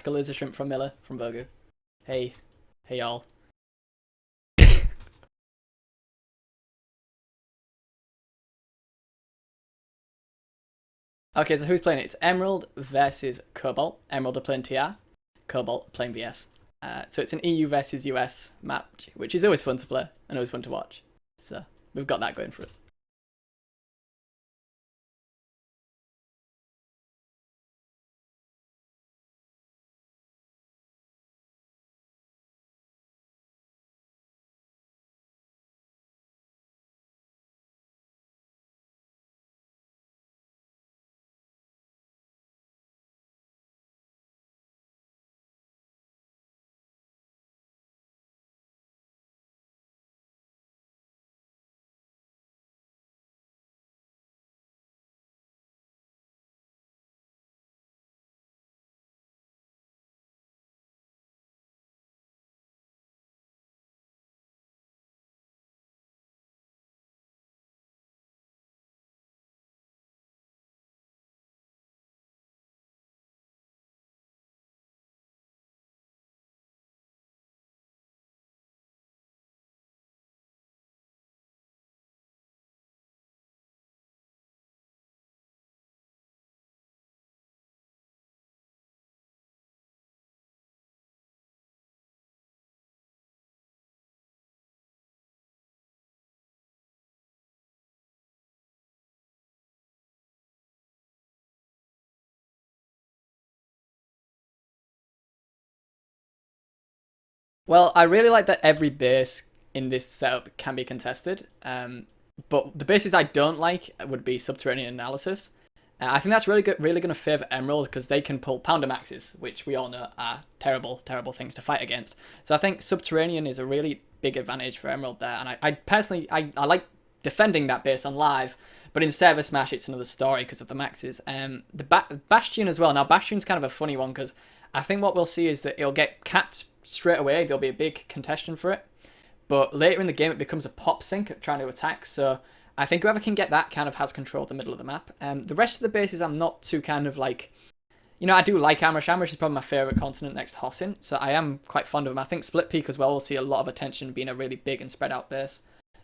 Tactical is a shrimp from Miller from Bogu. Hey, hey y'all. Okay, so who's playing it? It's Emerald versus Cobalt. Emerald are playing TR, Cobalt playing VS. So it's an EU versus US match, which is always fun to play and always fun to watch. So we've got that going for us. Well, I really like that every base in this setup can be contested. But the bases I don't like would be subterranean analysis. I think that's really going to favour Emerald because they can pull Pounder Maxes, which we all know are terrible, terrible things to fight against. So I think subterranean is a really big advantage for Emerald there. And I personally, I like defending that base on live, but in ServerSmash it's another story because of the Maxes. Bastion as well. Now Bastion's kind of a funny one because I think what we'll see is that it'll get capped straight away. There'll be a big contention for it. But later in the game, it becomes a pop sink trying to attack. So I think whoever can get that kind of has control of the middle of the map. The rest of the bases, I'm not too kind of like... You know, I do like Amerish. Amerish is probably my favourite continent next to Hossin. So I am quite fond of him. I think Split Peak as well will see a lot of attention being a really big and spread out base.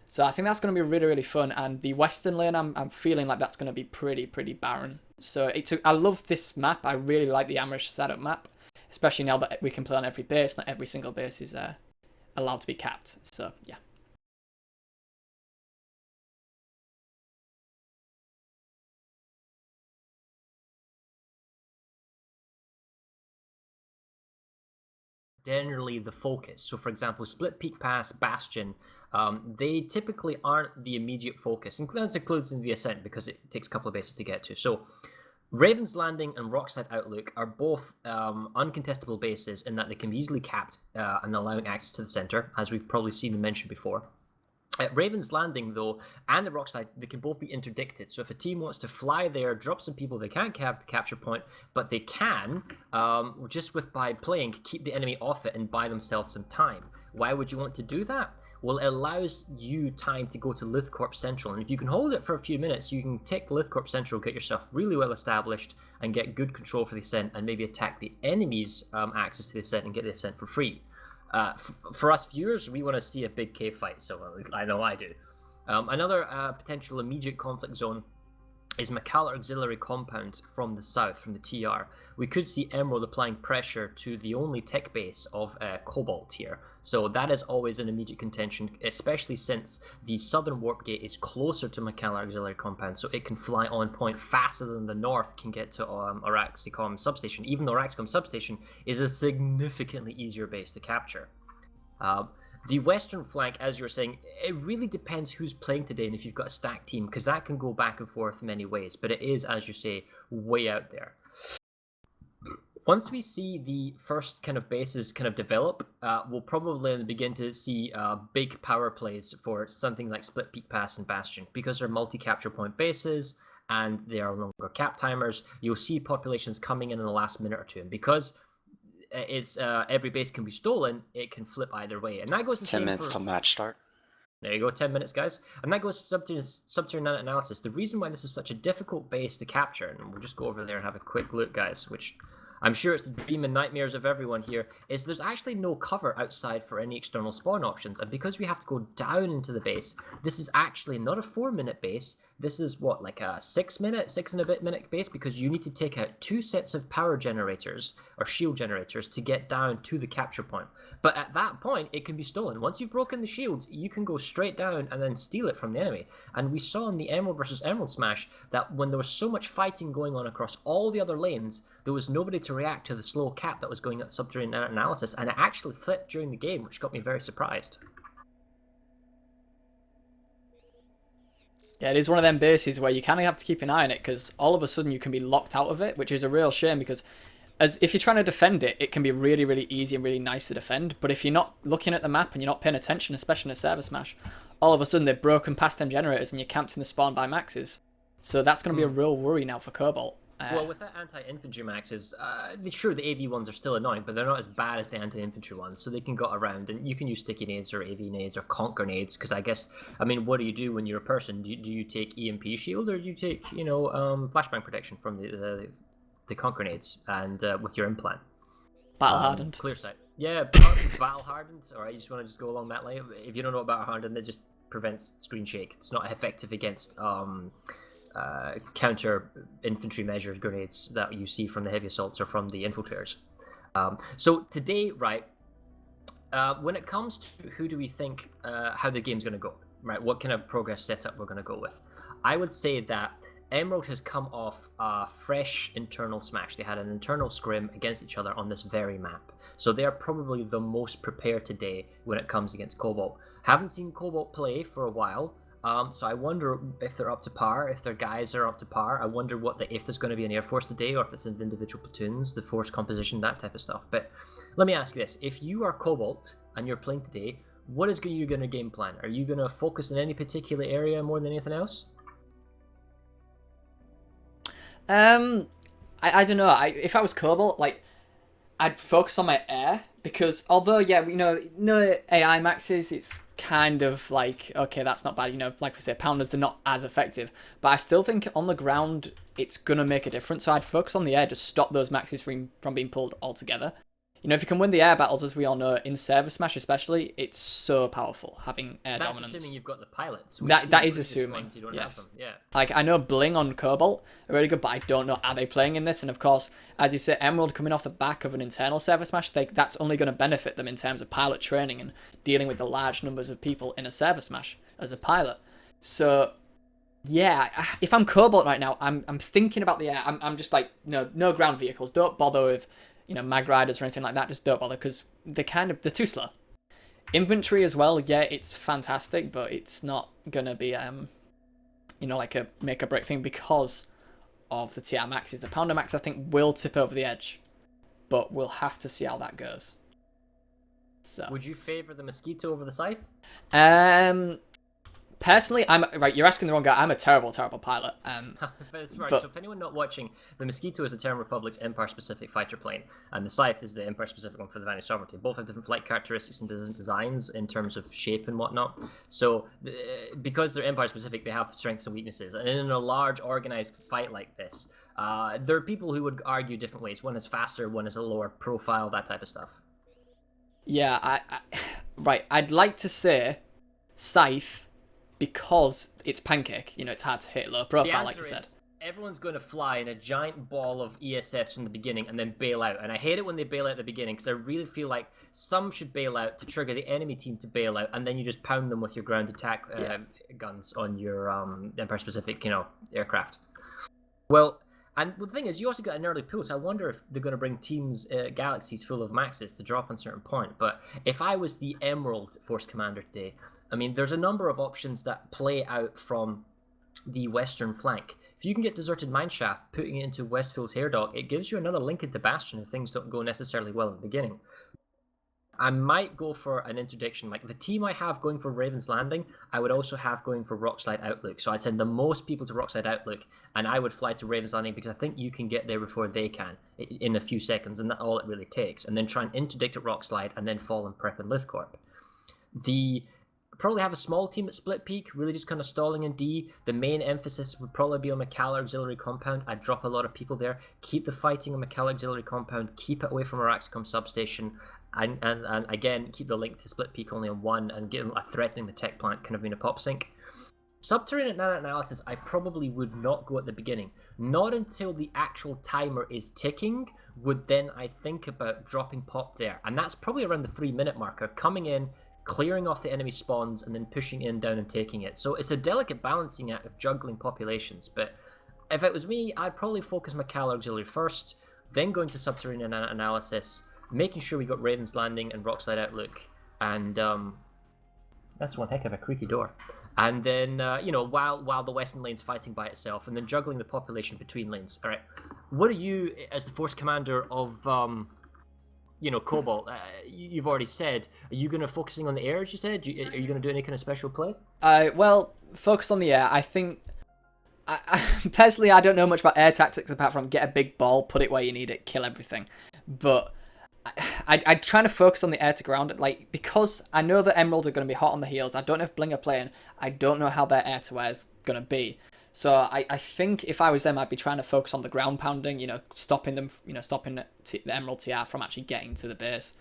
So I think that's going to be really, really fun. And the western lane, I'm feeling like that's going to be pretty, pretty barren. So I love this map. I really like the Amerish setup map. Especially now that we can play on every base. Not every single base is allowed to be capped. So, yeah. Generally the focus. So for example, Split Peak Pass, Bastion, they typically aren't the immediate focus. And that includes in the Ascent because it takes a couple of bases to get to. So Raven's Landing and Rockside Outlook are both uncontestable bases in that they can be easily capped and allowing access to the center, as we've probably seen them mentioned before. At Raven's Landing, though, and the Rockside, they can both be interdicted. So if a team wants to fly there, drop some people, they can't cap the capture point, but they can, just by playing, keep the enemy off it and buy themselves some time. Why would you want to do that? Well, it allows you time to go to Lithcorp Central, and if you can hold it for a few minutes, you can take Lithcorp Central, get yourself really well established, and get good control for the Ascent, and maybe attack the enemy's access to the Ascent and get the Ascent for free. For us viewers, we want to see a big cave fight, so I know I do. Another potential immediate conflict zone is McCalla Auxiliary Compound from the south, from the TR. We could see Emerald applying pressure to the only tech base of Cobalt here. So that is always an immediate contention, especially since the southern warp gate is closer to McCalla Auxiliary Compound, so it can fly on point faster than the north can get to Araxicom Substation, even though Araxicom Substation is a significantly easier base to capture. The western flank, as you were saying, it really depends who's playing today and if you've got a stacked team, because that can go back and forth many ways, but it is, as you say, way out there. Once we see the first kind of bases kind of develop, we'll probably begin to see big power plays for something like Split Peak Pass and Bastion. Because they're multi-capture point bases and they are no longer cap timers, you'll see populations coming in the last minute or two. And because it's every base can be stolen, it can flip either way. And that goes to 10 minutes till match start. There you go, 10 minutes, guys. And that goes to subterranean analysis. The reason why this is such a difficult base to capture, and we'll just go over there and have a quick look, guys, which I'm sure it's the dream and nightmares of everyone here, is there's actually no cover outside for any external spawn options. And because we have to go down into the base, this is actually not a 4-minute base. This is what, like a 6 and a bit minute base, because you need to take out 2 sets of power generators or shield generators to get down to the capture point. But at that point, it can be stolen. Once you've broken the shields, you can go straight down and then steal it from the enemy. And we saw in the Emerald versus Emerald Smash that when there was so much fighting going on across all the other lanes, there was nobody to react to the slow cap that was going at subterranean analysis, and it actually flipped during the game, which got me very surprised. Yeah, it is one of them bases where you kind of have to keep an eye on it, because all of a sudden you can be locked out of it, which is a real shame, because as if you're trying to defend it, it can be really, really easy and really nice to defend. But if you're not looking at the map and you're not paying attention, especially in a ServerSmash, all of a sudden they've broken past them generators and you're camped in the spawn by maxes. So that's going to be a real worry now for Cobalt. Well, with that anti-infantry maxes, sure, the AV ones are still annoying, but they're not as bad as the anti-infantry ones, so they can get around, and you can use sticky nades or AV nades or conquer nades, because I guess, I mean, what do you do when you're a person? Do you take EMP shield, or do you take, flashbang protection from the conquer nades, and with your implant? Battle hardened. Clear sight. Yeah, battle hardened, or you just want to just go along that line. If you don't know about battle hardened, it just prevents screen shake. It's not effective against counter infantry measure grenades that you see from the heavy assaults or from the infiltrators. So today, right, when it comes to who do we think how the game's going to go, right, what kind of progress setup we're going to go with, I would say that Emerald has come off a fresh internal smash. They had an internal scrim against each other on this very map. So they are probably the most prepared today when it comes against Cobalt. Haven't seen Cobalt play for a while. So I wonder if they're up to par, if their guys are up to par. I wonder if there's going to be an Air Force today, or if it's in individual platoons, the force composition, that type of stuff. But let me ask you this. If you are Cobalt and you're playing today, what is you going to game plan? Are you going to focus in any particular area more than anything else? I don't know. If I was Cobalt, like, I'd focus on my air, because although, yeah, no AI maxes, it's kind of like, okay, that's not bad. Like we say, pounders, they're not as effective, but I still think on the ground, it's gonna make a difference. So I'd focus on the air to stop those maxes from being pulled altogether. If you can win the air battles, as we all know, in ServerSmash especially, it's so powerful having air dominance. That's assuming you've got the pilots. That is assuming, yes. Yeah. Like, I know Bling on Cobalt are really good, but I don't know, are they playing in this? And of course, as you say, Emerald coming off the back of an internal ServerSmash, that's only going to benefit them in terms of pilot training and dealing with the large numbers of people in a ServerSmash as a pilot. So, yeah, if I'm Cobalt right now, I'm thinking about the air. I'm just like, no ground vehicles. Don't bother with mag riders or anything like that. Just don't bother, because they're too slow. Infantry as well, yeah, it's fantastic, but it's not gonna be like a make or break thing because of the TR maxes. The pounder max, I think, will tip over the edge, but we'll have to see how that goes. So, would you favor the Mosquito over the Scythe? Personally, you're asking the wrong guy. I'm a terrible pilot. That's right. So if anyone not watching, the Mosquito is the Terran Republic's Empire-specific fighter plane, and the Scythe is the Empire-specific one for the Vanished Sovereignty. Both have different flight characteristics and designs in terms of shape and whatnot. So because they're Empire-specific, they have strengths and weaknesses. And in a large, organized fight like this, there are people who would argue different ways. One is faster, one is a lower profile, that type of stuff. Yeah, right. I'd like to say Scythe, because it's pancake, it's hard to hit low profile, like you said. Everyone's going to fly in a giant ball of ESFs from the beginning and then bail out. And I hate it when they bail out at the beginning, because I really feel like some should bail out to trigger the enemy team to bail out, and then you just pound them with your ground attack guns on your Empire-specific, aircraft. Well, and the thing is, you also got an early pool, so I wonder if they're going to bring teams, galaxies full of maxes to drop on a certain point. But if I was the Emerald Force Commander today, I mean, there's a number of options that play out from the western flank. If you can get Deserted Mineshaft, putting it into Westfield's Hairdock, it gives you another link into Bastion if things don't go necessarily well at the beginning. I might go for an interdiction. Like the team I have going for Raven's Landing, I would also have going for Rockslide Outlook. So I'd send the most people to Rockslide Outlook, and I would fly to Raven's Landing, because I think you can get there before they can in a few seconds, and that's all it really takes. And then try and interdict at Rockslide, and then fall and prep in Lithcorp. The probably have a small team at Split Peak, really just kind of stalling in D. The main emphasis would probably be on McCalla Auxiliary Compound. I'd drop a lot of people there. Keep the fighting on McCalla Auxiliary Compound. Keep it away from our Axicom substation. And again, keep the link to Split Peak only on one and get threatening the tech plant kind of being a pop sink. Subterranean analysis, I probably would not go at the beginning. Not until the actual timer is ticking would then I think about dropping pop there. And that's probably around the 3-minute marker, coming in, clearing off the enemy spawns, and then pushing in, down, and taking it. So it's a delicate balancing act of juggling populations. But if it was me, I'd probably focus McCalla Auxiliary first, then going to Subterranean analysis, making sure we got Raven's Landing and Rockslide Outlook, and that's one heck of a creaky door. And then, while the western lane's fighting by itself, and then juggling the population between lanes. All right, what are you, as the force commander of, Cobalt? You've already said, are you going to focusing on the air, as you said? Are you going to do any kind of special play? Well, focus on the air. I think, personally, I don't know much about air tactics apart from get a big ball, put it where you need it, kill everything. But I'm trying to focus on the air to ground, because I know that Emerald are going to be hot on the heels. I don't know if Bling are playing. I don't know how their air to air is going to be. So I think if I was them, I'd be trying to focus on the ground pounding, stopping them, stopping the Emerald TR from actually getting to the base.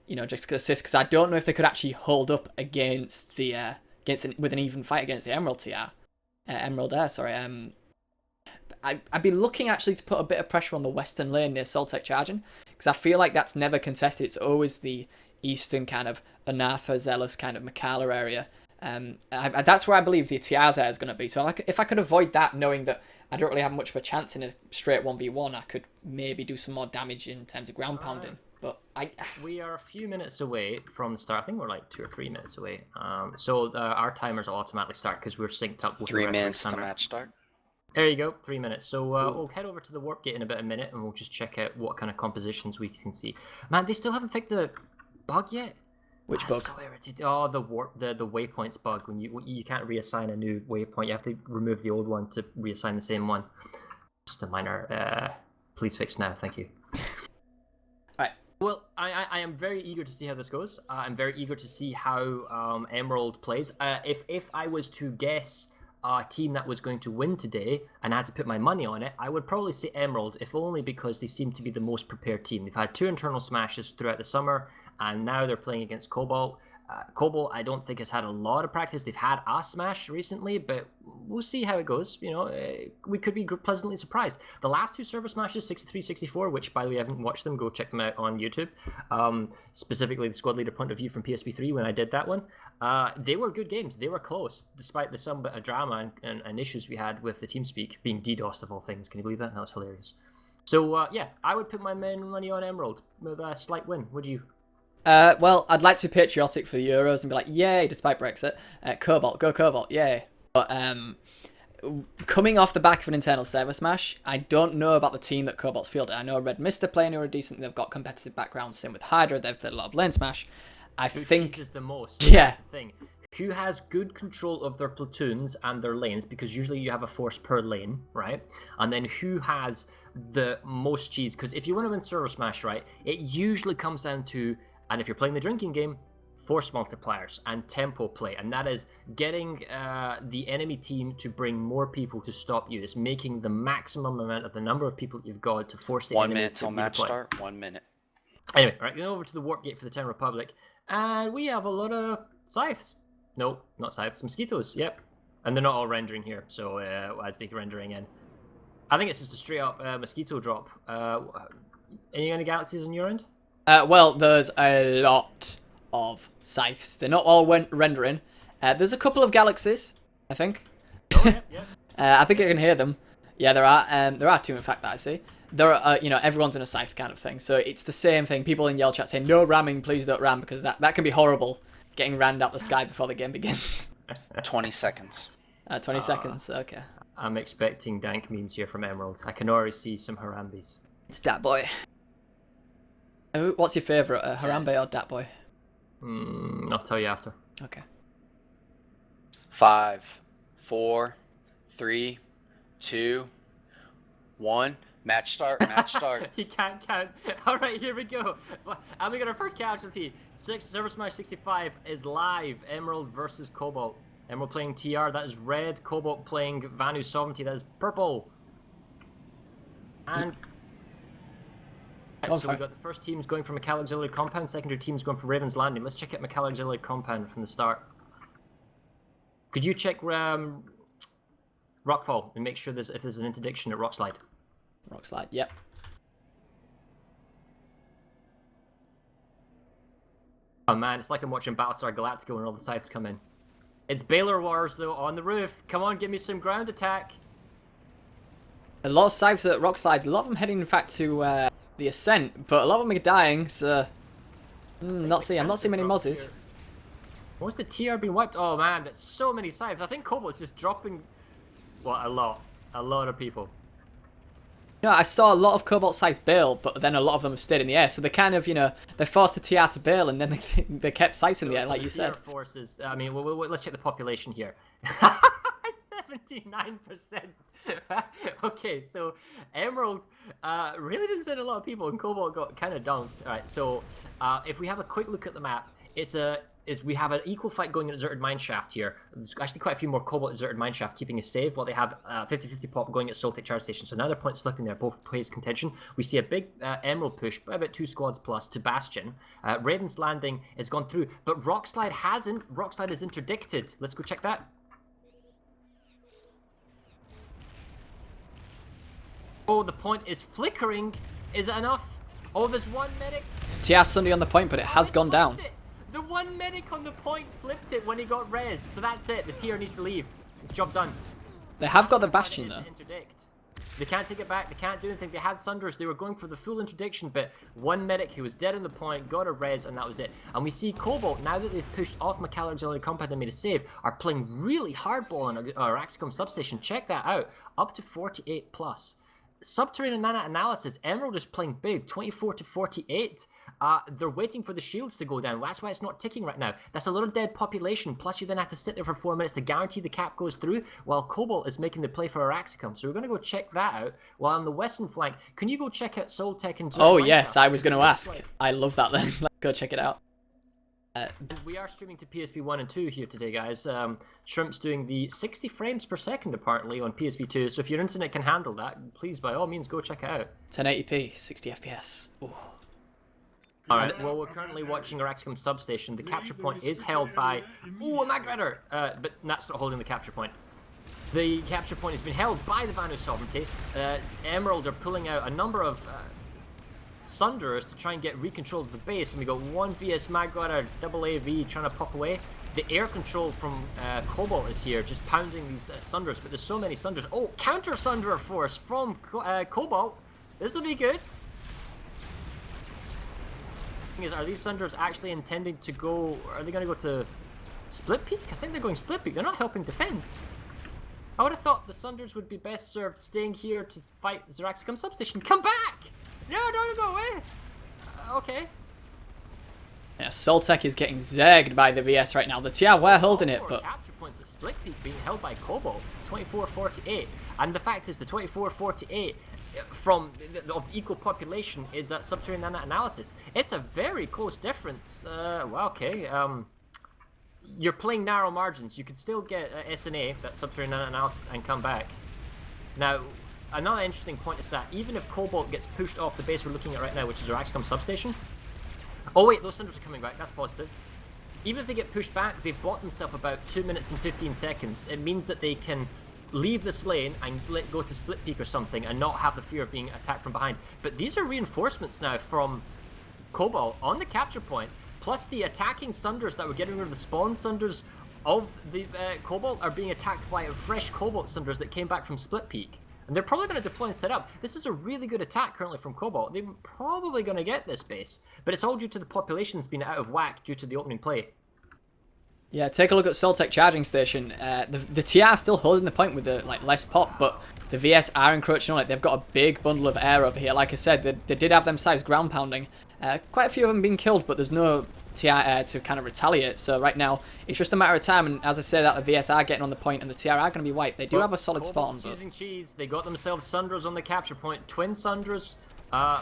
Just to assist, because I don't know if they could actually hold up with an even fight against the Emerald TR. Emerald Air, sorry. I'd be looking actually to put a bit of pressure on the western lane near Soltec charging, because I feel like that's never contested. It's always the eastern kind of Anatha, Zealous kind of McCalla area. That's where I believe the TR's air is going to be. So if I could avoid that, knowing that I don't really have much of a chance in a straight 1v1, I could maybe do some more damage in terms of ground pounding. But we are a few minutes away from the start. I think we're like 2 or 3 minutes away. So our timers will automatically start because we're synced up with 3 minutes to match start. There you go, 3 minutes. So we'll head over to the warp gate in about a minute, and we'll just check out what kind of compositions we can see. Man, they still haven't fixed the bug yet. Which bug? So irritated. Oh, the waypoints bug. When you can't reassign a new waypoint, you have to remove the old one to reassign the same one. Just a minor. Please fix now, thank you. Alright. Well, I am very eager to see how this goes. I'm very eager to see how Emerald plays. If I was to guess a team that was going to win today and I had to put my money on it, I would probably say Emerald, if only because they seem to be the most prepared team. They've had 2 internal smashes throughout the summer, and now they're playing against Cobalt. Cobalt, I don't think has had a lot of practice. They've had a smash recently, but we'll see how it goes. We could be pleasantly surprised. The last 2 server smashes, 63, 64, which, by the way, I haven't watched them. Go check them out on YouTube. Specifically, the squad leader point of view from PSP3 when I did that one. They were good games. They were close, despite the some bit of drama and issues we had with the TeamSpeak being DDoSed of all things. Can you believe that? That was hilarious. So, yeah, I would put my money on Emerald with a slight win. Would you? Well, I'd like to be patriotic for the Euros and be like, yay, despite Brexit. Cobalt, go Cobalt, yay. But coming off the back of an internal server smash, I don't know about the team that Cobalt's fielded. I know Red Mist are playing who are decent. They've got competitive backgrounds. Same with Hydra. They've played a lot of lane smash. Who cheeses the most? Yeah. That's the thing. Who has good control of their platoons and their lanes, because usually you have a force per lane, right? And then who has the most cheese? Because if you want to win server smash, right, it usually comes down to, and if you're playing the drinking game, force multipliers and tempo play. And that is getting the enemy team to bring more people to stop you. It's making the maximum amount of the number of people you've got to force the 1 enemy minute to till match start. 1 minute. Anyway, right, going over to the warp gate for the Ten Republic. And we have a lot of scythes. No, not scythes, mosquitoes, yep. And they're not all rendering here, so as they're rendering in. I think it's just a straight up mosquito drop. Any other galaxies on your end? Well, there's a lot of scythes. They're not all rendering. There's a couple of galaxies, I think. Oh, yeah. I think you can hear them. Yeah, there are 2 in fact that I see. There are, everyone's in a scythe kind of thing. So it's the same thing. People in Yell chat saying, no ramming, please don't ram, because that can be horrible, getting rammed out the sky before the game begins. 20 seconds. 20 seconds, okay. I'm expecting dank memes here from Emerald. I can already see some Harambis. It's Dat Boy. What's your favourite, Harambe or Dat Boy? I'll tell you after. Okay. 5, 4, 3, 2, 1. Match start, match start. He can't count. All right, here we go. And we got our first casualty. ServerSmash 65 is live. Emerald versus Cobalt. Emerald playing TR, that is red. Cobalt playing Vanu Sovereignty, that is purple. And so we've got the first teams going from McCall Auxiliary Compound, secondary teams going from Raven's Landing. Let's check out McCall Auxiliary Compound from the start. Could you check Rockfall and make sure if there's an interdiction at Rockslide? Rockslide, yep. Oh man, it's like I'm watching Battlestar Galactica when all the scythes come in. It's Baylor Wars though on the roof. Come on, give me some ground attack. A lot of scythes at Rockslide. A lot of them heading in fact to the Ascent, but a lot of them are dying. So I'm not seeing many Mozzies. What's the TR being wiped? Oh man, there's so many scythes. I think Cobalt's just dropping. What, a lot of people. You know, I saw a lot of Cobalt scythes bail, but then a lot of them have stayed in the air. So they kind of, you know, they're forced to TR to bail, and then they kept scythes in the air, like you said. Forces. I mean, let's check the population here. 79%. Okay, so Emerald really didn't send a lot of people, and Cobalt got kind of dunked. All right, so if we have a quick look at the map, we have an equal fight going at Deserted Mineshaft here. There's actually quite a few more Cobalt at Deserted Mineshaft keeping us safe, while they have 50-50 pop going at Soltech Charge Station. So now their points flipping there, both plays contention. We see a big Emerald push by about 2 squads plus to Bastion. Raven's Landing has gone through, but Rockslide hasn't. Rockslide is interdicted. Let's go check that. Oh, the point is flickering. Is it enough? Oh, there's one medic. TR Sunday on the point, but it has gone down. The one medic on the point flipped it when he got res. So that's it. The TR needs to leave. It's job done. They have got the Bastion though. Interdict. They can't take it back. They can't do anything. They had Sunders. They were going for the full interdiction, but one medic who was dead on the point got a res, and that was it. And we see Cobalt, now that they've pushed off McCall Auxiliary Compound and made a save, are playing really hardball on our Axicom substation. Check that out. Up to 48 plus. Subterranean Nana Analysis, Emerald is playing big, 24 to 48. They're waiting for the shields to go down. That's why it's not ticking right now. That's a little dead population, plus you then have to sit there for 4 minutes to guarantee the cap goes through, while Cobalt is making the play for Araxicum. So we're going to go check that out. While on the western flank, can you go check out Soltech and... Oh yes, I was going to ask. I love that then. Let's go check it out. We are streaming to PSP 1 and 2 here today, guys. Shrimp's doing the 60 frames per second, apparently, on PSP 2. So if your internet can handle that, please, by all means, go check it out. 1080p, 60 FPS. Ooh. Alright, well, we're currently watching Araxicum Substation. The capture point is held by... Ooh, a Magrider! But that's not holding the capture point. The capture point has been held by the Vanu Sovereignty. Emerald are pulling out a number of... Sunders to try and get recontrol of the base, and we got one VS Magrider double AV trying to pop away. The air control from Cobalt is here, just pounding these Sunders, but there's so many Sunders. Oh, counter Sunderer force from Cobalt. This will be good. Are these Sunders actually intending to go? Are they going to go to Split Peak? I think they're going Split Peak. They're not helping defend. I would have thought the Sunders would be best served staying here to fight Zeraxicum Substation. Come back! No, don't go away. Okay. Yeah, Soltech is getting zagged by the VS right now. The TR were holding it, but... Capture points at Split Peak being held by Cobalt, 24-48. And the fact is, the 24-48 from of equal population is that Subterranean Analysis. It's a very close difference. Well, okay. You're playing narrow margins. You could still get SNA, that Subterranean Analysis, and come back. Now... Another interesting point is that even if Cobalt gets pushed off the base we're looking at right now, which is our Axicom substation... Oh wait, those Sunders are coming back, that's positive. Even if they get pushed back, they've bought themselves about 2 minutes and 15 seconds. It means that they can leave this lane and go to Split Peak or something and not have the fear of being attacked from behind. But these are reinforcements now from Cobalt on the capture point, plus the attacking Sunders that were getting rid of the spawn Sunders of the Cobalt are being attacked by fresh Cobalt Sunders that came back from Split Peak. And they're probably going to deploy and set up. This is a really good attack currently from Cobalt. They're probably going to get this base. But it's all due to the populations being out of whack due to the opening play. Yeah, take a look at Soltech Charging Station. The TR still holding the point with the less pop, but the VS are encroaching on it. They've got a big bundle of air over here. Like I said, they did have them size ground pounding. Quite a few of them being killed, but there's no to kind of retaliate. So right now, it's just a matter of time. And as I say that, the VS are getting on the point and the TR are going to be wiped. They do have a solid spot on, but using cheese, they got themselves Sundras on the capture point. Twin Sundras,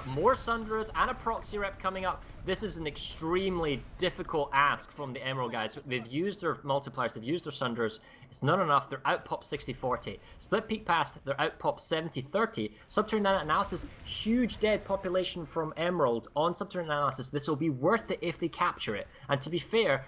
more Sundras, and a proxy rep coming up. This is an extremely difficult ask from the Emerald guys. They've used their multipliers, they've used their Sundras. It's not enough. They're out pop 60-40. Split peak pass, they're out pop 70-30. Subterranean analysis, huge dead population from Emerald on subterranean analysis. This will be worth it if they capture it. And to be fair,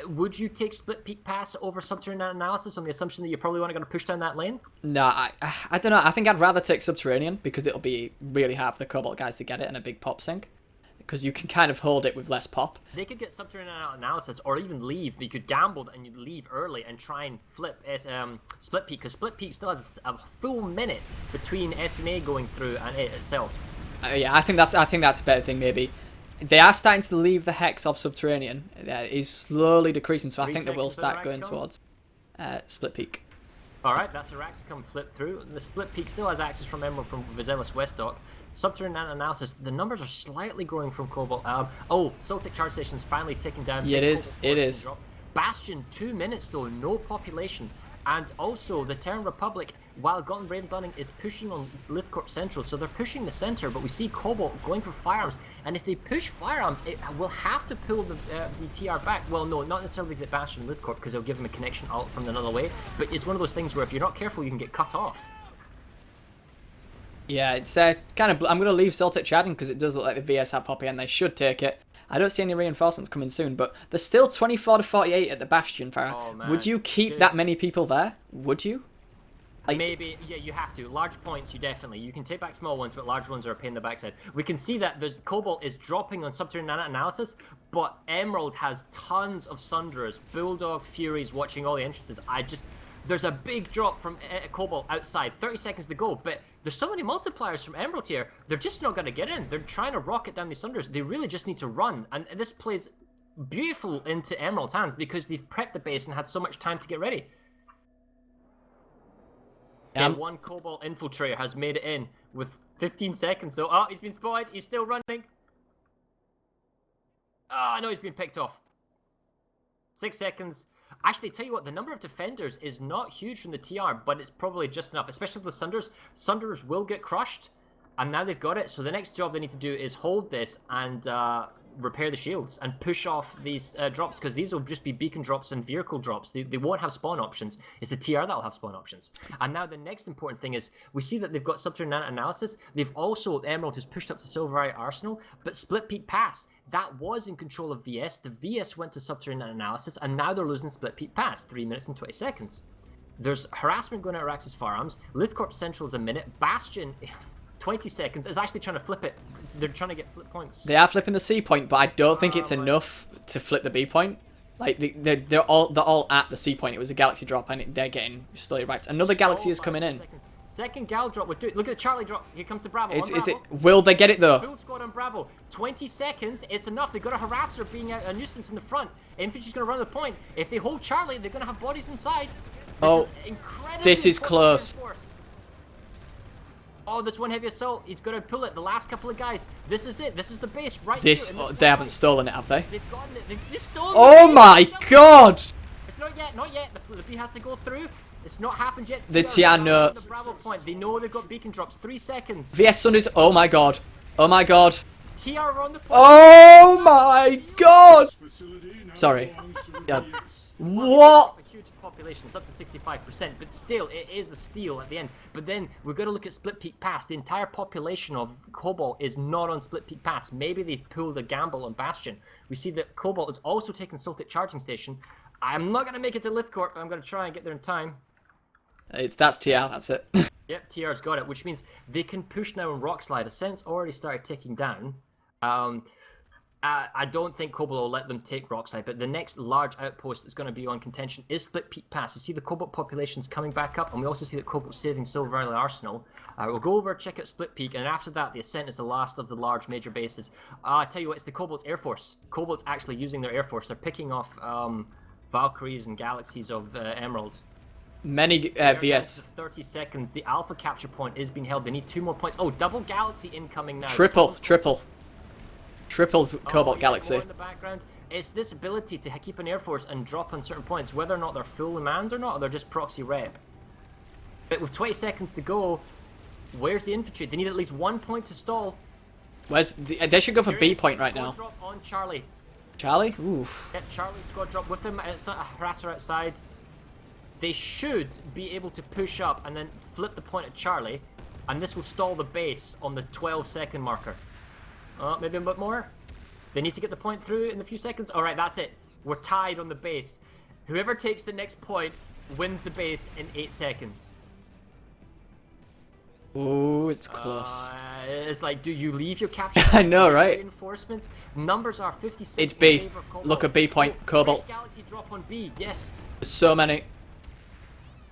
would you take split peak pass over subterranean analysis on the assumption that you probably want to push down that lane? No, I don't know. I think I'd rather take subterranean because it'll be really hard for the Cobalt guys to get it in a big pop sync. Because you can kind of hold it with less pop. They could get subterranean analysis or even leave. They could gamble and you'd leave early and try and flip split peak, because split peak still has a full minute between SNA going through and it itself. Yeah, I think that's a better thing maybe. They are starting to leave the hex of subterranean. Is slowly decreasing, so I think they will start going towards split peak. Alright, that's a Rax come flip through. The split peak still has access from Emerald from Vizelis Westdock. Subterranean analysis, the numbers are slightly growing from Cobalt. Celtic charge station's finally ticking down. Yeah, it is. Drop. Bastion, 2 minutes though, no population. And also, the Terran Republic, while Gotten Raven's Landing is pushing on Lithcorp Central, so they're pushing the center, but we see Cobalt going for firearms, and if they push firearms, it will have to pull the TR back. Well, no, not necessarily the Bastion Lithcorp, because it'll give them a connection out from another way, but it's one of those things where if you're not careful, you can get cut off. Yeah, it's kind of... I'm going to leave Celtic chatting because it does look like the VS have Poppy and they should take it. I don't see any reinforcements coming soon, but there's still 24-48 at the Bastion, Farah. Oh, would you keep that many people there? Would you? Like, maybe, yeah, you have to. Large points, you definitely. You can take back small ones, but large ones are a pain in the backside. We can see that there's Cobalt is dropping on subterranean analysis, but Emerald has tons of Sundras, Bulldog, Furies watching all the entrances. There's a big drop from Cobalt outside, 30 seconds to go, but there's so many multipliers from Emerald here, they're just not going to get in. They're trying to rocket down these Sundras. They really just need to run, and this plays beautiful into Emerald's hands because they've prepped the base and had so much time to get ready. And one Cobalt infiltrator has made it in with 15 seconds, though. Oh, he's been spotted. He's still running. Oh, no, he's been picked off. 6 seconds. Actually, tell you what, the number of defenders is not huge from the TR, but it's probably just enough, especially with the Sunders. Sunders will get crushed, and now they've got it. So the next job they need to do is hold this and repair the shields and push off these drops, because these will just be beacon drops and vehicle drops. They won't have spawn options. It's the TR that'll have spawn options. And now the next important thing is we see that they've got subterranean analysis. They've also, Emerald has pushed up to Silvereye Arsenal, but Split Peak Pass, that was in control of VS. The VS went to subterranean analysis, and now they're losing Split Peak Pass, 3 minutes and 20 seconds. There's harassment going at Araxis Firearms. Lithcorp Central is a minute. Bastion, 20 seconds, is actually trying to flip it. They're trying to get flip points. They are flipping the C point, but I don't think it's enough to flip the B point. Like they're all at the C point. It was a Galaxy drop, and they're getting slowly wiped. Another Galaxy is coming in. Second Gal drop would do it. Look at the Charlie drop. Here comes the Bravo. Will they get it though? Full squad on Bravo. 20 seconds. It's enough. They've got a harasser being a nuisance in the front. Infantry's going to run the point. If they hold Charlie, they're going to have bodies inside. This is close. Oh, there's one heavy assault. He's going to pull it. The last couple of guys. This is it. This is the base right here. They haven't stolen it, have they? They've gotten it. They've stolen it. Oh my god! It's not yet. Not yet. The B has to go through. It's not happened yet. The TR no. The Bravo point. They know they've got beacon drops. 3 seconds. VS Sun is. Oh my god. Oh my god. TR are on the point. Oh my god! Sorry. Yeah. What? A huge population. It's up to 65%, but still, it is a steal at the end. But then we've got to look at Split Peak Pass. The entire population of Cobalt is not on Split Peak Pass. Maybe they pulled a gamble on Bastion. We see that Cobalt is also taking Celtic Charging Station. I'm not going to make it to Lithcorp, but I'm going to try and get there in time. That's TR, that's it. Yep, TR's got it, which means they can push now on Rockslide. Ascent's already started ticking down. I don't think Cobalt will let them take Rockslide, but the next large outpost that's going to be on contention is Split Peak Pass. You see the Cobalt population's coming back up, and we also see that Cobalt's saving Silver Valley Arsenal. We'll go over, check out Split Peak, and after that, the Ascent is the last of the large major bases. I tell you what, it's the Cobalt's Air Force. Cobalt's actually using their Air Force. They're picking off Valkyries and Galaxies of Emerald. Many VS. 30 seconds. The Alpha capture point is being held. They need 2 more points. Oh, double Galaxy incoming now. Triple Cobalt Galaxy. In the background. It's this ability to keep an Air Force and drop on certain points, whether or not they're full manned or not, or they're just proxy rep. But with 20 seconds to go, where's the infantry? They need at least 1 point to stall. They should go for B point right now. Drop on Charlie. Charlie? Oof. Yep, Charlie squad drop with them. It's not a harasser outside. They should be able to push up and then flip the point at Charlie, and this will stall the base on the 12-second marker. Maybe a bit more. They need to get the point through in a few seconds. All right, that's it. We're tied on the base. Whoever takes the next point wins the base in 8 seconds. Ooh, it's close. It's like, do you leave your capture? I know, right? Reinforcements. Numbers are 56. It's B. Look at B point. Cobalt. Galaxy drop on B. Yes. There's so many.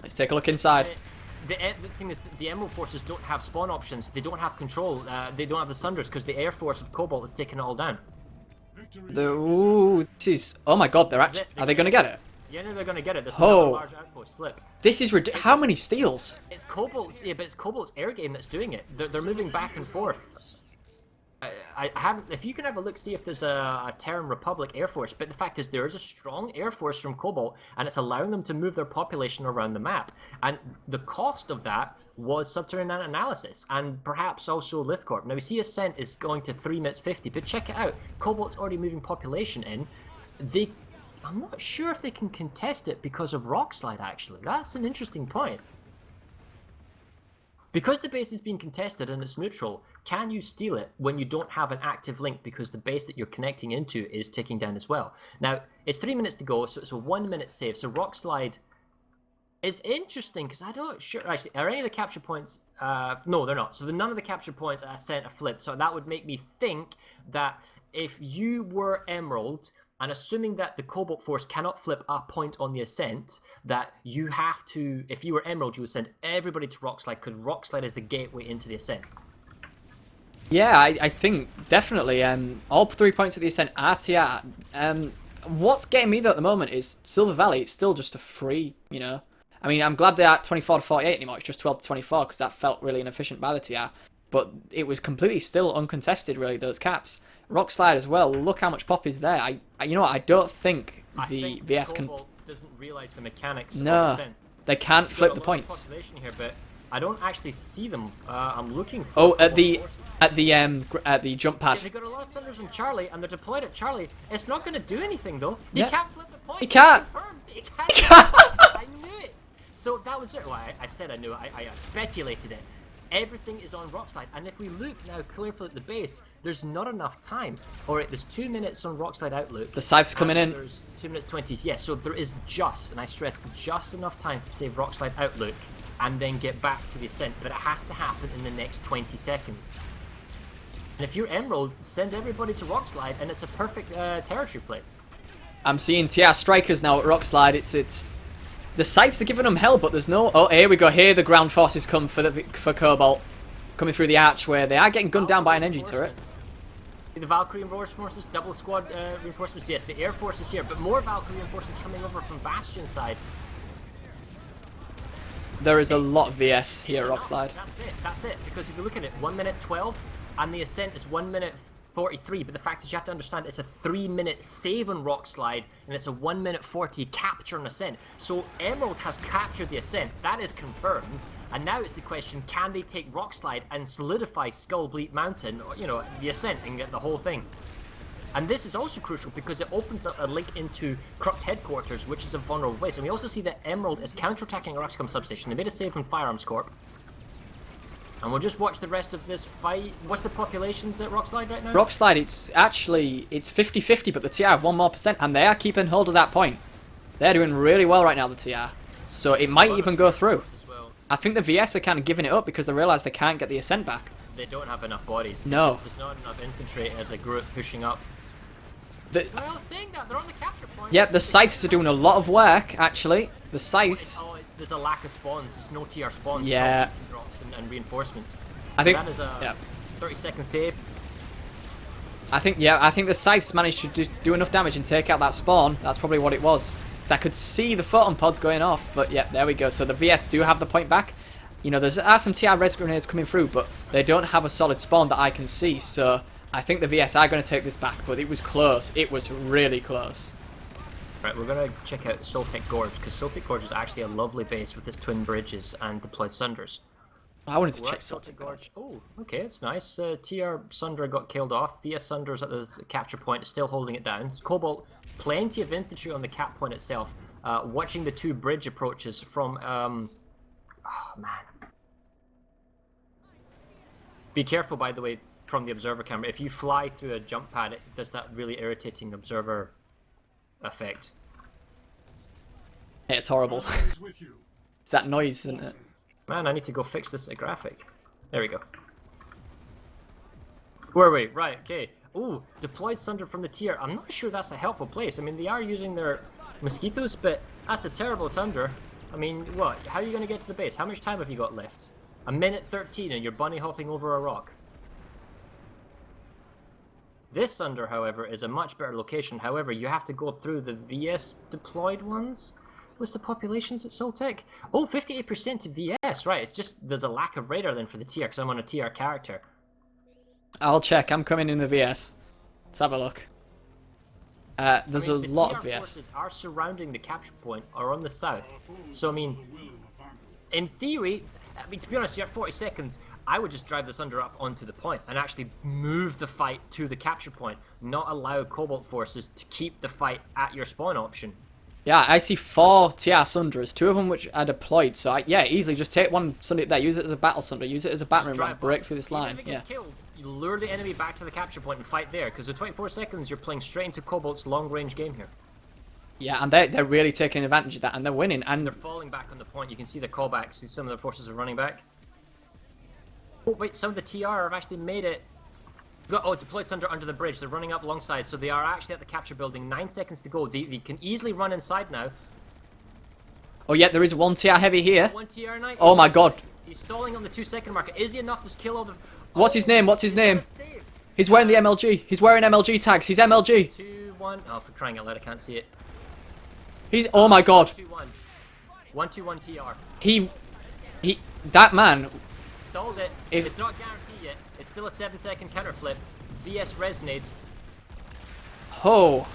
Let's take a look inside. The thing is, the Emerald Forces don't have spawn options. They don't have control. They don't have the Sunders because the Air Force of Cobalt has taken it all down. Ooh, this is. Oh my God! Are they gonna get it? Yeah, no, they're gonna get it. There's Oh. another large outpost. Flip. This is ridiculous. How many steals? It's Cobalt's. Yeah, but it's Cobalt's air game that's doing it. They're moving back and forth. I haven't. If you can have a look, see if there's a Terran Republic Air Force. But the fact is, there is a strong Air Force from Cobalt, and it's allowing them to move their population around the map. And the cost of that was subterranean analysis, and perhaps also Lithcorp. Now we see Ascent is going to 3 minutes 50, but check it out. Cobalt's already moving population in. I'm not sure if they can contest it because of Rockslide. Actually, that's an interesting point. Because the base is being contested and it's neutral, can you steal it when you don't have an active link because the base that you're connecting into is ticking down as well? Now, it's 3 minutes to go, so it's a 1 minute save. So Rockslide is interesting because I don't sure. Actually, are any of the capture points? No, they're not. So none of the capture points are sent a flip. So that would make me think that if you were Emerald, and assuming that the Cobalt Force cannot flip a point on the Ascent, that you have to, if you were Emerald, you would send everybody to Rockslide, because Rockslide is the gateway into the Ascent. Yeah, I think definitely. All 3 points of the Ascent are TR. What's getting me though at the moment is Silver Valley. It's still just a free, you know. I mean, I'm glad they're at 24 to 48 anymore. It's just 12 to 24 because that felt really inefficient by the TR. But it was completely still uncontested, really, those caps. Rockslide as well. Look how much pop is there. You know what? I don't think the VS can. Cobalt doesn't realize the mechanics. No, of Ascent. they can't flip the points. Population here, but I don't actually see them. I'm looking for. Oh, at Cobalt the jump pad. Yeah, they got a lot of Thunders on Charlie, and they're deployed at Charlie. It's not going to do anything though. He Yeah. can't flip the point. He can't. He can't. I knew it. So that was it. Well, I said I knew it. I speculated it. Everything is on Rockslide, and if we look now carefully at the base, there's not enough time. Alright, there's 2 minutes on Rockslide Outlook. The scythe's coming in. There's 2 minutes 20. Yeah, so there is just, and I stress, just enough time to save Rockslide Outlook and then get back to the Ascent, but it has to happen in the next 20 seconds. And if you're Emerald, send everybody to Rockslide, and it's a perfect territory play. I'm seeing TR strikers now at Rockslide. It's the scythes are giving them hell, but there's no. Oh, here we go. Here the ground forces come for Cobalt, coming through the archway. They are getting gunned down by an energy turret. The Valkyrie reinforcements, double squad reinforcements. Yes, the Air Force is here, but more Valkyrie reinforcements coming over from Bastion side. There is a lot of VS here at Rockslide. That's it. Because if you look at it, 1 minute 12, and the Ascent is 1 minute 43. But the fact is, you have to understand it's a 3 minute save on Rockslide, and it's a 1 minute 40 capture on Ascent. So Emerald has captured the Ascent. That is confirmed. And now it's the question: can they take Rockslide and solidify Skullbleed Mountain, or, you know, the Ascent, and get the whole thing? And this is also crucial because it opens up a link into Crux headquarters, which is a vulnerable place. And we also see that Emerald is counterattacking Roxcom substation. They made a save from Firearms Corp. And we'll just watch the rest of this fight. What's the populations at Rockslide right now? Rockslide, it's 50-50, but the TR have 1 more %, and they are keeping hold of that point. They're doing really well right now, the TR. So it might even go through. Well. I think the VS are kind of giving it up because they realise they can't get the Ascent back. They don't have enough bodies. No. There's not enough infantry as a group pushing up. Well, saying that, they're on the capture point. Yep, the scythes are doing a lot of work, actually. The scythes. There's a lack of spawns. There's no TR spawns. Yeah. Drops and reinforcements. I think that is a 30-second save. I think the scythes managed to just do enough damage and take out that spawn. That's probably what it was. Because I could see the photon pods going off. But yeah, there we go. So the VS do have the point back. You know, there are some TR res grenades coming through, but they don't have a solid spawn that I can see. So I think the VS are going to take this back, but it was close. It was really close. Right, we're going to check out Soltic Gorge, because Soltic Gorge is actually a lovely base with its twin bridges and deployed Sunders. I wanted to We're check at Celtic Gorge. Oh, okay, it's nice. TR Sunder got killed off. VS Sunder's at the capture point, is still holding it down. It's Cobalt, plenty of infantry on the cap point itself, watching the two bridge approaches from... oh, man. Be careful, by the way, from the observer camera. If you fly through a jump pad, it does that really irritating observer effect. It's horrible. It's that noise, isn't it? Man, I need to go fix this graphic. There we go. Where are we? Right, okay. Ooh, deployed Sunder from the tier. I'm not sure that's a helpful place. I mean, they are using their mosquitoes, but that's a terrible Sunder. I mean, what? How are you going to get to the base? How much time have you got left? 1:13 and you're bunny hopping over a rock. This Sunder, however, is a much better location. However, you have to go through the VS deployed ones. What's the populations at Soltec? Oh, 58% to VS, right. It's just there's a lack of radar then for the TR because I'm on a TR character. I'll check. I'm coming in the VS. Let's have a look. There's a lot of VS. Forces are surrounding the capture point or on the south. So, I mean, in theory, I mean, to be honest, you're at 40 seconds. I would just drive the Sunder up onto the point and actually move the fight to the capture point, not allow Cobalt forces to keep the fight at your spawn option. Yeah, I see 4 TR Sunders, 2 of them which are deployed. So, yeah, easily just take one Sunder there, use it as a battle Sunder, use it as a battering ram, break through this line. Even if it gets killed, you lure the enemy back to the capture point and fight there, because in 24 seconds you're playing straight into Cobalt's long-range game here. Yeah, and they're really taking advantage of that, and they're winning. And they're falling back on the point. You can see the callbacks. See some of the forces are running back. Oh wait, some of the TR have actually made it. Oh, deployed Sunder under the bridge. They're running up alongside, so they are actually at the capture building. 9 seconds to go. They can easily run inside now. Oh yeah, there is 1 TR heavy here. 1 TR knight. Oh my god. He's stalling on the 2-second marker. Is he enough to kill all the... What's his name? What's his name? He's wearing the MLG. He's wearing MLG tags. He's MLG. 2-1. Oh, for crying out loud, I can't see it. He's... Oh my god. 2-1. 1-2-1 TR. He... That man... Stalled it. It's not guaranteed yet. It's still a 7-second counter flip. VS resonate. Oh.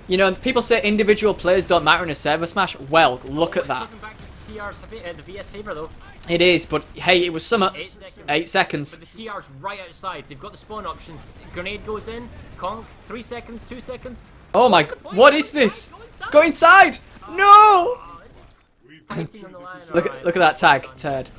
You know, people say individual players don't matter in a ServerSmash. Well, look at that. Back to the VS favor though. It is, but hey, it was summer. 8 seconds. 8 seconds. But the TR's right outside. They've got the spawn options. Grenade goes in. Conk. 3 seconds. 2 seconds. Oh my god. What is this? Go inside. No. Look at that tag, Ted.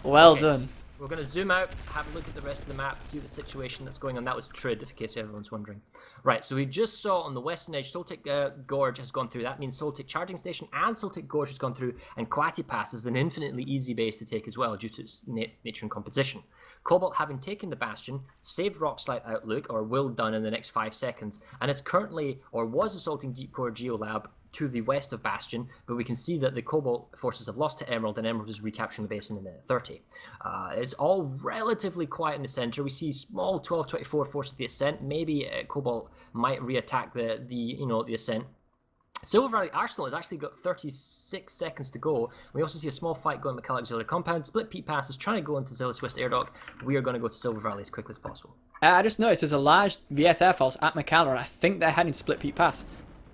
Well done. We're going to zoom out, have a look at the rest of the map, see the situation that's going on. That was Trid, in case everyone's wondering. Right, so we just saw on the western edge, Soltic Gorge has gone through. That means Soltic Charging Station and Soltic Gorge has gone through, and Quati Pass is an infinitely easy base to take as well due to its nature and composition. Cobalt, having taken the Bastion, saved Rockslide Outlook, or will done in the next 5 seconds, and it's currently, or was assaulting Deep Core Geolab to the west of Bastion, but we can see that the Cobalt forces have lost to Emerald, and Emerald is recapturing the base in a minute 30. It's all relatively quiet in the center. We see small 12-24 force of the Ascent. Maybe Cobalt might re-attack the Ascent. Silver Valley Arsenal has actually got 36 seconds to go. We also see a small fight going McCall Auxiliary Compound. Split Peak Pass is trying to go into Zealous West Air Dock. We are going to go to Silver Valley as quickly as possible. I just noticed there's a large VS Air Force at McCall, and I think they're heading to Split Peak Pass.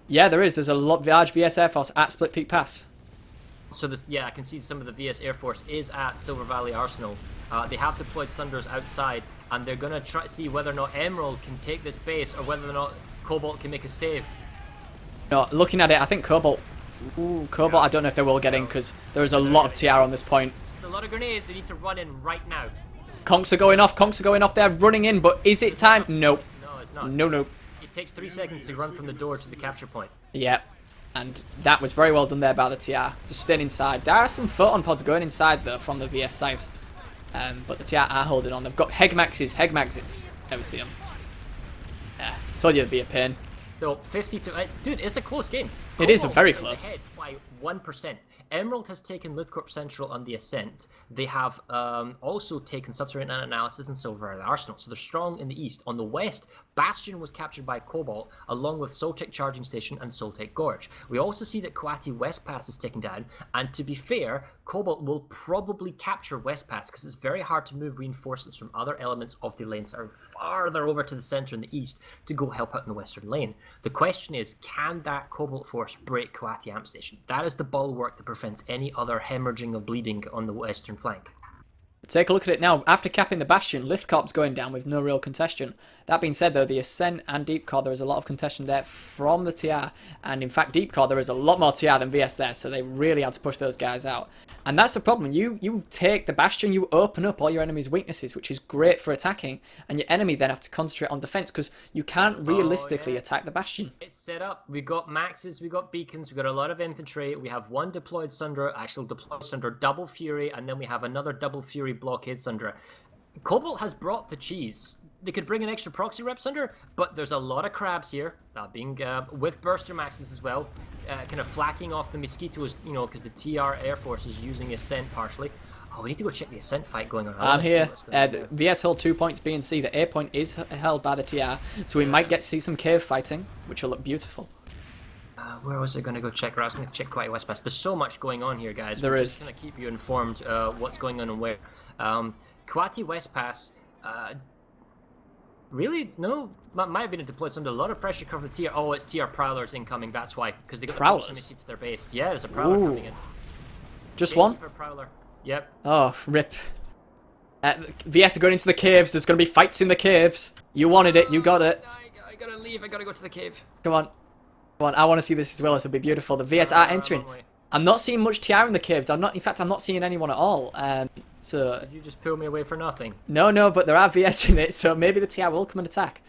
Yeah, there is. There's a large VS Air Force at Split Peak Pass. So this, yeah, I can see some of the VS Air Force is at Silver Valley Arsenal. They have deployed Sunders outside, and they're going to try to see whether or not Emerald can take this base, or whether or not Cobalt can make a save. No, looking at it, I think Cobalt... Ooh, Cobalt, I don't know if they will get in, because there is a lot of TR on this point. It's a lot of grenades. They need to run in right now. Conks are going off. Conks are going off. They're running in, but is it time? Nope. No, it's not. No. It takes 3 seconds to run from the door to the capture point. Yeah, and that was very well done there by the TR. Just staying inside. There are some photon pods going inside, though, from the VS sites. But the TR are holding on. They've got Hegmaxes. Never see them. Yeah, told you it'd be a pain. So 50 to... dude, it's a close game. It is very close. Ahead by 1%. Emerald has taken Lithcorp Central on the Ascent. They have also taken Subterranean Analysis and Silver Valley Arsenal, so they're strong in the east. On the west, Bastion was captured by Cobalt, along with Soltec Charging Station and Soltec Gorge. We also see that Coati West Pass is taken down, and to be fair, Cobalt will probably capture West Pass because it's very hard to move reinforcements from other elements of the lanes that are farther over to the center and the east to go help out in the western lane. The question is, can that Cobalt force break Coati Amp Station? That is the bulwark that prevents any other hemorrhaging of bleeding on the western flank. Take a look at it now. After capping the Bastion, Lift Corp's going down with no real contention. That being said, though, the Ascent and Deep Core, there is a lot of contention there from the TR. And in fact, Deep Core, there is a lot more TR than VS there, so they really had to push those guys out. And that's the problem. You take the Bastion, you open up all your enemy's weaknesses, which is great for attacking. And your enemy then have to concentrate on defense because you can't realistically attack the Bastion. It's set up. We got Maxes, we got Beacons, we got a lot of infantry. We have one deployed Sunder, actual deployed Sunder, double Fury, and then we have another double Fury blockade Sunder. Cobalt has brought the cheese. They could bring an extra proxy rep Sunder, but there's a lot of crabs here, being with Burster Maxes as well, kind of flacking off the Mosquitoes, you know, because the TR Air Force is using Ascent partially. Oh, we need to go check the Ascent fight going on. I'm here. VS hold 2 points, B and C. The A point is held by the TR, so we might get to see some cave fighting, which will look beautiful. Where was I going to go check? I was going to check Coati West Pass. There's so much going on here, guys. There We're is. just going to keep you informed what's going on and where. Coati West Pass, really? No? Might have been deployed under a lot of pressure from the TR. Oh, it's TR Prowlers incoming, that's why. Because they got Prowlers? the proximity to their base. Yeah, there's a Prowler coming in. Just one? Prowler. Yep. Oh, rip. VS are going into the caves. There's going to be fights in the caves. You wanted it. You got it. I gotta leave. I gotta go to the cave. Come on. Come on. I want to see this as well. This will be beautiful. The VS are entering. I'm not seeing much TR in the caves. In fact, I'm not seeing anyone at all. So Did you just pull me away for nothing? No, but there are VS in it, so maybe the TR will come and attack.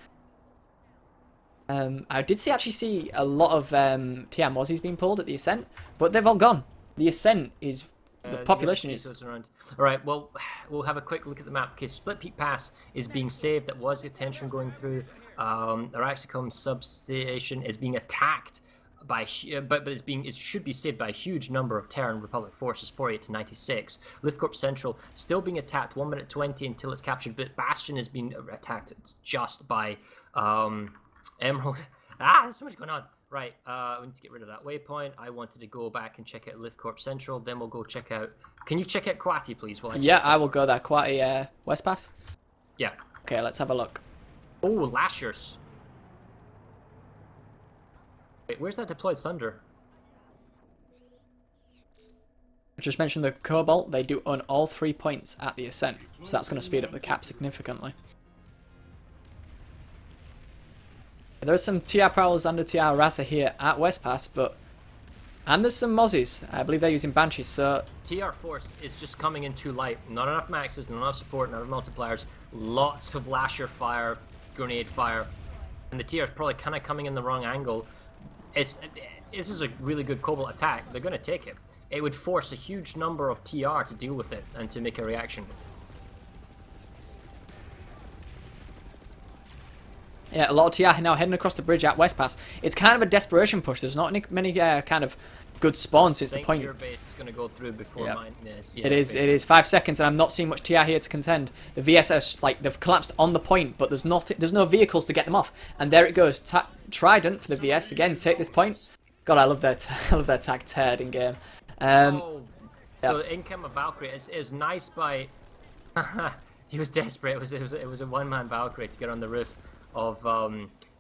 I did actually see a lot of TR Mozzies being pulled at the Ascent, but they've all gone. The Ascent is... the population is... around. Alright, well, we'll have a quick look at the map. Okay, Split Peak Pass is being saved. That was the tension going through. Araxicum substation is being attacked by, but it should be saved by a huge number of Terran Republic forces, 48 to 96. Lithcorp Central still being attacked, 1 minute 20 until it's captured, but Bastion is being attacked just by Emerald. There's so much going on. Right, we need to get rid of that waypoint. I wanted to go back and check out Lithcorp Central, then we'll go check out... Can you check out Coati, please? Yeah, I will go there. Coati West Pass? Yeah. Okay, let's have a look. Oh, Lashers. Wait, where's that deployed Sunder? I just mentioned the Cobalt. They do own all 3 points at the Ascent, so that's going to speed up the cap significantly. There are some TR Prowlers and a TR Raza here at West Pass, and there's some Mozzies. I believe they're using Banshees, so... TR Force is just coming in too light. Not enough maxes, not enough support, not enough multipliers. Lots of Lasher fire, grenade fire. And the TR is probably kind of coming in the wrong angle. This is a really good Cobalt attack. They're going to take it. It would force a huge number of TR to deal with it and to make a reaction. Yeah, a lot of TR now heading across the bridge at West Pass. It's kind of a desperation push. There's not many kind of good spawns. It's the point. Your base is going to go through before mine is. Yeah, it is 5 seconds, and I'm not seeing much TR here to contend. The VS are they've collapsed on the point, but there's no vehicles to get them off. And there it goes. Trident for the VS again. Take this point. God, I love their tag Ted in game. So income of Valkyrie is nice by. He was desperate. It was a one-man Valkyrie to get on the roof of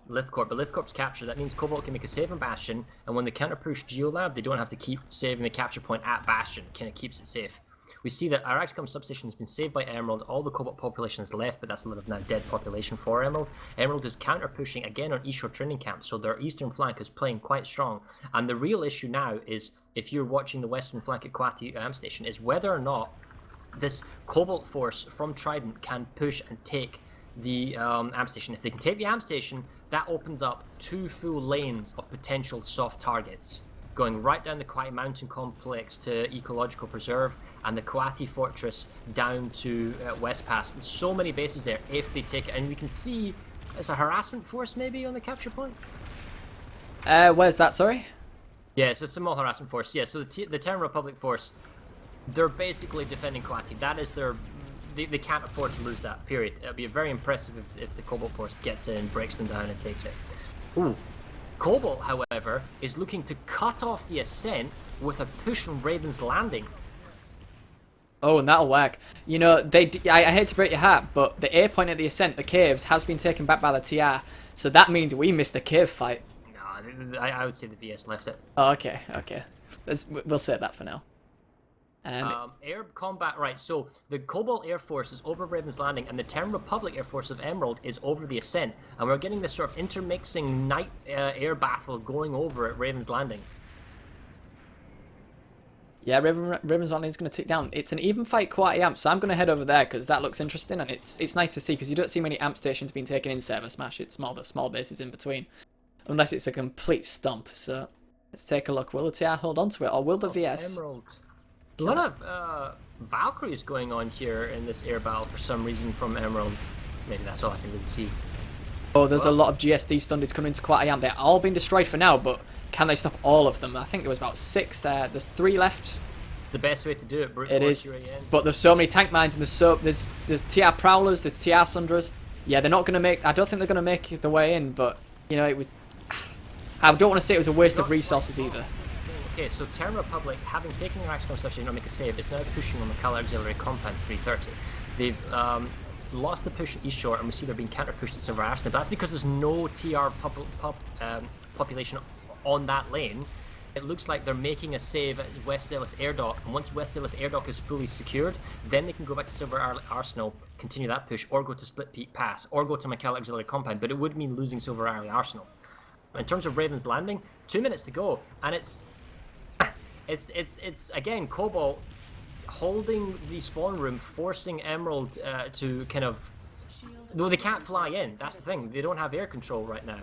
Lithcorp, but Lithcorp's captured. That means Cobalt can make a save on Bastion, and when they counter push Geolab, they don't have to keep saving the capture point at Bastion. Kind of keeps it safe. We see that our Araxicum substation has been saved by Emerald. All the Cobalt population is left, but that's a lot of now dead population for Emerald. Emerald is counter pushing again on Eastshore training camp, so their eastern flank is playing quite strong. And the real issue now is, if you're watching the western flank at Coati Amp Station, is whether or not this Cobalt force from Trident can push and take the amp station. If they can take the amp station, that opens up 2 full lanes of potential soft targets, going right down the Coati Mountain Complex to Ecological Preserve and the Coati Fortress down to West Pass. There's so many bases there if they take it, and we can see it's a harassment force maybe on the capture point. Where's that? Sorry. Yeah, it's a small harassment force. Yeah, so the Terran Republic force, they're basically defending Coati. That is their they can't afford to lose that, period. It'll be very impressive if the Cobalt Force gets in, breaks them down, and takes it. Ooh. Cobalt, however, is looking to cut off the ascent with a push on Raven's Landing. Oh, and that'll work. You know, I hate to break your heart, but the A point at the ascent, the caves, has been taken back by the TR. So that means we missed the cave fight. No, I would say the VS left it. Oh, okay. We'll say that for now. Air combat, right, so the Cobalt Air Force is over Raven's Landing and the Terran Republic Air Force of Emerald is over the Ascent, and we're getting this sort of intermixing night air battle going over at Raven's Landing. Yeah, Raven's Landing is going to tick down. It's an even fight quality amp, so I'm going to head over there because that looks interesting, and it's nice to see because you don't see many amp stations being taken in ServerSmash. It's more the small bases in between, unless it's a complete stomp. So let's take a look. Will the TR hold on to it, or will the VS? Emerald. A lot of Valkyries going on here in this air battle for some reason from Emerald. Maybe that's all I can really see. Oh, there's a lot of GSD standards coming into quite a amp. They're all being destroyed for now, but can they stop all of them? I think there was about 6. There's 3 left. It's the best way to do it. It is. But there's so many tank mines, and there's TR Prowlers, there's TR Sundras. Yeah, they're not going to make... I don't think they're going to make the way in, but, you know, it was... I don't want to say it was a waste of resources either. Okay, so Terran Republic, having taken their Axcom stuff, did not make a save, is now pushing on the Cal Auxiliary Compound 330. They've lost the push at East Shore, and we see they're being counter-pushed at Silver Arsenal, but that's because there's no TR population on that lane. It looks like they're making a save at West Zealous Air Dock, and once West Zealous Air Dock is fully secured, then they can go back to Silver Arsenal, continue that push, or go to Split Peak Pass, or go to Cal Auxiliary Compound, but it would mean losing Silver Arsenal. In terms of Raven's Landing, 2 minutes to go, and it's again Cobalt holding the spawn room, forcing Emerald to kind of... No, they can't fly in. That's the thing. They don't have air control right now.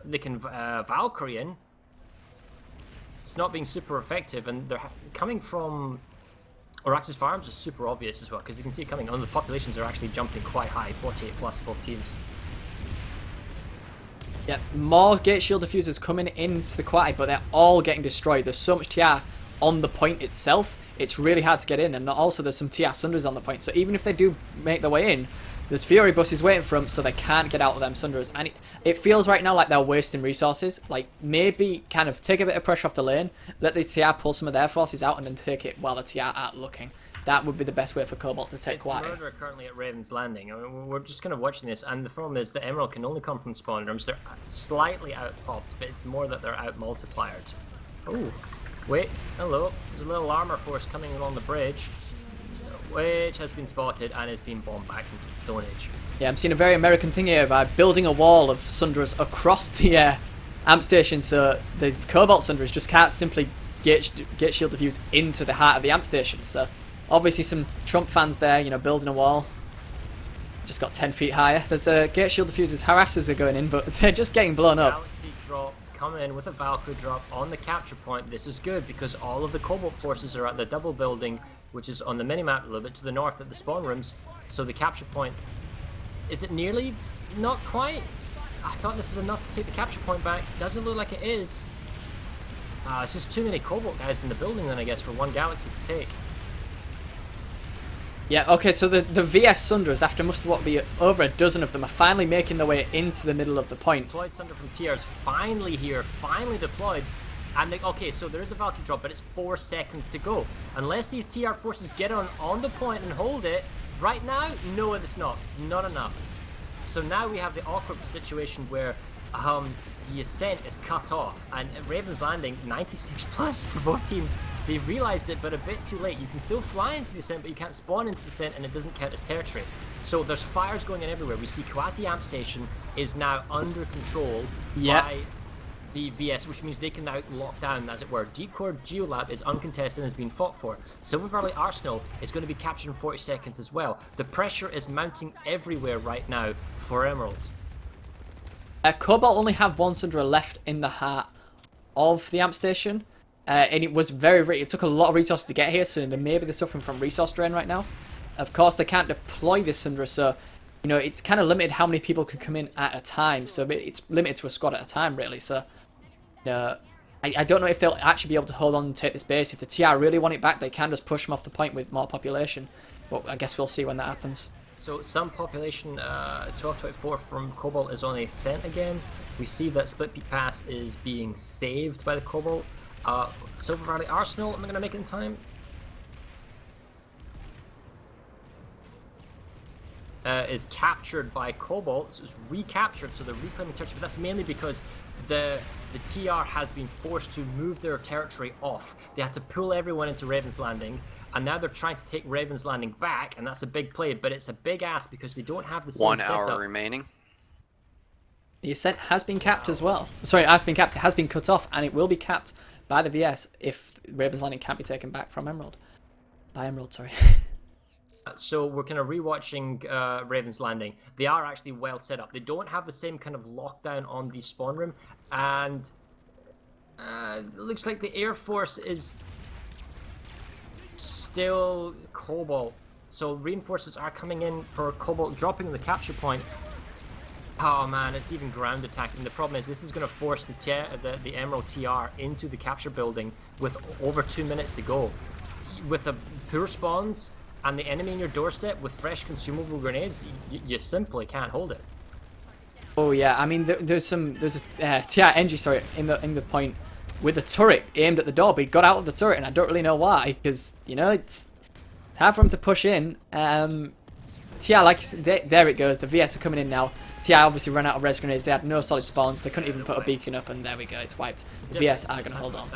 They can Valkyrie in. It's not being super effective, and they're coming from... Orax's Farms is super obvious as well, because you can see it coming. And the populations are actually jumping quite high, 48 plus both teams. Yeah, more Gate Shield Diffusers coming into the quad, but they're all getting destroyed. There's so much TR on the point itself, it's really hard to get in, and also there's some TR Sundras on the point, so even if they do make their way in, there's Fury buses waiting for them, so they can't get out of them Sundras, and it feels right now like they're wasting resources. Like, maybe kind of take a bit of pressure off the lane, let the TR pull some of their forces out, and then take it while the TR aren't looking. That would be the best way for Cobalt to take Quatty. It's murder currently at Raven's Landing. I mean, we're just kind of watching this, and the problem is that Emerald can only come from spawn rooms. They're slightly out-popped, but it's more that they're out-multipliered. Oh, wait, hello. There's a little armor force coming along the bridge, which has been spotted and is being bombed back into the Stone Age. Yeah, I'm seeing a very American thing here by building a wall of Sundras across the amp station, so the Cobalt Sundras just can't simply get shield diffuse into the heart of the amp station. So obviously some Trump fans there, you know, building a wall. Just got 10 feet higher. There's Gate Shield Diffusers, harassers are going in, but they're just getting blown up. Galaxy drop coming in with a Valkyrie drop on the capture point. This is good because all of the Cobalt forces are at the double building, which is on the minimap a little bit to the north at the spawn rooms. So the capture point, is it nearly? Not quite. I thought this is enough to take the capture point back. Doesn't look like it is. It's just too many Cobalt guys in the building then, I guess, for one Galaxy to take. Yeah, okay, so the VS Sundras, after must what be over a dozen of them, are finally making their way into the middle of the point. Deployed Sunder from TR is finally here, finally deployed. And okay, so there is a Valkyrie drop, but it's 4 seconds to go. Unless these TR forces get on the point and hold it, right now, no, it's not. It's not enough. So now we have the awkward situation where the ascent is cut off, and Raven's Landing, 96 plus for both teams. They've realised it, but a bit too late. You can still fly into the ascent, but you can't spawn into the ascent, and it doesn't count as territory. So there's fires going in everywhere. We see Kawati Amp Station is now under control by the VS, which means they can now lock down, as it were. Deep Core Geolab is uncontested and has been fought for. Silver Valley Arsenal is going to be captured in 40 seconds as well. The pressure is mounting everywhere right now for Emerald. Cobalt only have one Sundra left in the heart of the amp station, and it was it took a lot of resources to get here, so maybe they're suffering from resource drain right now. Of course, they can't deploy this Sundra, so you know it's kind of limited how many people can come in at a time. So it's limited to a squad at a time, really. So I don't know if they'll actually be able to hold on and take this base. If the TR really want it back, they can just push them off the point with more population. But I guess we'll see when that happens. So some population, 1224 from Cobalt is on Ascent again. We see that Split Peak Pass is being saved by the Cobalt. Silver Valley Arsenal, am I going to make it in time? Is captured by Cobalt, so it's recaptured, so they're reclaiming territory, but that's mainly because the TR has been forced to move their territory off. They had to pull everyone into Raven's Landing, and now they're trying to take Raven's Landing back, and that's a big play, but it's a big ask because they don't have the same 1 setup. hour remaining. The Ascent has been capped as well. Sorry, it has been capped. It has been cut off, and it will be capped by the VS if Raven's Landing can't be taken back from Emerald. By Emerald, sorry. So we're kind of rewatching Raven's Landing. They are actually well set up. They don't have the same kind of lockdown on the spawn room, and it looks like the Air Force is still Cobalt. So reinforcements are coming in for Cobalt, dropping the capture point. Oh man, it's even ground attacking. The problem is this is going to force the Emerald TR into the capture building with over 2 minutes to go. With the poor spawns and the enemy in your doorstep with fresh consumable grenades, you simply can't hold it. Oh yeah, I mean there's a TR NG, sorry, in the point with a turret aimed at the door, but he got out of the turret, and I don't really know why, because you know it's hard for him to push in. TR, like you said, there it goes. The VS are coming in now. TR obviously ran out of res grenades. They had no solid spawns. They couldn't even put a beacon up, and there we go. It's wiped. The VS are gonna hold on.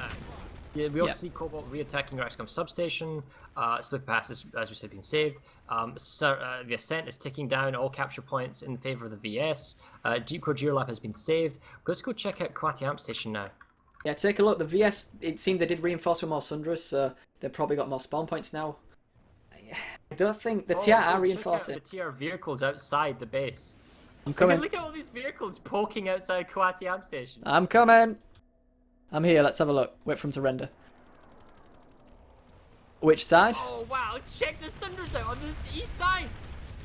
Yeah, we also see Cobalt re-attacking Raxcom substation. Split Pass is, as we said, being saved. The Ascent is ticking down all capture points in favor of the VS. Deep Core Geolab has been saved. Let's go check out Kwati Amp Station now. Yeah, take a look. The VS, it seemed they did reinforce with more Sundras, so they've probably got more spawn points now. I don't think the TR are reinforcing. The TR vehicles outside the base. I'm coming. Look at all these vehicles poking outside Kwati Amp Station. I'm coming. I'm here. Let's have a look. Wait for him to render. Which side? Oh wow! Check the Sunders out on the east side.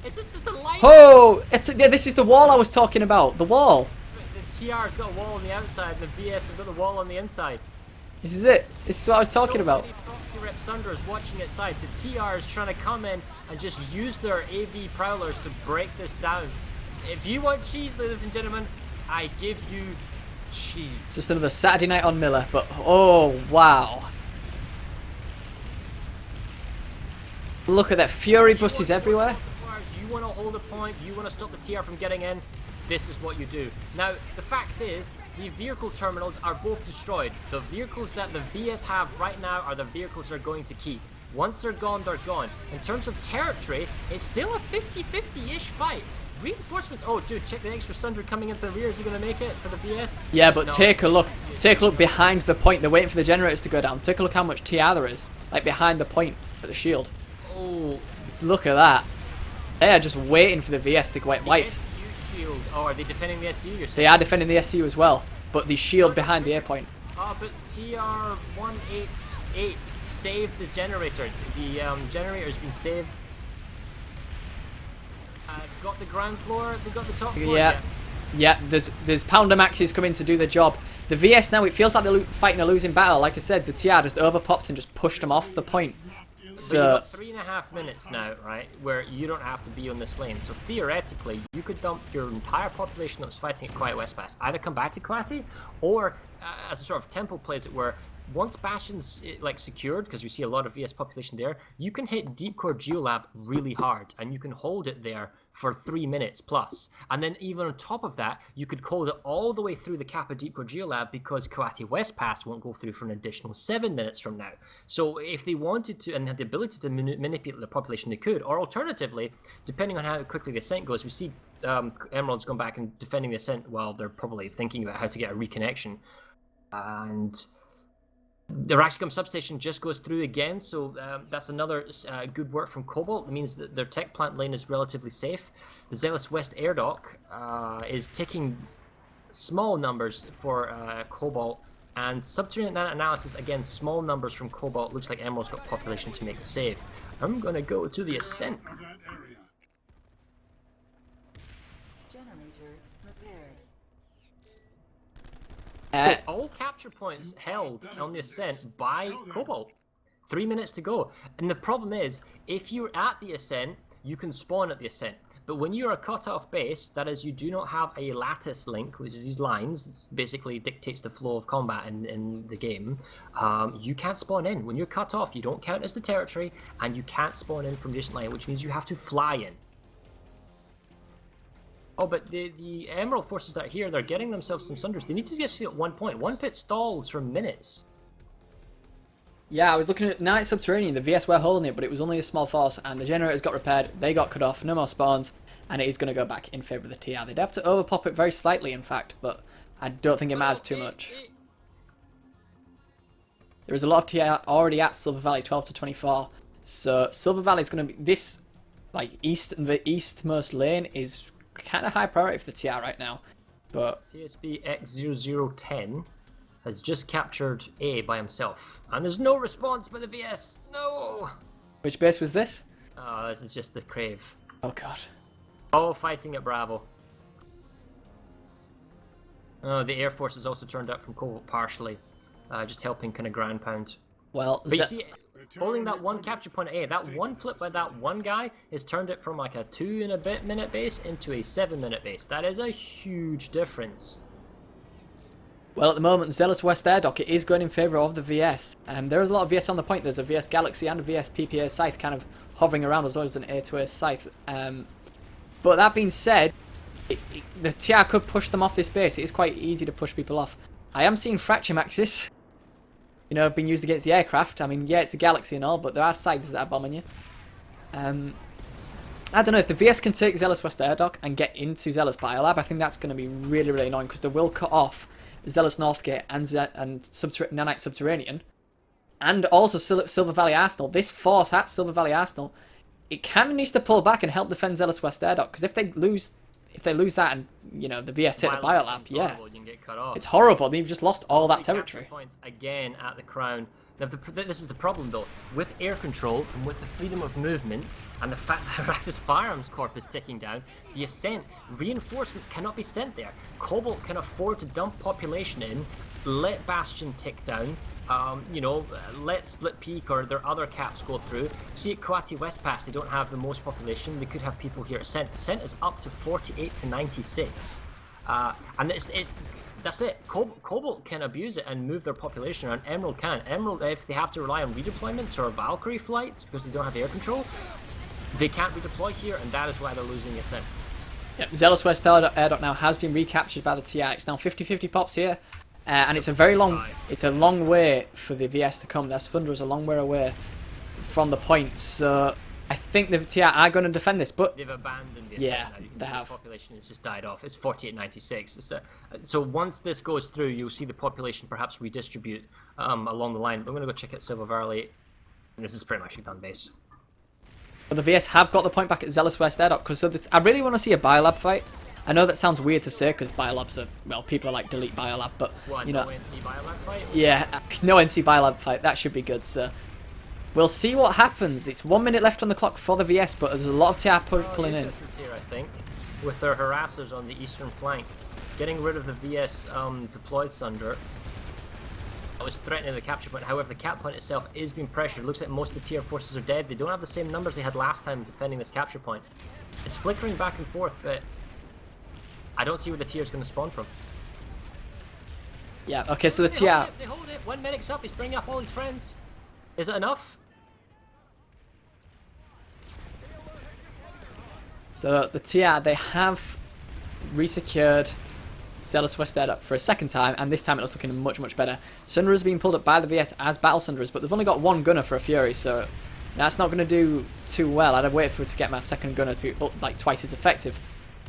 It's just a line. Oh, this is the wall I was talking about. The wall. The TR's got a wall on the outside. The VS has got the wall on the inside. This is it. This is what I was talking about. Many proxy rep Sunders watching it side. The TR is trying to come in and just use their AV prowlers to break this down. If you want cheese, ladies and gentlemen, I give you cheese. It's just another Saturday night on Miller, but oh wow. Look at that, Fury buses everywhere. You want to hold a point, you want to stop the TR from getting in, this is what you do. Now, the fact is, the vehicle terminals are both destroyed. The vehicles that the VS have right now are the vehicles they're going to keep. Once they're gone, they're gone. In terms of territory, it's still a 50-50-ish fight. Reinforcements, oh dude, check the extra Sunder coming into the rear. Is he going to make it for the VS? Yeah, but No. take a look behind the point. They're waiting for the generators to go down. Take a look how much TR there is, like behind the point at the shield. Oh, Look at that. They are just waiting for the VS to get wiped. SU shield. Oh, are they defending the SU? You're saying? They are defending the SU as well, but the shield behind the air point. Oh, but TR-188 saved the generator. The generator has been saved. Got the ground floor. They got the top floor. Yeah. There's Pounder Maxes coming to do the job. The VS now, it feels like they're fighting a losing battle. Like I said, the TR just overpopped and just pushed them off the point. So you've got 3.5 minutes now, right, where you don't have to be on this lane. So theoretically, you could dump your entire population that was fighting at Quiet West Pass, either come back to Kwati, or as a sort of tempo plays it, where once Bastion's like secured, because we see a lot of VS population there, you can hit Deep Core Geolab really hard, and you can hold it there for 3 minutes plus. And then even on top of that, you could hold it all the way through the Kappa Deep Core Geolab, because Kwati West Pass won't go through for an additional 7 minutes from now. So if they wanted to and had the ability to manipulate the population, they could. Or alternatively, depending on how quickly the ascent goes, we see Emerald's gone back and defending the ascent while they're probably thinking about how to get a reconnection. And the Raxcom substation just goes through again, so that's another good work from Cobalt. It means that their tech plant lane is relatively safe. The Zealous West Air Dock is taking small numbers for Cobalt, and subterranean analysis, again, small numbers from Cobalt. Looks like Emerald's got population to make the save. I'm going to go to the Ascent. Generator repaired. All capture points held on the Ascent by Cobalt. 3 minutes to go. And the problem is, if you're at the ascent, you can spawn at the ascent. But when you're a cut-off base, that is, you do not have a lattice link, which is these lines, it basically dictates the flow of combat in the game, you can't spawn in. When you're cut off, you don't count as the territory, and you can't spawn in from distant line, which means you have to fly in. Oh, but the Emerald forces that are here, they're getting themselves some sunders. They need to get to at 1 point. 1 pit stalls for minutes. Yeah, I was looking at Night Subterranean. The VS were holding it, but it was only a small force, and the generators got repaired. They got cut off. No more spawns, and it is going to go back in favour of the TR. They'd have to overpop it very slightly, in fact, but I don't think it matters too much. There is a lot of TR already at Silver Valley, 12 to 24. So Silver Valley is going to be this, like the eastmost lane is kind of high priority for the TR right now. But TSB X0010 has just captured A by himself, and there's no response by the VS. No. Which base was this? Oh, this is just the Crave. Oh god. All fighting at Bravo. Oh, the Air Force has also turned up from Cobalt partially, just helping kind of ground pound. Well, but you see, holding that one capture point at A, that one flip by that one guy has turned it from like a 2 and a bit minute base into a 7-minute base. That is a huge difference. Well, at the moment, Zealous West Air Dock, it is going in favour of the VS. There is a lot of VS on the point. There's a VS Galaxy and a VS PPA Scythe kind of hovering around as well as an A2A Scythe. But that being said, the TR could push them off this base. It is quite easy to push people off. I am seeing Fracture Maxes, you know, being used against the aircraft. I mean, yeah, it's a Galaxy and all, but there are Scythes that are bombing you. I don't know, if the VS can take Zealous West Air Dock and get into Zealous Biolab, I think that's going to be really, really annoying, because they will cut off Zealous Northgate and Nanite Subterranean, and also Silver Valley Arsenal. This force at Silver Valley Arsenal, it kind of needs to pull back and help defend Zealous West Air Dock, because if they lose that and, you know, the VS hit the Biolab, yeah, it's horrible. They've just lost all that territory. Points again at the Crown. Now, this is the problem, though. With air control and with the freedom of movement and the fact that Rax's Firearms Corp is ticking down, the Ascent, reinforcements cannot be sent there. Cobalt can afford to dump population in, let Bastion tick down, you know, let Split Peak or their other caps go through. See at Coati West Pass, they don't have the most population. They could have people here at Ascent. Ascent is up to 48 to 96. And that's it. Cobalt can abuse it and move their population around. Emerald can. Emerald, if they have to rely on redeployments or Valkyrie flights because they don't have air control, they can't redeploy here, and that is why they're losing Ascent. Yep, Zealous West Air Dock now has been recaptured by the TR. It's now 50-50 pops here, and it's a long way for the VS to come. Their Thunder is a long way away from the point, so I think the TR are going to defend this, but they've abandoned the yeah, now. they have. The population has just died off. It's 4896. So once this goes through, you'll see the population perhaps redistribute along the line. But I'm going to go check out Silver Valley. This is pretty much a done base. But the VS have got the point back at Zealous West Air Dock, because I really want to see a Biolab fight. I know that sounds weird to say, because Biolabs are, well, people are like, delete Biolab, but, what, you know. No NC Biolab fight? Yeah, no NC Biolab fight. That should be good, so we'll see what happens. It's 1 minute left on the clock for the VS, but there's a lot of TR pulling in. This is here, I think, with their harassers on the eastern flank, getting rid of the VS deployed Sunder. I was threatening the capture point. However, the cap point itself is being pressured. Looks like most of the tier forces are dead. They don't have the same numbers they had last time defending this capture point. It's flickering back and forth, but I don't see where the tier is going to spawn from. Yeah, okay, so the They TR... hold it. One medic's up. He's bringing up all his friends. Is it enough? So the TR, they have resecured Zealous West Air Dock for a second time, and this time it looks looking much, much better. Sunderers being pulled up by the VS as Battle Sunderers, but they've only got one gunner for a Fury, so that's not going to do too well. I'd have waited for it to get my second gunner to be like twice as effective.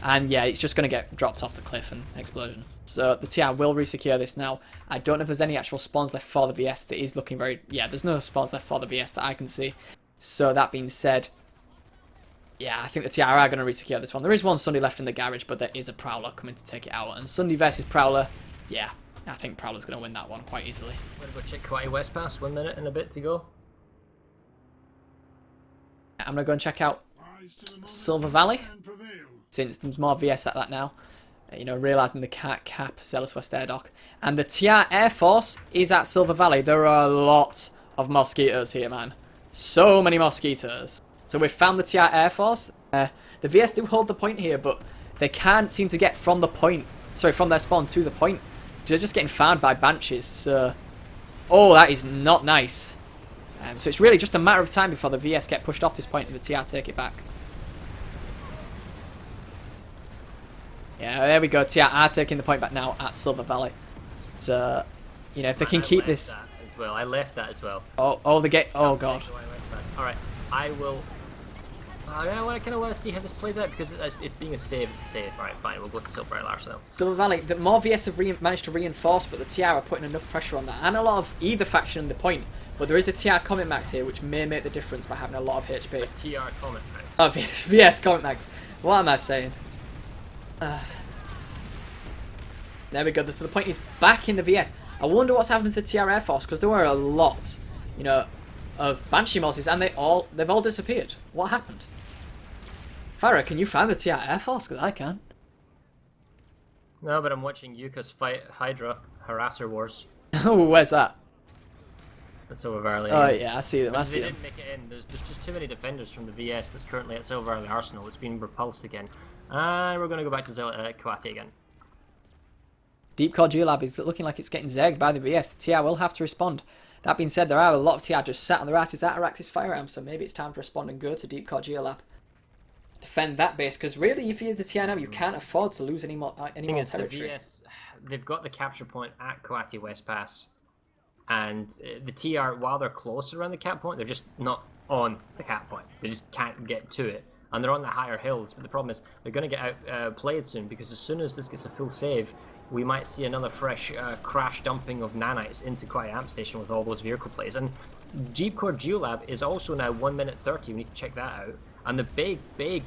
And yeah, it's just going to get dropped off the cliff and explosion. So the TR will resecure this now. I don't know if there's any actual spawns left for the VS. It is looking very... Yeah, there's no spawns left for the VS that I can see. So that being said, yeah, I think the TR are going to resecure this one. There is one Sunday left in the garage, but there is a Prowler coming to take it out. And Sunday versus Prowler, yeah, I think Prowler's going to win that one quite easily. I'm going to go check Kauai West Pass. 1 minute and a bit to go. I'm going to go and check out Silver Valley, since there's more VS at that now. You know, realising the cap Zealous West Air Dock. And the TR Air Force is at Silver Valley. There are a lot of mosquitoes here, man. So many mosquitoes. So we've found the TR Air Force. The VS do hold the point here, but they can't seem to get from the point, sorry, from their spawn to the point. They're just getting found by Banshees. So, oh, that is not nice. So it's really just a matter of time before the VS get pushed off this point and the TR take it back. Yeah, there we go. TR are taking the point back now at Silver Valley. So, you know, if they can keep this... That as well. I left that as well. Oh, the gate. Oh, God. Alright, I will... I kind of want to see how this plays out because it's being a save. It's a save. Alright, fine. We'll go to Silver Arsenal. Silver Valley, the more VS have managed to reinforce, but the TR are putting enough pressure on that. And a lot of either faction in the point. But there is a TR Comet Max here, which may make the difference by having a lot of HP. A TR Comet Max. Oh, VS Comet Max. What am I saying? There we go. So the point is back in the VS. I wonder what's happened to the TR Air Force, because there were a lot, you know, of Banshee Mosses, and they've all disappeared. What happened? Farah, can you find the TR Air Force? Because I can't. No, but I'm watching Yuka's fight Hydra Harasser Wars. Oh, where's that? At Silver Valley. Oh yeah, I see them. I see They them. didn't make it in. There's just too many defenders from the VS that's currently at Silver Valley Arsenal. It's been repulsed again. And we're going to go back to Kawati again. Deep Core Geolab is looking like it's getting zegged by the VS. The TR will have to respond. That being said, there are a lot of TR just sat on the Artis at Araxis firearms, so maybe it's time to respond and go to Deep Core Geolab. Defend that base, because really, if you're the TR now, you can't afford to lose any more territory. The VS, they've got the capture point at Kawati West Pass, and the TR, while they're close around the cap point, they're just not on the cap point. They just can't get to it, and they're on the higher hills. But the problem is, they're going to get outplayed soon, because as soon as this gets a full save, we might see another fresh crash dumping of nanites into Kawati Amp Station with all those vehicle plays. And Deep Core Geolab is also now 1 minute 30. We need to check that out. And the big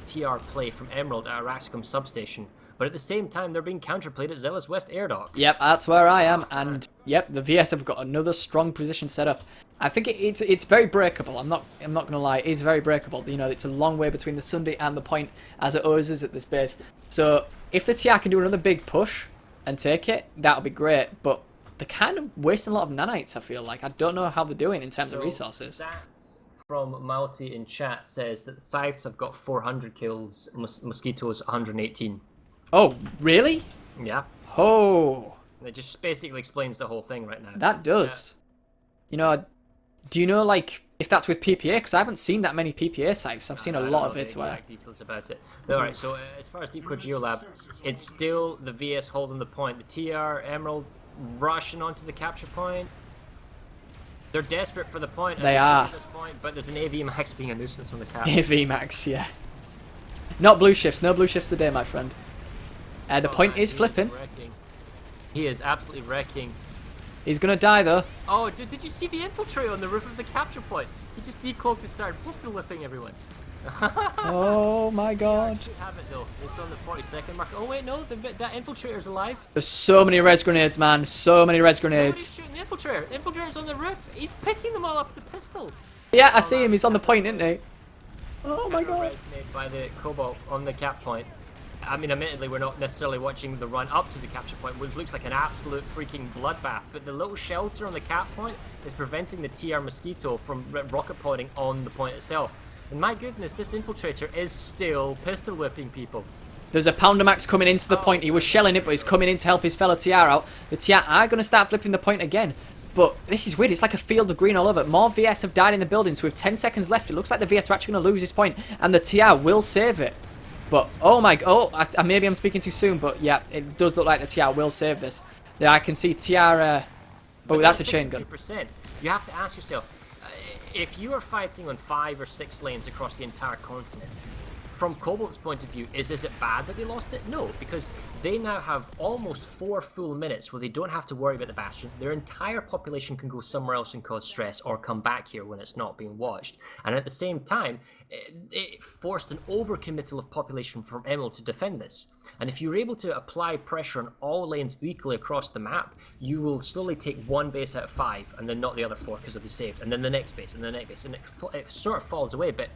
TR play from Emerald at Araxicum Substation. But at the same time, they're being counterplayed at Zealous West Air Dock. Yep, that's where I am. And yep, the VS have got another strong position set up. I think it's very breakable. I'm not gonna lie, it is very breakable. You know, it's a long way between the Sunday and the point, as it always is at this base. So if the TR can do another big push and take it, that'll be great. But they're kind of wasting a lot of nanites, I feel like. I don't know how they're doing in terms of resources. Stats from Malti in chat says that the Scythes have got 400 kills, Mosquitoes 118. Oh, really? Yeah. Oh. It just basically explains the whole thing right now. That does. You know, do you know, like, if that's with PPA? Because I haven't seen that many PPA sites. I've seen a lot of it where... Exact details about it. Alright, so as far as Deep Core Geolab, it's still the VS holding the point. The TR, Emerald, rushing onto the capture point. They're desperate for the point. They are. At this point, but there's an AV Max being a nuisance on the cap. AV Max, yeah. Not blue shifts. No blue shifts today, my friend. The point is flipping. He is absolutely wrecking. He's going to die, though. Oh, dude, did you see the infiltrator on the roof of the capture point? He just decloaked and started pistol whipping everyone. Oh my god. Should have it though. It's on the 40-second mark. Oh wait, no, that infiltrator's alive. There's so many res grenades, man. So many res grenades. Nobody's shooting the infiltrator. The infiltrator's on the roof. He's picking them all off the pistol. Yeah, I see him. He's on the point, isn't he? Oh my god. Res made by the Cobalt on the cap point. I mean, admittedly, we're not necessarily watching the run up to the capture point, which looks like an absolute freaking bloodbath. But the little shelter on the cap point is preventing the TR Mosquito from rocket podding on the point itself. And my goodness, this infiltrator is still pistol whipping people. There's a Pounder Max coming into the point. He was shelling it, but he's coming in to help his fellow TR out. The TR are going to start flipping the point again. But this is weird. It's like a field of green all over. More VS have died in the building, so with 10 seconds left, it looks like the VS are actually going to lose this point, and the TR will save it. But, oh my god, maybe I'm speaking too soon, but yeah, it does look like the TR will save this. Yeah, I can see TR, oh, that's a chain gun. You have to ask yourself, if you are fighting on 5 or 6 lanes across the entire continent, from Cobalt's point of view, is it bad that they lost it? No, because they now have almost 4 full minutes where they don't have to worry about the Bastion. Their entire population can go somewhere else and cause stress, or come back here when it's not being watched. And at the same time, it forced an overcommittal of population from Emerald to defend this. And if you're able to apply pressure on all lanes equally across the map, you will slowly take 1 base out of 5, and then not the other 4 because they'll be saved, and then the next base, and the next base, and it sort of falls away a bit.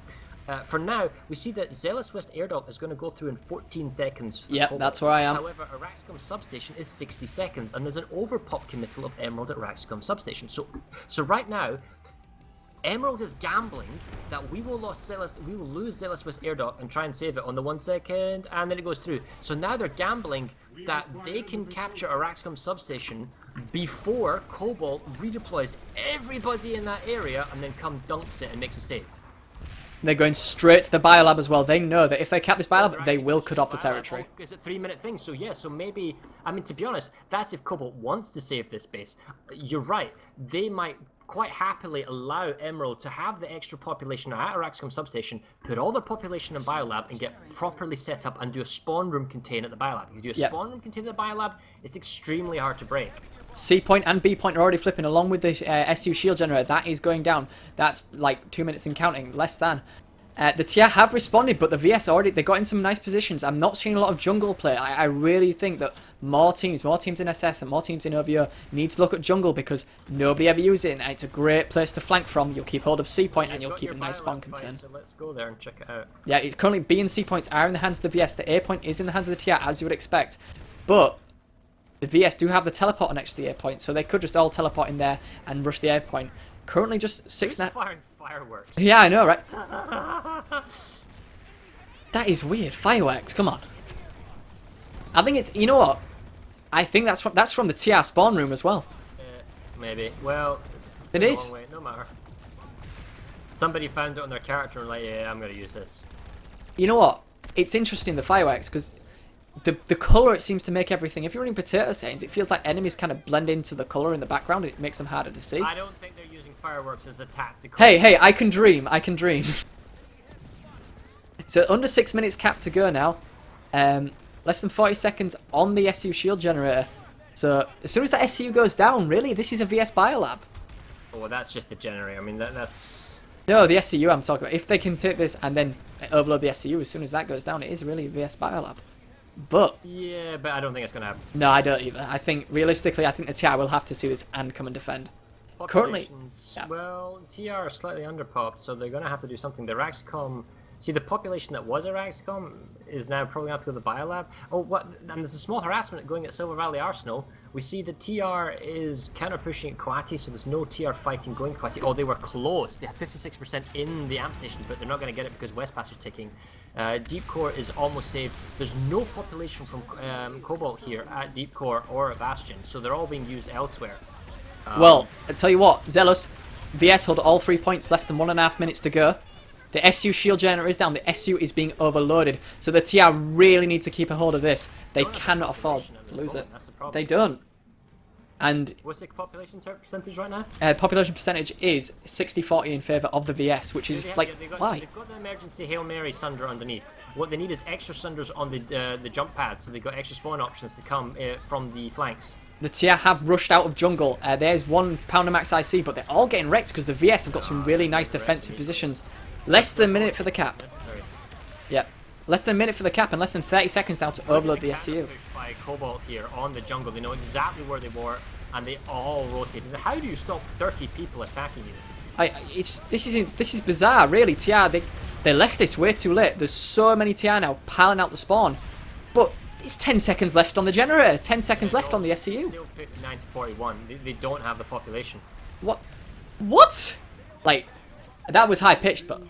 For now, we see that Zealous West Air Dock is going to go through in 14 seconds. Yep, that's where I am. However, Araxicum Substation is 60 seconds, and there's an overpop committal of Emerald at Araxicum Substation. So right now, Emerald is gambling that we will lose Zealous air dock and try and save it on the 1 second, and then it goes through. So now they're gambling that they can capture Araxcom substation before Cobalt redeploys everybody in that area and then dunks it and makes a save. They're going straight to the biolab as well. They know that if they cap this biolab, they will cut off the territory. It's a 3-minute thing, so yeah, so maybe, I mean, to be honest, that's if Cobalt wants to save this base. You're right, they might quite happily allow Emerald to have the extra population at Araxcom substation, put all their population in biolab, and get properly set up and do a spawn room contain at the biolab. If you do a spawn room contain at the biolab, it's extremely hard to break. C point and B point are already flipping along with the SU shield generator. That is going down. That's like 2 minutes and counting, less than. The TR have responded, but the VS they got in some nice positions. I'm not seeing a lot of jungle play. I really think that more teams in SS and more teams in OVO need to look at jungle because nobody ever uses it, and it's a great place to flank from. You'll keep hold of C point and you'll keep a nice spawn contain. So let's go there and check it out. Yeah, it's currently B and C points are in the hands of the VS. The A point is in the hands of the TR, as you would expect, but the VS do have the teleporter next to the A point, so they could just all teleport in there and rush the A point. Currently just 6-9. Firing fireworks. Yeah, I know, right? That is weird. Fireworks, come on. I think it's, you know what? I think that's from the TR spawn room as well. Maybe. Well, it is. A long way. No matter. Somebody found it on their character and like, yeah, I'm gonna use this. You know what? It's interesting, the fireworks, because the colour, it seems to make everything. If you're running potato settings, it feels like enemies kind of blend into the colour in the background and it makes them harder to see. I don't think they're using fireworks as a tactical. Hey, I can dream. I can dream. So under 6 minutes cap to go now. Less than 40 seconds on the SU shield generator. So as soon as that SU goes down, really, this is a VS biolab. Oh, well, that's just the generator. I mean, that's... No, the SCU I'm talking about. If they can take this and then overload the SCU as soon as that goes down, it is really a VS biolab. But yeah, but I don't think it's going to happen. No, I don't either. I think, realistically, I think the TR will have to see this and come and defend. Currently, yeah. Well, TR are slightly underpopped, so they're going to have to do something. The Raxcom... See, the population that was a Raxcom is now probably going to have to go to the biolab. Oh, what? And there's a small harassment going at Silver Valley Arsenal. We see the TR is counter-pushing at Kwati, so there's no TR fighting going Kwati. Oh, they were close. They have 56% in the amp station, but they're not going to get it because Westpass are ticking. Deep Core is almost saved. There's no population from Cobalt here at Deep Core or at Bastion, so they're all being used elsewhere. Well, I tell you what, Zealous, VS hold all 3 points, less than 1.5 minutes to go. The SU shield generator is down. The SU is being overloaded. So the TR really need to keep a hold of this. They cannot afford to lose it. They don't. And what's the population percentage right now? Population percentage is 60-40 in favour of the VS, which is why? They've got the emergency Hail Mary Sunder underneath. What they need is extra Sunders on the jump pad, so they've got extra spawn options to come from the flanks. The TR have rushed out of jungle. There's one Pounder Max IC, but they're all getting wrecked because the VS have got some really nice defensive positions. Less than a minute for the cap. Yeah. Less than a minute for the cap and less than 30 seconds now to overload the SCU. By Cobalt here on the jungle. They know exactly where they were and they all rotated. How do you stop 30 people attacking you? This is bizarre, really. TR, they left this way too late. There's so many TR now piling out the spawn. But it's 10 seconds left on the generator. 10 seconds left on the SCU. Still 59 to 41. They don't have the population. What? What? Like, that was high pitched, but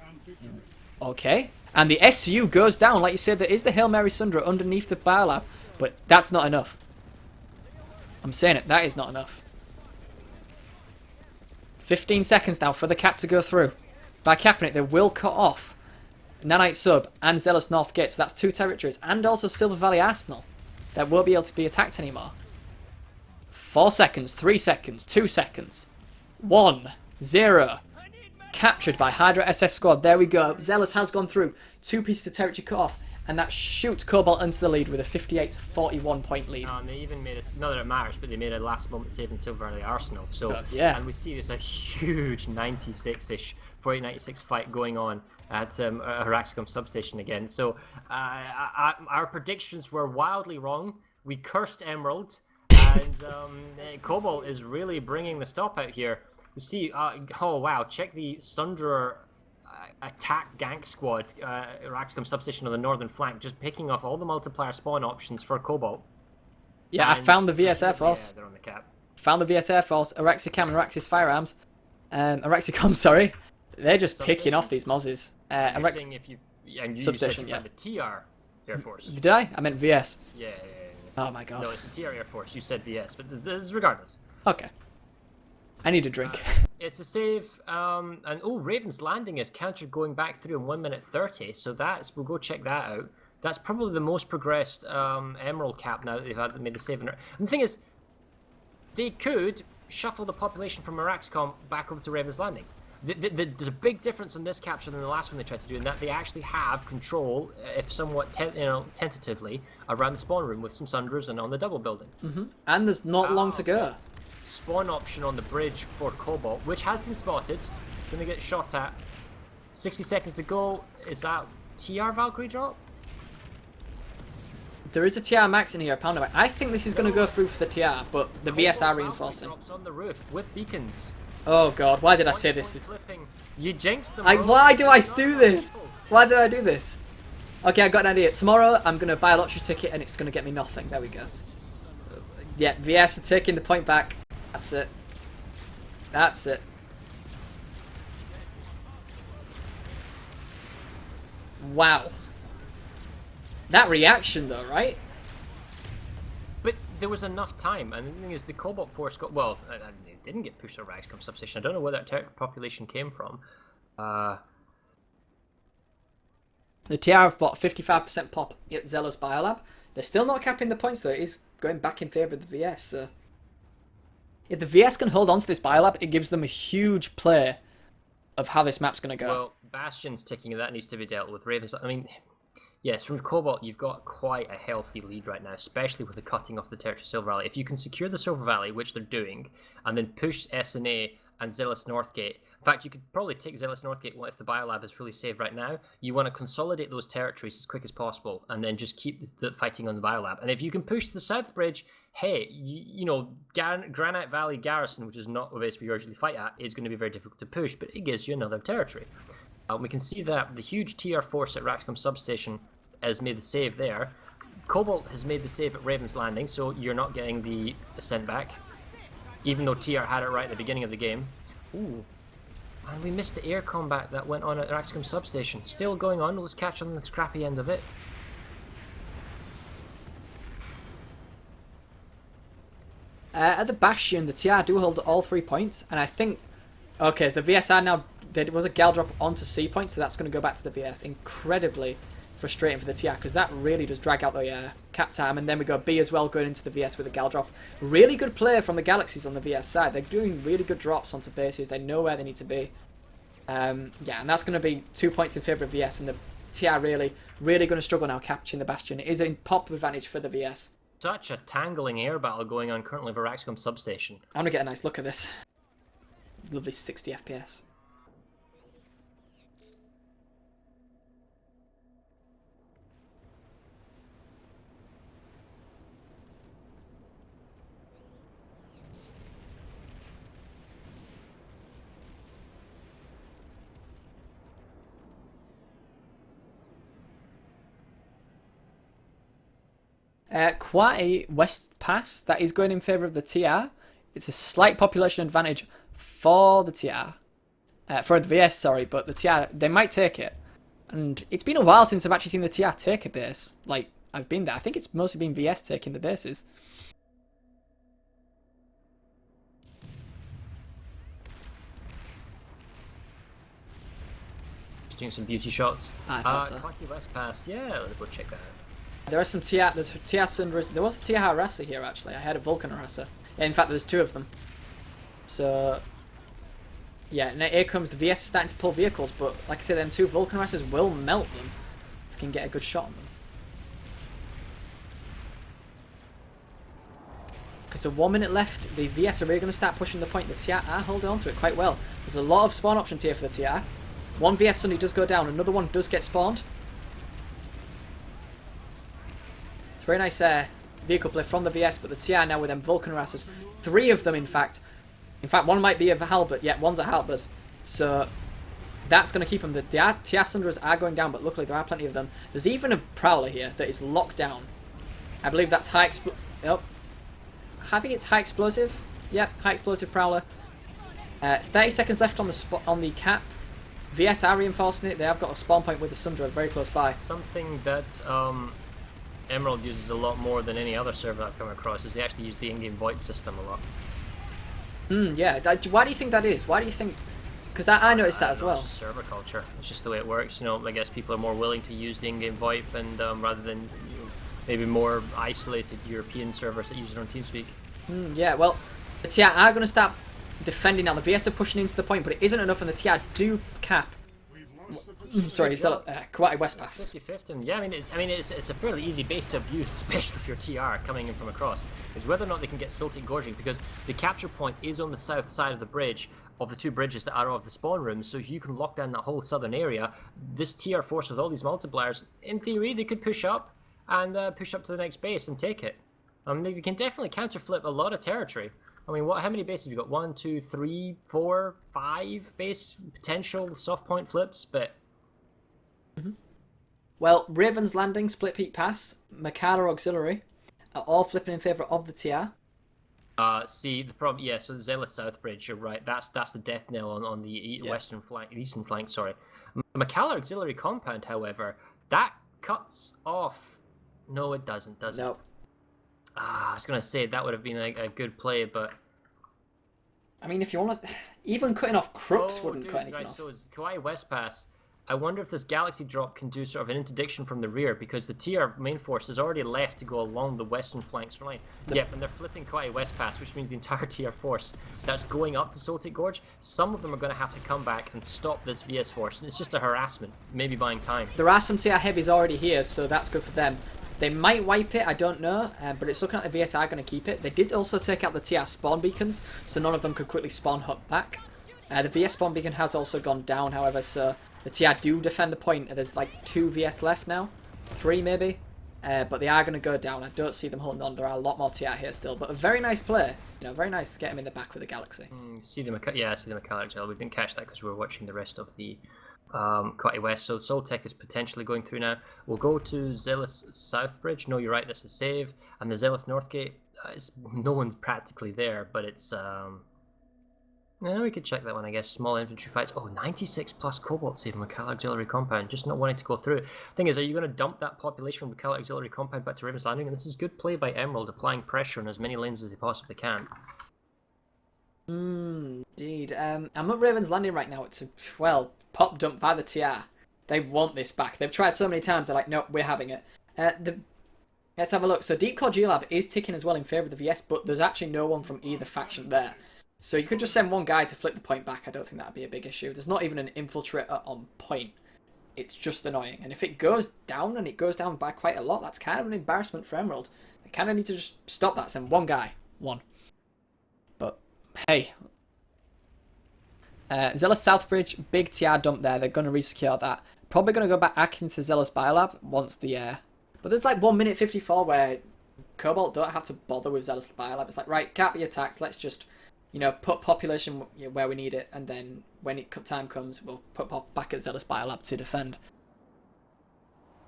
okay. And the SU goes down, like you said. There is the Hail Mary Sundra underneath the biolab, but that's not enough. I'm saying it. That is not enough. 15 seconds now for the cap to go through. By capping it, they will cut off Nanite Sub and Zealous North Gate. So that's 2 territories, and also Silver Valley Arsenal that won't be able to be attacked anymore. 4 seconds, 3 seconds, 2 seconds, 1, 0. Captured by Hydra SS squad. There we go. Zealous has gone through. 2 pieces of territory cut off, and that shoots Cobalt into the lead with a 58 to 41 point lead. And they even made not that it matters, but they made a last moment save in Silver Valley Arsenal. So yeah. And we see there's a huge 96-ish 40-96 fight going on at Araxcom substation again. So our predictions were wildly wrong. We cursed Emerald, and Cobalt is really bringing the stop out here. You see, oh wow, check the Sundra attack gank squad, Raxcom substation on the northern flank, just picking off all the multiplier spawn options for Cobalt. Yeah, and I found the VS Air Force. Yeah, they're on the cap. Found the VS Air Force, Araxicam and Araxis firearms. Araxicom, sorry. They're just picking off these Mozzies. You're saying if you and you Substation, said you found the TR Air Force. Did I? I meant VS. Yeah. Oh my god. No, it's the TR Air Force. You said VS, but regardless. Okay. I need a drink. It's a save, and Raven's Landing is countered going back through in 1 minute 30. So we'll go check that out. That's probably the most progressed Emerald cap now that they've made the save. And the thing is, they could shuffle the population from Araxcom back over to Raven's Landing. There's a big difference on this capture than the last one they tried to do, in that they actually have control, if somewhat tentatively, around the spawn room with some Sunders and on the double building. And there's not long to go. Spawn option on the bridge for Cobalt, which has been spotted. It's going to get shot at. 60 seconds to go. Is that TR Valkyrie drop? There is a TR max in here, a pounder max. I think this is going to go through for the TR, but the VS are reinforcing. Drops on the roof with beacons. Oh god, why did I say this? Flipping. You jinxed them. Why do I do this? Why did I do this? Okay, I got an idea. Tomorrow I'm going to buy a lottery ticket and it's going to get me nothing. There we go. Yeah, VS are taking the point back. That's it. That's it. Wow. That reaction though, right? But there was enough time, and the thing is, the Cobalt Force got, well, they didn't get pushed to Raxcom substation. I don't know where that population came from. The TR have bought 55% pop at Zealous Biolab. They're still not capping the points though. It is going back in favour of the VS. So if the VS can hold on to this Biolab, it gives them a huge play of how this map's going to go. Well, Bastion's ticking, that needs to be dealt with. Ravens, I mean, yes, from Cobalt, you've got quite a healthy lead right now, especially with the cutting off the territory Silver Valley. If you can secure the Silver Valley, which they're doing, and then push SNA and Zealous Northgate. In fact, you could probably take Zealous Northgate if the Biolab is fully saved right now. You want to consolidate those territories as quick as possible, and then just keep the fighting on the Biolab. And if you can push the South Bridge, hey, you know, Granite Valley Garrison, which is not a base we usually fight at, is going to be very difficult to push, but it gives you another territory. We can see that the huge TR force at Raxcom Substation has made the save there. Cobalt has made the save at Raven's Landing, so you're not getting the ascent back, even though TR had it right at the beginning of the game. Ooh. And we missed the air combat that went on at Raxcom Substation. Still going on, let's catch on the scrappy end of it. At the Bastion, the TR do hold all 3 points, and I think, okay, the VSR now, there was a gal drop onto C point, so that's going to go back to the VS. Incredibly frustrating for the TR, because that really does drag out the cap time, and then we go B as well, going into the VS with a gal drop. Really good play from the Galaxies on the VS side. They're doing really good drops onto bases. They know where they need to be. Yeah, and that's going to be 2 points in favour of VS, and the TR really going to struggle now capturing the Bastion. It is a pop advantage for the VS. Such a tangling air battle going on currently for Raxcom Substation. I'm going to get a nice look at this. Lovely 60 FPS. Quite a west pass that is going in favour of the TR. It's a slight population advantage for the TR. For the VS, sorry, but the TR, they might take it. And it's been a while since I've actually seen the TR take a base. Like, I've been there. I think it's mostly been VS taking the bases. Just doing some beauty shots. I thought so. Quality West Pass, yeah, let's go check that out. There are some TR, there's a TR Sunders, there was a TR harasser here actually. I had a Vulcan harasser. Yeah, in fact there was 2 of them. So, yeah, and here comes the VS starting to pull vehicles, but like I said, them 2 Vulcan harassers will melt them if you can get a good shot on them. Because so 1 minute left, the VS are really going to start pushing the point. The TR are holding on to it quite well. There's a lot of spawn options here for the TR. One VS suddenly does go down, another one does get spawned. It's very nice vehicle play from the VS, but the TR now with them Vulcan harassers. 3 of them, in fact. In fact, one might be a halberd. Yeah, one's a halberd. So that's going to keep them. The TR Sunderers are going down, but luckily there are plenty of them. There's even a Prowler here that is locked down. I believe that's high explosive. Oh. I think it's high explosive. Yep, high explosive Prowler. 30 seconds left on the cap. VS are reinforcing it. They have got a spawn point with the Sundra very close by. Something that Emerald uses a lot more than any other server I've come across is they actually use the in-game VoIP system a lot. Yeah. Why do you think that is? Why do you think? Because I noticed that as well. It's just server culture. It's just the way it works. You know, I guess people are more willing to use the in-game VoIP, and rather than maybe more isolated European servers that use it on TeamSpeak. Yeah. Well, the TR are going to start defending now. The VS are pushing into the point, but it isn't enough, and the TR do cap. Sorry, is that quite a West pass? 50-50. Yeah, I mean, it's a fairly easy base to abuse, especially if you're TR coming in from across. Is whether or not they can get Celtic gorging, because the capture point is on the south side of the bridge, of the two bridges that are of the spawn rooms, so you can lock down that whole southern area. This TR force with all these multipliers, in theory, they could push up and push up to the next base and take it. They can definitely counter flip a lot of territory. I mean, how many bases have you got? 1, 2, 3, 4, 5 base potential soft point flips, but. Well, Raven's Landing, Split Peak Pass, Makala Auxiliary are all flipping in favour of the TR. See the problem. Yeah, so Zealous South Bridge. You're right. That's the death knell on the western flank, eastern flank. Sorry, Makala Auxiliary Compound. However, that cuts off. No, it doesn't. Does it? Nope. I was gonna say that would have been a good play, but. I mean, if you want to, even cutting off Crooks wouldn't cut anything off. So it's Kauai West Pass. I wonder if this Galaxy drop can do sort of an interdiction from the rear, because the TR main force is already left to go along the western flanks line. Yep, and they're flipping Kauai West Pass, which means the entire TR force that's going up to Celtic Gorge, some of them are going to have to come back and stop this VS force, and it's just a harassment, maybe buying time. There are some TR heavies already here, so that's good for them. They might wipe it, I don't know, but it's looking like the VS are going to keep it. They did also take out the TR spawn beacons, so none of them could quickly spawn hop back. The VS spawn beacon has also gone down, however, so the TR do defend the point. There's like 2 VS left now, 3 maybe, but they are going to go down. I don't see them holding on. There are a lot more TR here still, but a very nice play. You know, very nice to get him in the back with the Galaxy. See the Makala gel. We didn't catch that because we were watching the rest of the Kauai West. So Soltec is potentially going through now. We'll go to Zealous South Bridge. No, you're right. This is save, and the Zealous North Gate. No one's practically there, but it's. Yeah, we could check that one, I guess. Small infantry fights. Oh, 96 plus Cobalt saving Makala Auxiliary Compound. Just not wanting to go through. Thing is, are you going to dump that population from Makala Auxiliary Compound back to Raven's Landing? And this is good play by Emerald, applying pressure on as many lanes as they possibly can. Indeed. I'm at Raven's Landing right now. It's a, well, pop dump by the TR. They want this back. They've tried so many times. They're like, no, we're having it. Let's have a look. So Deep Core G-Lab is ticking as well in favour of the VS, but there's actually no one from either faction there. So you could just send one guy to flip the point back. I don't think that would be a big issue. There's not even an infiltrator on point. It's just annoying. And if it goes down, and it goes down by quite a lot, that's kind of an embarrassment for Emerald. They kind of need to just stop that. Send one guy. One. But, hey. Zealous Southbridge, big TR dump there. They're going to resecure that. Probably going to go back into Zealous Biolab once the... But there's like 1 minute 54 where Cobalt don't have to bother with Zealous Biolab. It's like, right, can't be attacked. Let's just... You know, put population where we need it, and then when time comes, we'll put pop back at Zealous Biolab to defend.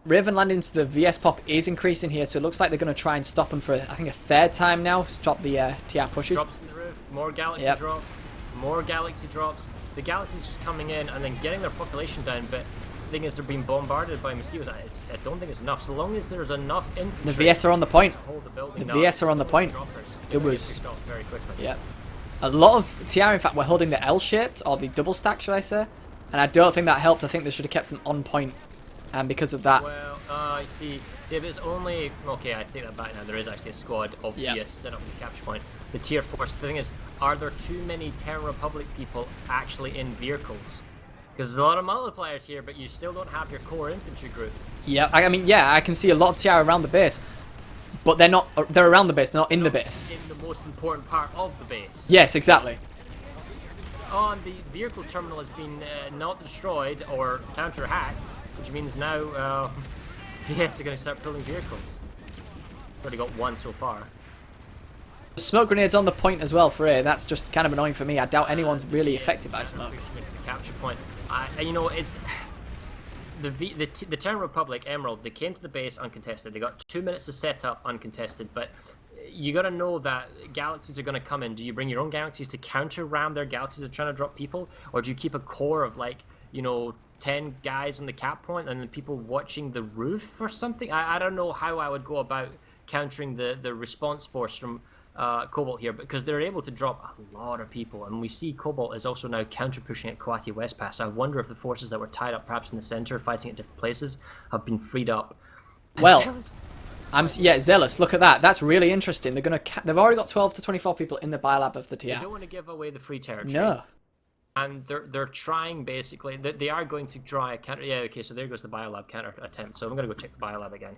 Raven Landing's the VS pop is increasing here, so it looks like they're going to try and stop them for, I think, a 3rd time now. Stop the TR pushes. Drops in the roof, more Galaxy drops, more Galaxy drops. The Galaxy's just coming in and then getting their population down, but the thing is they're being bombarded by mosquitoes. I don't think it's enough. So long as there's enough infantry... The VS are on the point. To hold the building the VS are on the point. It was... Very quickly. Yeah. A lot of TR, in fact, were holding the L-shaped, or the double stack, should I say. And I don't think that helped. I think they should have kept them on point. And because of that... Well, I see. If it's only... Okay, I take that back now. There is actually a squad of VS set up in the capture point. The tier force. The thing is, are there too many Terra Republic people actually in vehicles? Because there's a lot of multipliers here, but you still don't have your core infantry group. Yeah, I mean, yeah, I can see a lot of TR around the base. But they're not. They're around the base. They're not in the base. In the most important part of the base. Yes, exactly. And the vehicle terminal has been not destroyed or counter-hacked, which means now VS are going to start pulling vehicles. Already got one so far. Smoke grenades on the point as well for A. That's just kind of annoying for me. I doubt anyone's really affected by smoke. The capture point. You know, it's. The Terran Republic, Emerald, they came to the base uncontested. They got 2 minutes to set up uncontested, but you got to know that galaxies are going to come in. Do you bring your own galaxies to counter ram their galaxies that are trying to drop people, or do you keep a core of, like, you know, 10 guys on the cap point and then people watching the roof or something. I don't know how I would go about countering the response force from Cobalt here, because they're able to drop a lot of people, and we see Cobalt is also now counter pushing at Kawati West Pass. I wonder if the forces that were tied up perhaps in the center fighting at different places have been freed up. Well, Zealous, look at that. That's really interesting. They've already got 12 to 24 people in the biolab of the TR. They don't want to give away the free territory. No. And they're trying, basically, they are going to try a counter. Yeah, okay, so there goes the biolab counter attempt. So I'm going to go check the biolab again.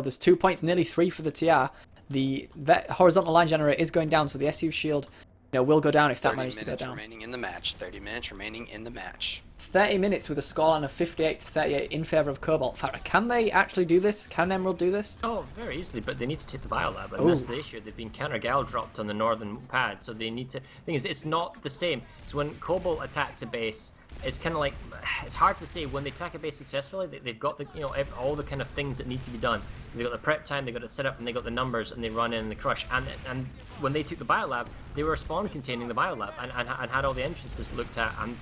There's 2 points, nearly 3 for the TR. The horizontal line generator is going down, so the SU shield will go down if that manages to go down. 30 minutes remaining in the match. 30 minutes remaining in the match. 30 minutes with a scoreline of 58 to 38 in favour of Cobalt. Can they actually do this? Can Emerald do this? Oh, very easily, but they need to take the biolab, and that's the issue. They've been counter-gal dropped on the northern pad, so they need to... thing is, it's not the same. So when Cobalt attacks a base, it's kind of like... it's hard to say. When they attack a base successfully, they've got the all the kind of things that need to be done. They've got the prep time, they've got the setup, and they've got the numbers, and they run in and they crush. And when they took the biolab, they were spawn containing the biolab and had all the entrances looked at, and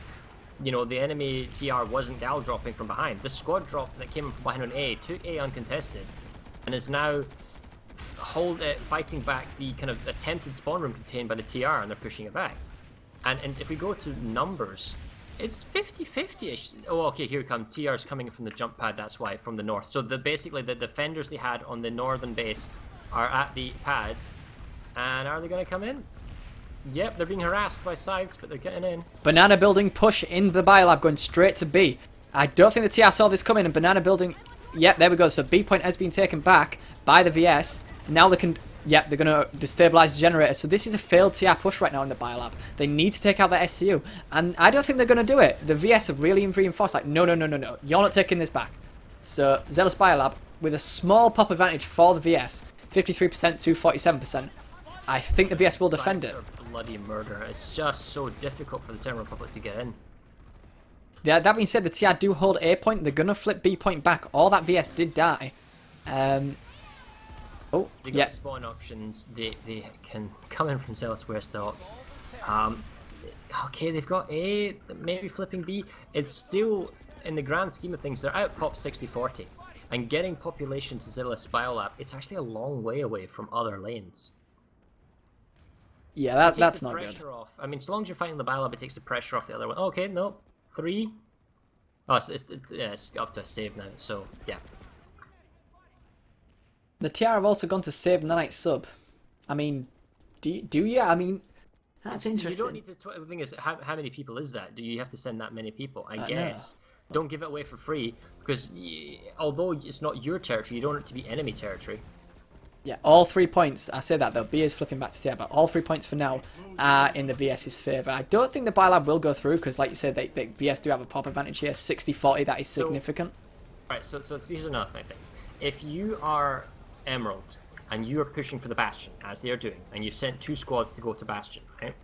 the enemy TR wasn't gal dropping from behind. The squad drop that came from behind on A took A uncontested and is now fighting back the kind of attempted spawn room contained by the TR, and they're pushing it back. And if we go to numbers, it's 50-50-ish. Oh, okay, here we come. TR's coming from the jump pad, that's why, from the north. So basically the defenders they had on the northern base are at the pad. And are they going to come in? Yep, they're being harassed by scythes, but they're getting in. Banana building push in the biolab, going straight to B. I don't think the TR saw this coming, and banana building... Yep, there we go. So B point has been taken back by the VS. Now they can... Yep, they're going to destabilize the generator. So this is a failed TR push right now in the biolab. They need to take out the SCU. And I don't think they're going to do it. The VS have really reinforced, like, no. You're not taking this back. So Zealous biolab, with a small pop advantage for the VS, 53% to 47%. I think the VS will defend it. Bloody murder. It's just so difficult for the Terran Republic to get in. Yeah, that being said, the TR do hold A point. They're going to flip B point back. All that VS did die. They got spawn options. They can come in from Zealous West Dock. Okay, they've got A, maybe flipping B. It's still, in the grand scheme of things, they're out pop 60-40. And getting population to Zealous Biolab, it's actually a long way away from other lanes. Yeah, that's not good. Off. I mean, as long as you're fighting the biolab, it takes the pressure off the other one. Okay, no. 3. Oh, it's up to a save now, so, yeah. The TR have also gone to save the Nanite sub. I mean, do you? I mean, that's interesting. You don't need to... The thing is, how many people is that? Do you have to send that many people? I guess. No. Don't give it away for free, because although it's not your territory, you don't want it to be enemy territory. Yeah, all 3 points. I say that though. B is flipping back to TR, but all 3 points for now are in the VS's favour. I don't think the biolab will go through, because like you said, they VS do have a pop advantage here. 60-40, that is significant. Right, so here's another thing. If you are Emerald and you are pushing for the Bastion, as they are doing, and you've sent 2 squads to go to Bastion, right?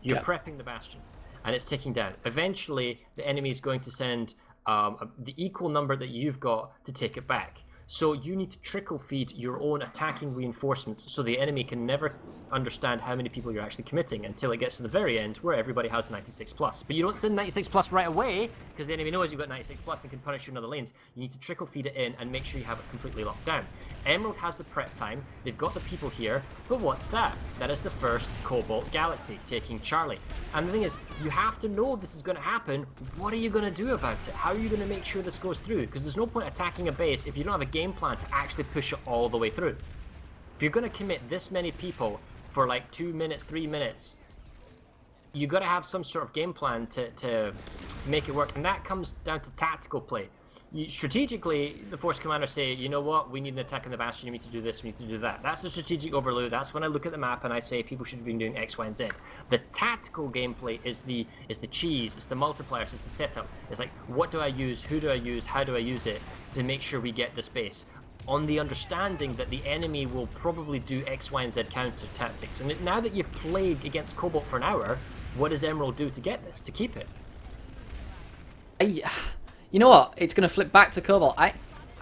You're prepping the Bastion, and it's ticking down. Eventually, the enemy is going to send the equal number that you've got to take it back. So you need to trickle feed your own attacking reinforcements so the enemy can never understand how many people you're actually committing until it gets to the very end where everybody has 96 plus. But you don't send 96 plus right away because the enemy knows you've got 96 plus and can punish you in other lanes. You need to trickle feed it in and make sure you have it completely locked down. Emerald has the prep time, they've got the people here, but what's that? That is the first Cobalt Galaxy taking Charlie. And the thing is, you have to know this is going to happen. What are you going to do about it? How are you going to make sure this goes through? Because there's no point attacking a base if you don't have a game plan to actually push it all the way through. If you're going to commit this many people for like 2 minutes, 3 minutes, you got to have some sort of game plan to make it work. And that comes down to tactical play. Strategically, the force commanders say, you know what, we need an attack on the Bastion, you need to do this, we need to do that. That's the strategic overload. That's when I look at the map and I say people should be doing X, Y, and Z. The tactical gameplay is the cheese, it's the multipliers, it's the setup. It's like, what do I use, who do I use, how do I use it to make sure we get this base? On the understanding that the enemy will probably do X, Y, and Z counter tactics. And now that you've played against Cobalt for an hour, what does Emerald do to get this, to keep it? You know what? It's going to flip back to Cobalt. I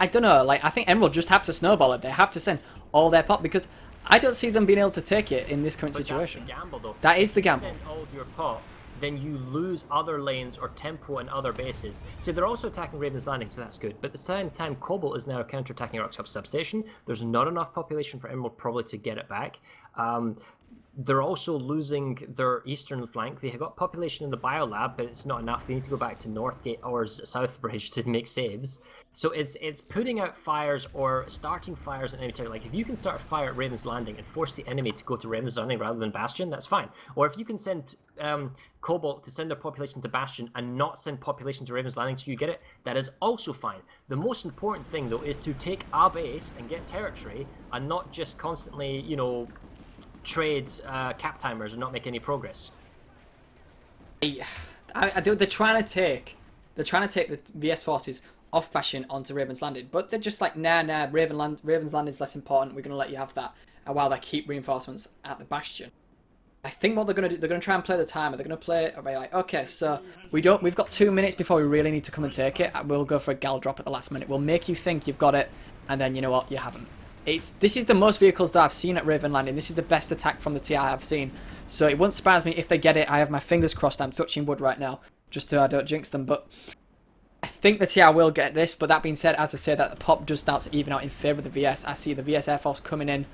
don't know. Like, I think Emerald just have to snowball it. They have to send all their pop because I don't see them being able to take it in this current situation. That's the gamble, though. That is the gamble. Send all your pop. then you lose other lanes or tempo in other bases. So they're also attacking Raven's Landing, so that's good. But at the same time, Cobalt is now counter-attacking Rockshop Substation. There's not enough population for Emerald probably to get it back. They're also losing their eastern flank. They have got population in the biolab, but it's not enough. They need to go back to Northgate or Southbridge to make saves. So it's putting out fires or starting fires in enemy territory. Like if you can start a fire at Raven's Landing and force the enemy to go to Raven's Landing rather than Bastion, that's fine. Or if you can send Cobalt to send their population to Bastion and not send population to Raven's Landing so you get it, that is also fine. The most important thing though is to take a base and get territory and not just constantly, you know, trade cap timers and not make any progress. They're trying to take the VS forces off Bastion onto Raven's Landing, but they're just like, nah, Raven's Landing is less important. We're gonna let you have that, and while they keep reinforcements at the Bastion. I think what they're gonna do, they're gonna try and play the timer. They're gonna play like, okay, so we've got 2 minutes before we really need to come and take it. We'll go for a gal drop at the last minute. We'll make you think you've got it, and then you know what, you haven't. This is the most vehicles that I've seen at Raven Landing. This is the best attack from the TI I've seen. So it wouldn't surprise me if they get it. I have my fingers crossed. I'm touching wood right now, just so I don't jinx them. But I think the TI will get this. But that being said, as I say, that the pop does start to even out in favour of the VS. I see the VS Air Force coming in.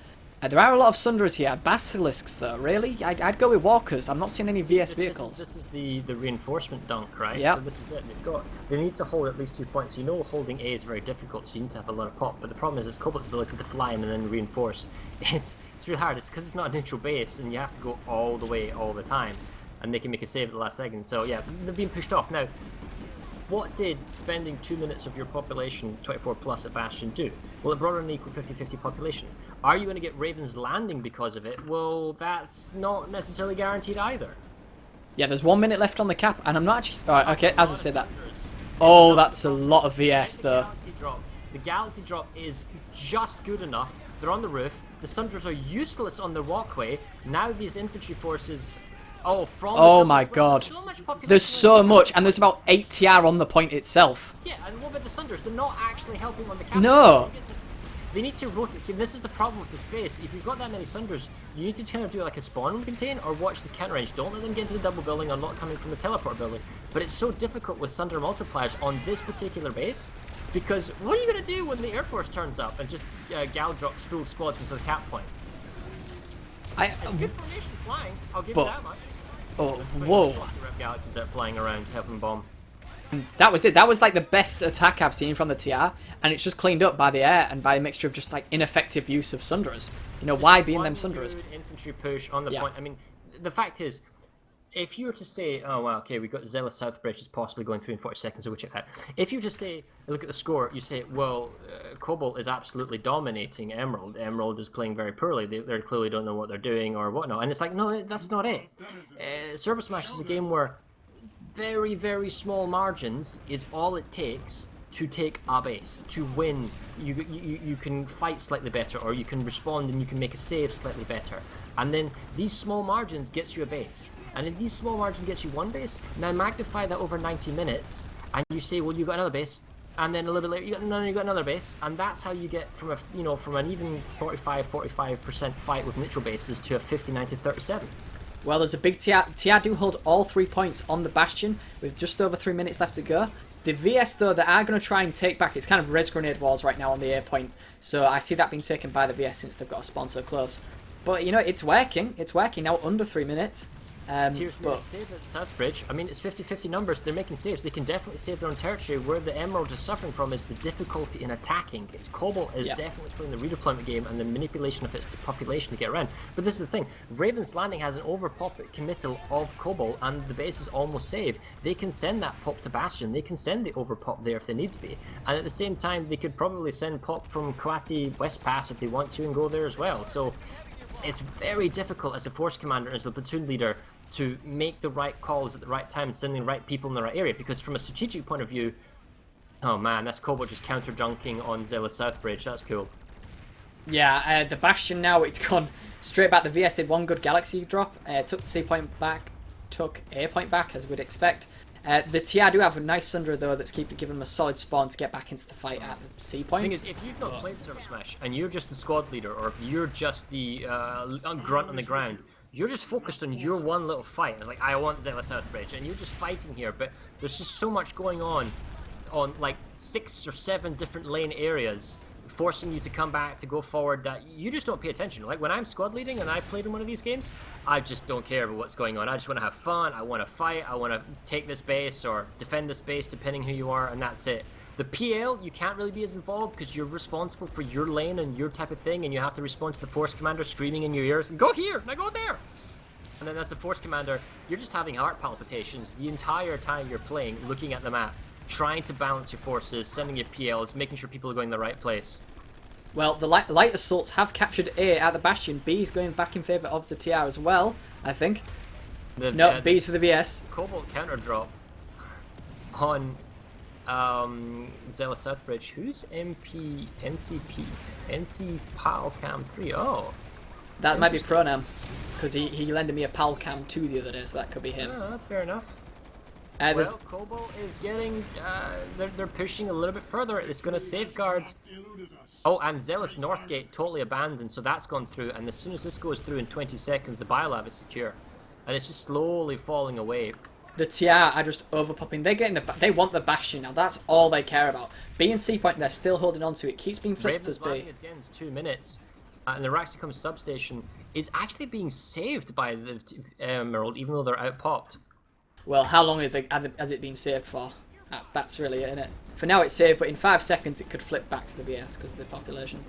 There are a lot of Sunderers here. Basilisks, though, really? I'd go with Walkers. I'm not seeing any VS vehicles. This is the reinforcement dunk, right? Yeah. So this is it. They need to hold at least 2 points. You know holding A is very difficult, so you need to have a lot of pop. But the problem is Cobalt's ability to fly in and then reinforce. It's really hard. It's because it's not a neutral base, and you have to go all the way all the time. And they can make a save at the last second. So yeah, they're being pushed off. Now, what did spending 2 minutes of your population, 24 plus at Bastion, do? Well, it brought in an equal 50-50 population. Are you going to get Raven's Landing because of it? Well, that's not necessarily guaranteed either. Yeah, there's 1 minute left on the cap, and I'm not actually... Alright, okay, as I say that... Oh, that's a lot of VS, though. The Galaxy Drop is just good enough. They're on the roof. The Sunderers are useless on the walkway. Now these infantry forces... Oh my god. There's so much, and there's about 8 TR on the point itself. Yeah, and what about the Sunderers? They're not actually helping on the cap. No. They need to rotate. See, this is the problem with this base. If you've got that many Sunderers, you need to kind of do like a spawn and contain or watch the counter range. Don't let them get into the double building or not coming from the teleport building. But it's so difficult with Sunder multipliers on this particular base because what are you going to do when the Air Force turns up and just gal drops full squads into the cap point? It's good formation flying, I'll give you that much. Oh, whoa. Lots of Rep Galaxies that are flying around helping bomb. That was it. That was like the best attack I've seen from the TR, and it's just cleaned up by the air and by a mixture of just like ineffective use of Sunderers. You know, just why being them Sunderers? Infantry push on the point. I mean, the fact is, if you were to say, oh well, okay, we've got Zealous Southbridge is possibly going through in 40 seconds, so we'll check that. If you were to say, look at the score, you say, well, Cobalt is absolutely dominating Emerald. Emerald is playing very poorly. They clearly don't know what they're doing or whatnot. And it's like, no, that's not it. ServerSmash is a game where very, very small margins is all it takes to take a base, to win. You can fight slightly better, or you can respond and you can make a save slightly better. And then these small margins gets you a base. And in these small margins gets you one base. Now magnify that over 90 minutes, and you say, well, you got another base, and then a little bit later, you got another base, and that's how you get from from an even 45% fight with neutral bases to a 59-37. Well, there's a big TR. TR do hold all 3 points on the Bastion with just over 3 minutes left to go. The VS, though, they are going to try and take back. It's kind of res grenade wars right now on the A point, so I see that being taken by the VS since they've got a spawn so close. But, you know, it's working. It's working now under 3 minutes. Tears made a save at Southbridge. I mean, it's 50-50 numbers. They're making saves. They can definitely save their own territory. Where the Emerald is suffering from is the difficulty in attacking. Its Cobalt is definitely playing the redeployment game and the manipulation of its population to get around. But this is the thing. Raven's Landing has an overpop committal of Cobalt, and the base is almost saved. They can send that pop to Bastion. They can send the overpop there if they needs be. And at the same time, they could probably send pop from Coati West Pass if they want to and go there as well. So it's very difficult as a force commander, as a platoon leader, to make the right calls at the right time and send the right people in the right area. Because from a strategic point of view, oh man, that's Cobalt just counter-junking on Zealous Southbridge. That's cool. Yeah, the Bastion now, it's gone straight back. The VS did one good Galaxy drop, took the C point back, took A point back, as we'd expect. The TR do have a nice Sunderer, though, that's keeping giving them a solid spawn to get back into the fight at the C point. The thing is, if you've not played ServerSmash and you're just the squad leader, or if you're just the grunt on the ground, you're just focused on your one little fight. It's like, I want Zella Southbridge, and you're just fighting here, but there's just so much going on like 6 or 7 different lane areas, forcing you to come back, to go forward, that you just don't pay attention. Like when I'm squad leading and I played in one of these games, I just don't care about what's going on. I just want to have fun, I want to fight, I want to take this base or defend this base depending who you are, and that's it. The PL, you can't really be as involved because you're responsible for your lane and your type of thing, and you have to respond to the force commander screaming in your ears, go here, now go there! And then as the force commander, you're just having heart palpitations the entire time you're playing, looking at the map, trying to balance your forces, sending your PLs, making sure people are going the right place. Well, the light assaults have captured A at the Bastion. B is going back in favour of the TR as well, I think. No, B's for the VS. Cobalt counter drop on Zella Southbridge. Who's NCP? NC PAL Cam 3. Oh. That might be Pronam, because he lended me a PAL Cam 2 the other day, so that could be him. Fair enough. Well, Cobalt is getting, they're pushing a little bit further. It's going to safeguard. Oh, and Zealous Northgate totally abandoned, so that's gone through. And as soon as this goes through in 20 seconds, the Biolab is secure. And it's just slowly falling away. The TR are just overpopping. They're getting they want the Bastion now. That's all they care about. B and C point, they're still holding on to it. Keeps being flipped as B. Again, it's 2 minutes. And the Raxicum substation is actually being saved by the Emerald, even though they're out-popped. Well, how long has it been saved for? That's really it, isn't it? For now it's saved, but in 5 seconds it could flip back to the VS because of the population.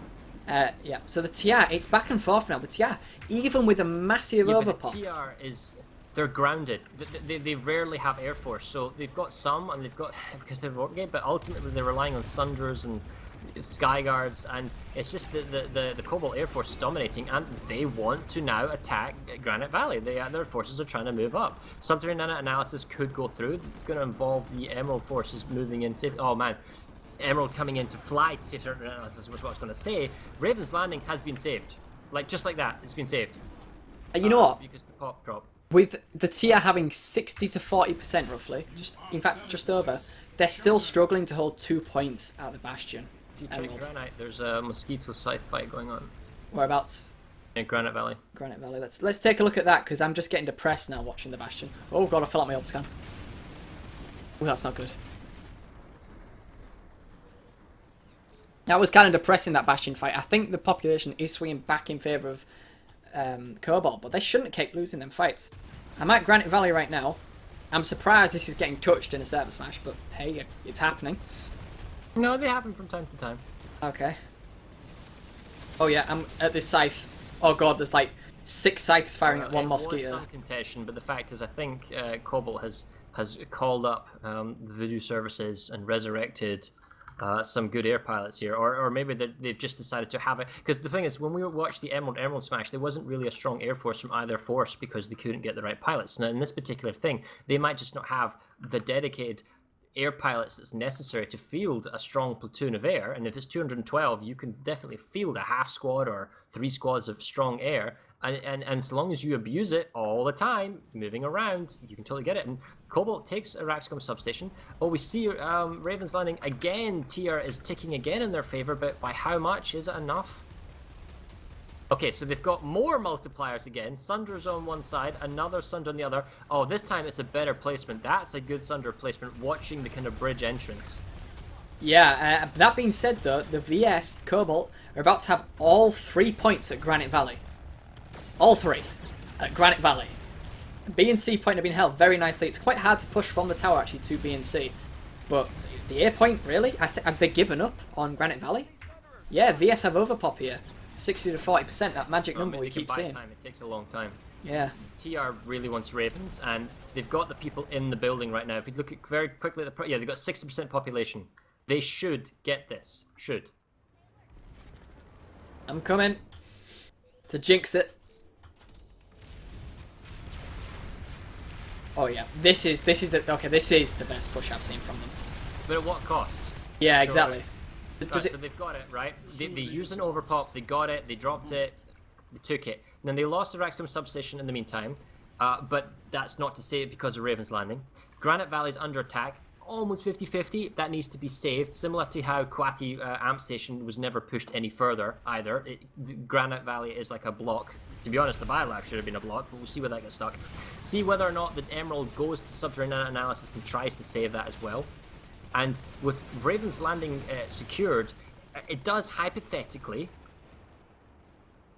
Yeah, so the TR, it's back and forth now. The TR, even with a massive overpop. The TR is, they're grounded. They rarely have Air Force, so they've got some, and they've got, because they're working, but ultimately they're relying on Sunders and Skyguards, and it's just the Cobalt Air Force is dominating, and they want to now attack Granite Valley. Their forces are trying to move up. Subterranean analysis could go through. It's going to involve the Emerald forces moving in. Oh man, Emerald coming in to fly to save subterranean analysis was what I was going to say. Raven's Landing has been saved. Like, just like that, it's been saved. And you know what? Because the pop drop. With the TR having 60 to 40% roughly, in fact just over, they're still struggling to hold 2 points at the Bastion. If you check Granite, there's a Mosquito Scythe fight going on. Whereabouts? In Granite Valley. Granite Valley. Let's take a look at that, because I'm just getting depressed now watching the Bastion. Oh god, I fell out my scan. Oh, that's not good. That was kind of depressing, that Bastion fight. I think the population is swinging back in favour of Cobalt, but they shouldn't keep losing them fights. I'm at Granite Valley right now. I'm surprised this is getting touched in a ServerSmash, but hey, it's happening. No, they happen from time to time. Okay. Oh yeah, I'm at this scythe. Oh god, there's like 6 scythes firing at one Mosquito. There was some contention, but the fact is, I think Cobalt has called up the Voodoo services and resurrected some good air pilots here, or maybe they've just decided to have it. Because the thing is, when we watched the Emerald Smash, there wasn't really a strong air force from either force because they couldn't get the right pilots. Now in this particular thing, they might just not have the dedicated air pilots that's necessary to field a strong platoon of air, and if it's 212, you can definitely field a half squad or 3 squads of strong air, and so long as you abuse it all the time, moving around, you can totally get it. And Cobalt takes a Raxicum substation. Oh, we see Raven's Landing again. TR is ticking again in their favor, but by how much? Is it enough? Okay, so they've got more multipliers again. Sunder's on one side, another Sunder on the other. Oh, this time it's a better placement. That's a good Sunder placement, watching the kind of bridge entrance. Yeah, that being said though, the VS, Cobalt, are about to have all 3 points at Granite Valley. All 3 at Granite Valley. B and C point have been held very nicely. It's quite hard to push from the tower actually to B and C. But the A point, really? Have they given up on Granite Valley? Yeah, VS have overpop here. 60 to 40%, that magic number we keep seeing. It takes a long time. Yeah. TR really wants Ravens, and they've got the people in the building right now. If you look at very quickly at they've got 60% population. They should get this. Should. I'm coming to jinx it. Oh yeah, this is the best push I've seen from them. But at what cost? Yeah, exactly. So they've got it, right? They used an overpop, they got it, they dropped it, they took it. And then they lost the Raxicum substation in the meantime, but that's not to say because of Raven's Landing. Granite Valley's under attack, almost 50-50, that needs to be saved, similar to how Kwati Amp Station was never pushed any further either. Granite Valley is like a block To be honest, the Biolab should have been a block, but we'll see where that gets stuck. See whether or not the Emerald goes to subterranean analysis and tries to save that as well. And with Raven's Landing secured, it does hypothetically,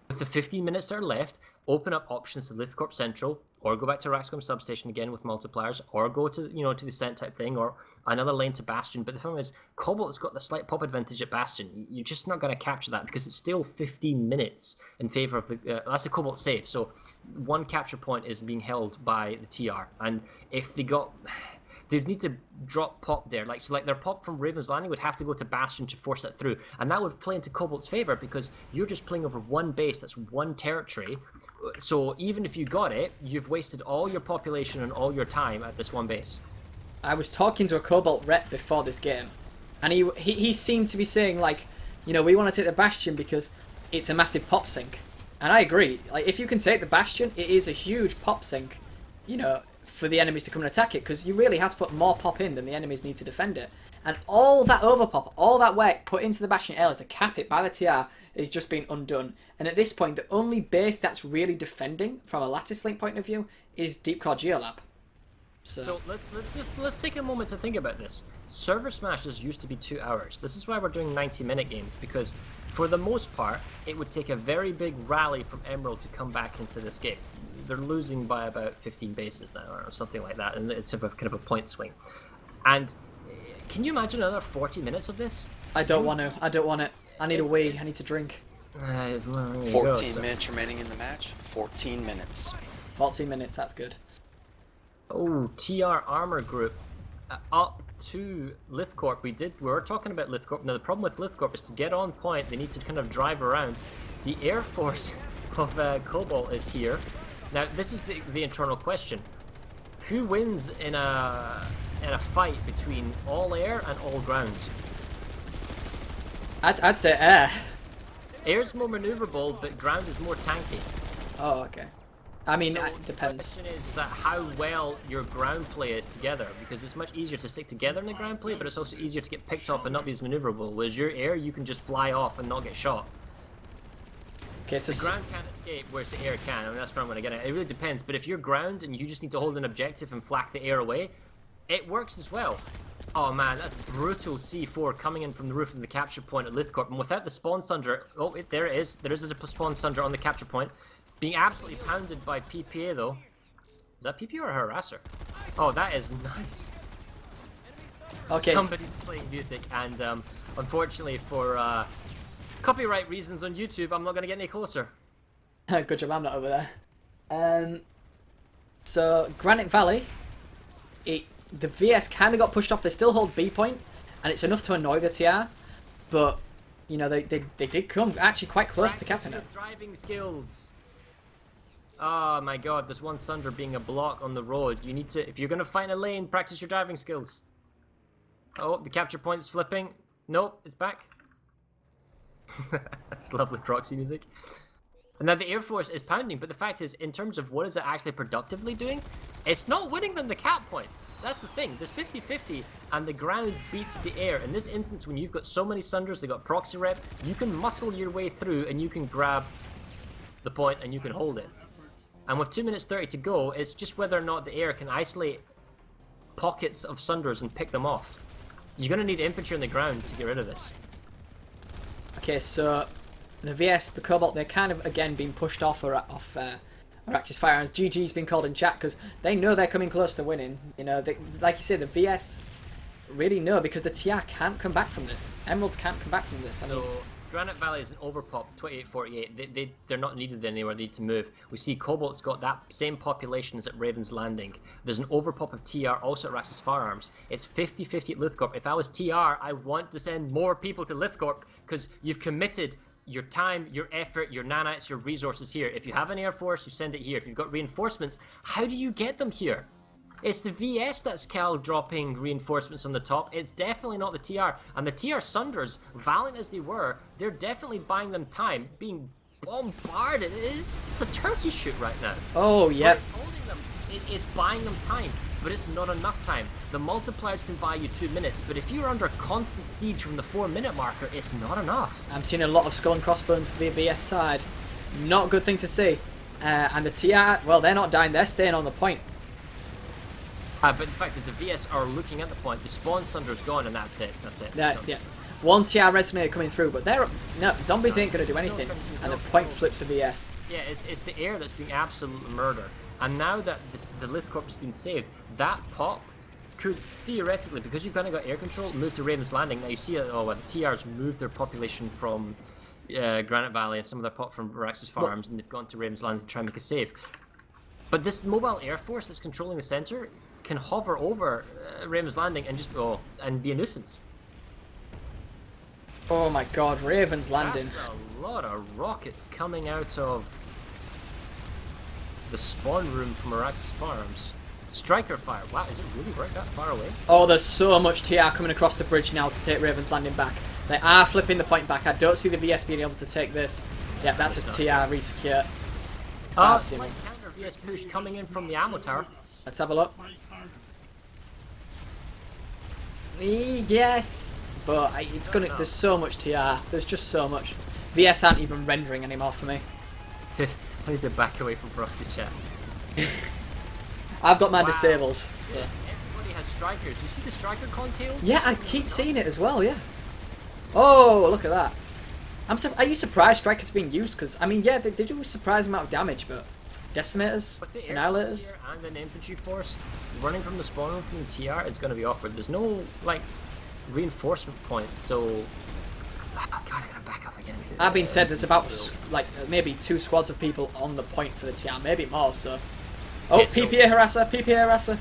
with the 15 minutes that are left, open up options to Lithcorp Central, or go back to Raxcom Substation again with multipliers, or go to to the Cent type thing, or another lane to Bastion. But the thing is, Cobalt has got the slight pop advantage at Bastion. You're just not going to capture that because it's still 15 minutes in favor of the. That's a Cobalt save, so one capture point is being held by the TR, and if they'd need to drop pop there. Like their pop from Raven's Landing would have to go to Bastion to force that through. And that would play into Cobalt's favor because you're just playing over one base, that's one territory. So even if you got it, you've wasted all your population and all your time at this one base. I was talking to a Cobalt rep before this game, and he seemed to be saying, like, we want to take the Bastion because it's a massive pop sink. And I agree. Like, if you can take the Bastion, it is a huge pop sink, for the enemies to come and attack it, because you really have to put more pop in than the enemies need to defend it. And all that overpop, all that work put into the Bastion earlier to cap it by the TR is just being undone. And at this point, the only base that's really defending from a lattice link point of view is Deep Core Geolab. So let's take a moment to think about this. Server smashes used to be 2 hours. This is why we're doing 90-minute games, because for the most part, it would take a very big rally from Emerald to come back into this game. They're losing by about 15 bases now, or something like that, and it's kind of a point swing. And can you imagine another 40 minutes of this? I don't want it. I need a wee. I need to drink. 14 minutes remaining in the match. 14 minutes. 14 minutes, that's good. Oh, TR Armor Group up to Lithcorp. We were talking about Lithcorp. Now the problem with Lithcorp is to get on point, they need to kind of drive around. The Air Force of Cobalt is here. Now this is the internal question: who wins in a fight between all air and all ground? I'd say air. Air's more maneuverable, but ground is more tanky. Oh, okay. I mean, So it depends. The question is that how well your ground play is together, because it's much easier to stick together in the ground play, but it's also easier to get picked off and not be as maneuverable. Whereas your air, you can just fly off and not get shot. Okay, so The ground can't escape, whereas the air can. I mean, that's where I'm going to get at. It really depends, but if you're ground and you just need to hold an objective and flak the air away, it works as well. Oh man, that's brutal C4 coming in from the roof of the capture point at Lithcorp, and without the spawn sunder, there it is. There is a spawn sunder on the capture point. Being absolutely pounded by PPA though. Is that PPA or a harasser? Oh, that is nice. okay. Somebody's playing music, and unfortunately for copyright reasons on YouTube, I'm not going to get any closer. Good job, I'm not over there. So Granite Valley, the VS kind of got pushed off. They still hold B point, and it's enough to annoy the TR. But they did come actually quite close to capping it. Driving skills. Oh my god, there's one Sunder being a block on the road. You need to, if you're going to find a lane, practice your driving skills. Oh, the capture point's flipping. Nope, it's back. That's lovely proxy music. And now the Air Force is pounding, but the fact is, in terms of what is it actually productively doing, it's not winning them the cap point. That's the thing. There's 50-50, and the ground beats the air. In this instance, when you've got so many Sunders, they've got proxy rep, you can muscle your way through, and you can grab the point, and you can hold it. And with 2 minutes 30 to go, it's just whether or not the air can isolate pockets of Sunders and pick them off. You're going to need infantry on the ground to get rid of this. Okay, so the VS, the Cobalt, they're kind of again being pushed off Aractis Firearms. GG's been called in chat because they know they're coming close to winning. Like you said, the VS really know because the TR can't come back from this. Emerald can't come back from this. I mean, Granite Valley is an overpop, 28-48. They're not needed anywhere, they need to move. We see Cobalt's got that same population as at Raven's Landing. There's an overpop of TR also at Rax's Firearms. It's 50-50 at Lithcorp. If I was TR, I want to send more people to Lithcorp because you've committed your time, your effort, your nanites, your resources here. If you have an Air Force, you send it here. If you've got reinforcements, how do you get them here? It's the VS that's dropping reinforcements on the top. It's definitely not the TR. And the TR Sunders, valiant as they were, they're definitely buying them time. Being bombarded. It's a turkey shoot right now. oh, yep. But it's holding them. It's buying them time, but it's not enough time. The multipliers can buy you 2 minutes, but if you're under constant siege from the 4-minute marker, it's not enough. I'm seeing a lot of skull and crossbones for the VS side. Not a good thing to see. And the TR, well, they're not dying, they're staying on the point. But the fact is, the VS are looking at the point. The spawn sunder's gone, and that's it. That's it. Yeah. One TR resonator coming through, but zombies ain't going to do anything. And the point flips for VS. Yeah, it's the air that's being absolutely murdered. And now that the Lith Corp has been saved, that pop could theoretically, because you've kind of got air control, move to Raven's Landing. Now you see the TRs moved their population from Granite Valley and some of their pop from Rax's farms, and they've gone to Raven's Landing to try and make a save. But this mobile air force that's controlling the center can hover over Raven's Landing and just and be a nuisance. Oh my god, Raven's Landing. That's a lot of rockets coming out of the spawn room from Arax's farms. Striker fire. Wow, is it really right that far away? Oh, there's so much TR coming across the bridge now to take Raven's Landing back. They are flipping the point back. I don't see the VS being able to take this. Yeah, that's a TR resecure. Slight counter VS push coming in from the ammo tower. Let's have a look. Yes, but it's gonna. There's so much TR. There's just so much. VS aren't even rendering anymore for me. I need to back away from proxy chat. I've got mine disabled. So. Yeah, everybody has strikers. You see the striker contails? Yeah, I keep seeing it as well. Yeah. Oh, look at that. Are you surprised strikers being used? Because I mean, yeah, they do a surprising amount of damage, but decimators, annihilators, and an infantry force running from the spawn room from the TR, it's going to be awkward. There's no like reinforcement point, so God, I gotta back up again. That being said, there's about like maybe 2 squads of people on the point for the TR, maybe more. So, PPA harasser,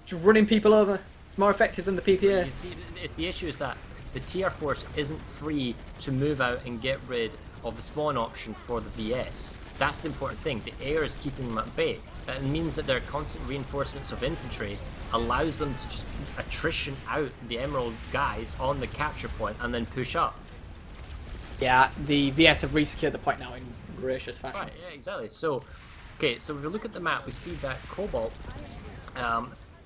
just running people over. It's more effective than the PPA. You see, it's the issue is that the TR force isn't free to move out and get rid of the spawn option for the VS. That's the important thing. The air is keeping them at bay. It means that their constant reinforcements of infantry allows them to just attrition out the Emerald guys on the capture point and then push up. Yeah, the VS have resecured the point now in gracious fashion. Right, yeah, exactly. So, okay, so if we look at the map, we see that Cobalt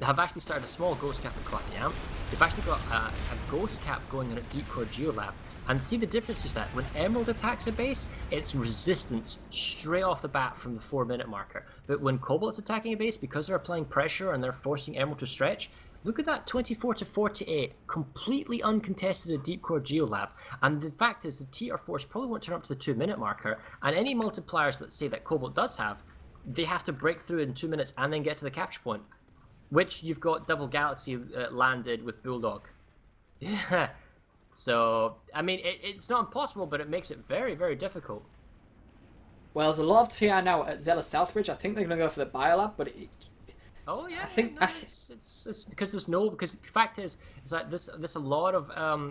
have actually started a small ghost cap at Clapiam. They've actually got a ghost cap going on at Deep Core Geolab. And see the difference is that when Emerald attacks a base, it's resistance straight off the bat from the 4-minute marker. But when Cobalt's attacking a base, because they're applying pressure and they're forcing Emerald to stretch, look at that 24 to 48, completely uncontested at Deep Core Geolab. And the fact is the TR force probably won't turn up to the 2-minute marker, and any multipliers that say that Cobalt does have, they have to break through in 2 minutes and then get to the capture point. Which you've got Double Galaxy landed with Bulldog. Yeah. So, I mean, it's not impossible, but it makes it very, very difficult. Well, there's a lot of TR now at Zealous Southbridge. I think they're going to go for the Biolab, but oh yeah, I think it's because the fact is that there's a lot of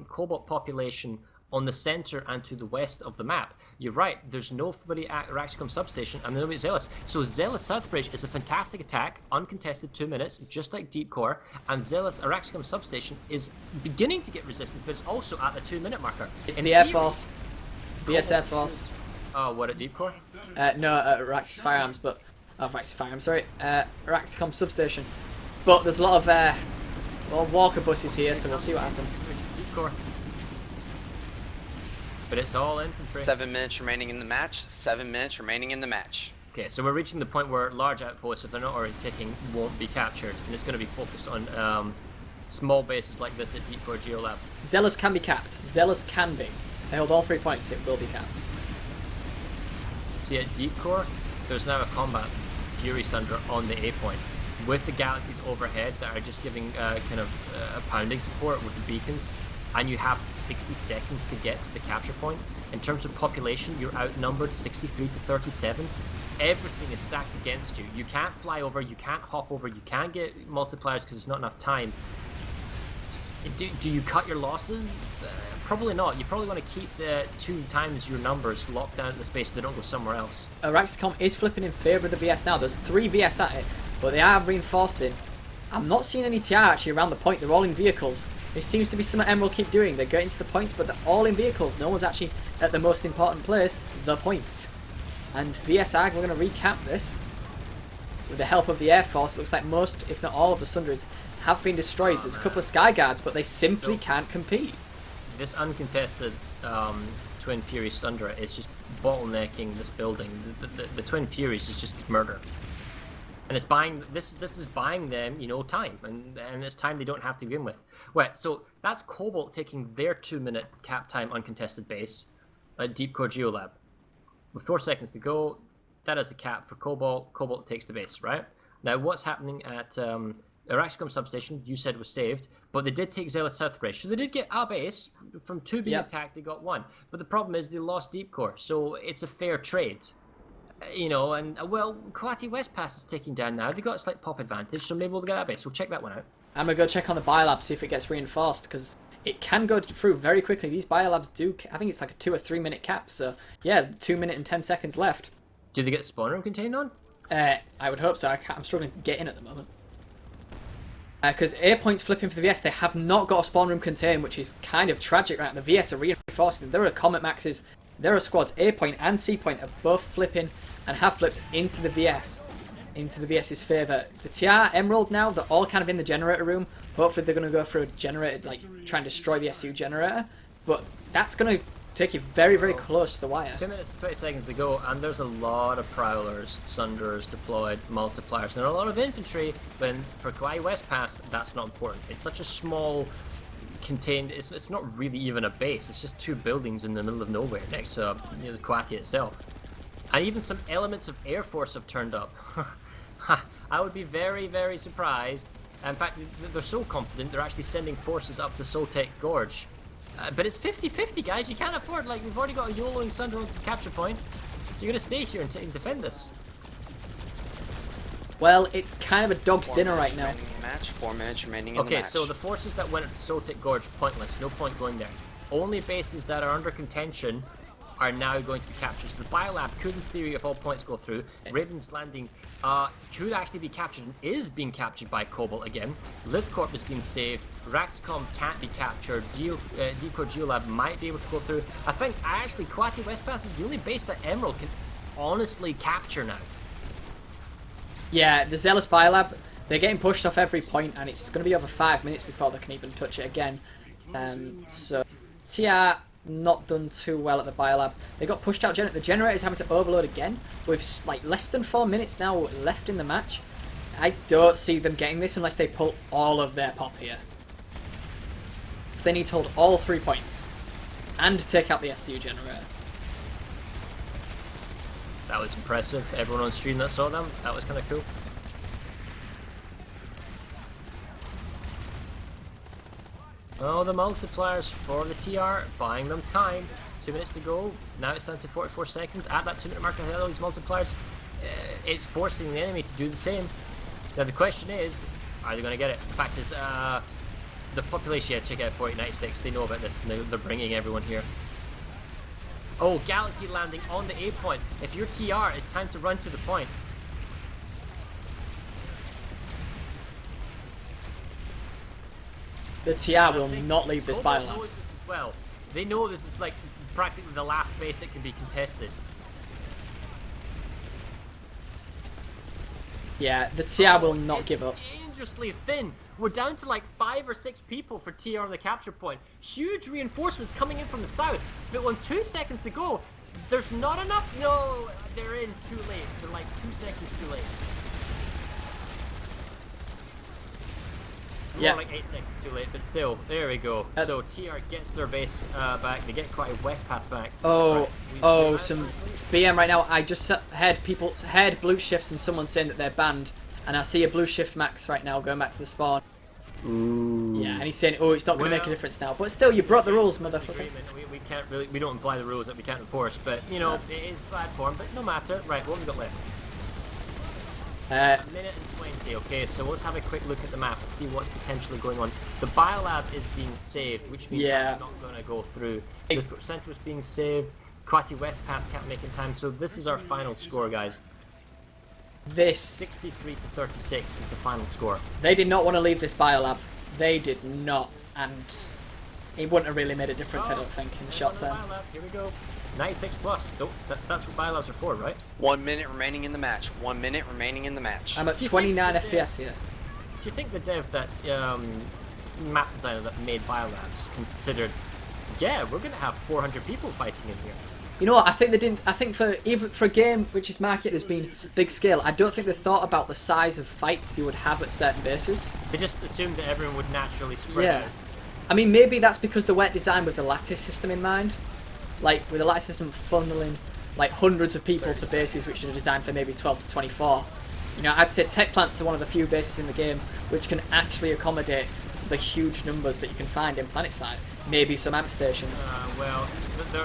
Cobalt population on the center and to the west of the map. You're right, there's nobody at Raxicom substation and nobody at Zealous. So Zealous Southbridge is a fantastic attack, uncontested 2 minutes, just like Deep Core, and Zealous Raxicom substation is beginning to get resistance, but it's also at the 2-minute marker. It's the Air Force. It's the VS Air Force. Oh, what, at Deep Core? No, at Rax's Firearms, but... Oh, Rax's Firearms, sorry. Raxicom substation. But there's a lot of walker buses here, so we'll see what happens. Deep Core. But it's all infantry. 7 minutes remaining in the match. 7 minutes remaining in the match. Okay, so we're reaching the point where large outposts, if they're not already ticking, won't be captured, and it's going to be focused on small bases like this at Deep Core Geolab. Zealous can be capped. Zealous can be. They hold all 3 points. It will be capped. See, at Deep Core, there's now a combat Fury Sunder on the A point, with the galaxies overhead that are just giving kind of pounding support with the beacons. And you have 60 seconds to get to the capture point. In terms of population, you're outnumbered 63 to 37. Everything is stacked against you. You can't fly over, you can't hop over, you can't get multipliers because there's not enough time. Do you cut your losses? Probably not. You probably want to keep the 2 times your numbers locked down in the space so they don't go somewhere else. Raxicom is flipping in favour of the VS now. There's 3 VS at it, but they are reinforcing. I'm not seeing any TR actually around the point. They're all in vehicles. It seems to be something Emerald keep doing. They're getting to the points, but they're all in vehicles. No one's actually at the most important place, the point. And VSAG, we're going to recap this. With the help of the Air Force, it looks like most, if not all, of the Sundries have been destroyed. There's a couple of Sky Guards, but they simply can't compete. This uncontested Twin Fury Sundra is just bottlenecking this building. The Twin Furies is just murder. And it's buying this is buying them, you know, time, and it's time they don't have to begin with. Wait, so that's Cobalt taking their 2-minute cap time uncontested base at Deep Core Geolab. With 4 seconds to go, that is the cap for Cobalt. Cobalt takes the base, right? Now, what's happening at Araxicum substation? You said was saved, but they did take Zealous South Bridge, so they did get a base from 2 being attacked. They got 1, but the problem is they lost Deep Core, so it's a fair trade. You know, and well, Coati West Pass is taking down now. They got a slight pop advantage, so maybe we'll get that base. We'll check that one out. I'm gonna go check on the biolab, see if it gets reinforced, because it can go through very quickly. These biolabs do, I think it's like a 2 or 3 minute cap, so yeah, 2 minutes and 10 seconds left. Do they get spawn room contained on? I would hope so. I'm struggling to get in at the moment. Because A point's flipping for the VS, they have not got a spawn room contained, which is kind of tragic right now. The VS are reinforcing. There are Comet Maxes, there are squads. A point and C point are both flipping and have flipped into the VS. Into the VS's favour. The TR, Emerald now, they're all kind of in the generator room. Hopefully they're going to go for a generator, like try and destroy the SU generator. But that's going to take you very, very close to the wire. 2 minutes and 20 seconds to go, and there's a lot of Prowlers, Sunders deployed, multipliers, and a lot of infantry, but for Kauai West Pass, that's not important. It's such a small, contained, it's not really even a base, it's just 2 buildings in the middle of nowhere next to the Kauai itself. And even some elements of Air Force have turned up. I would be very, very surprised. In fact, they're so confident they're actually sending forces up to Soltec Gorge. But it's 50-50, guys. You can't afford, like, we've already got a YOLOing Sunder onto the capture point. You're going to stay here and defend this. Well, it's kind of a dog's dinner right now. 4 minutes remaining in the match. Okay, so the forces that went to Soltec Gorge, pointless. No point going there. Only bases that are under contention are now going to be captured. So the Biolab could, in theory, if all points go through, Raven's Landing could actually be captured and is being captured by Cobalt again. Liftcorp is being saved. Raxcom can't be captured. Deep Core Geolab might be able to go through. I think actually Kauai West Pass is the only base that Emerald can honestly capture now. Yeah, the Zealous Biolab, they're getting pushed off every point, and it's going to be over 5 minutes before they can even touch it again. So TR not done too well at the biolab. They got pushed out. The generator's having to overload again with like less than 4 minutes now left in the match. I don't see them getting this unless they pull all of their pop here. If they need to hold all 3 points and take out the SCU generator. That was impressive. Everyone on stream that saw them, that was kind of cool. Oh, the multipliers for the TR, buying them time. 2 minutes to go. Now it's down to 44 seconds. At that 2 minute mark, all these multipliers, it's forcing the enemy to do the same. Now the question is, are they going to get it? The fact is, the population, yeah, check out 4096. They know about this, and they're bringing everyone here. Oh, Galaxy landing on the A point. If you're TR, it's time to run to the point. The TR will not leave this biolab. Knows this as well. They know this is like practically the last base that can be contested. Yeah, the TR will not give up. Dangerously thin. We're down to like 5 or 6 people for TR on the capture point. Huge reinforcements coming in from the south. But when 2 seconds to go, there's not enough. No, they're in too late. They're like 2 seconds too late. More like 8 seconds too late, but still, there we go. So TR gets their base back. They get quite a West Pass back. Oh, some BM right now. I just heard blue shifts and someone saying that they're banned, and I see a blue shift max right now going back to the spawn. Ooh. Yeah, and he's saying, oh, it's not going to make a difference now. But still, you broke the rules, motherfucker. We can't really, we don't apply the rules that we can't enforce, but you know, it is bad form. But no matter. Right, what have we got left? A minute and 20, okay, so let's have a quick look at the map and see what's potentially going on. The biolab is being saved, which means it's not going to go through. Central is being saved, Kauai West Pass can't make in time, so this is our final score, guys. This 63 to 36 is the final score. They did not want to leave this biolab. They did not, and it wouldn't have really made a difference, I don't think, in the short term. Here we go. 96 plus. That's what biolabs are for, right? 1 minute remaining in the match. 1 minute remaining in the match. I'm at 29 FPS here. Do you think the dev that map designer that made biolabs considered, yeah, we're gonna have 400 people fighting in here? You know what? I think they didn't. I think even for a game which is marketed as being big scale, I don't think they thought about the size of fights you would have at certain bases. They just assumed that everyone would naturally spread Yeah. out. I mean, maybe that's because they weren't designed with the lattice system in mind. Like, with the lattice system funneling like hundreds of people to bases which are designed for maybe 12 to 24. You know, I'd say tech plants are one of the few bases in the game which can actually accommodate the huge numbers that you can find in PlanetSide. Maybe some amp stations. Well,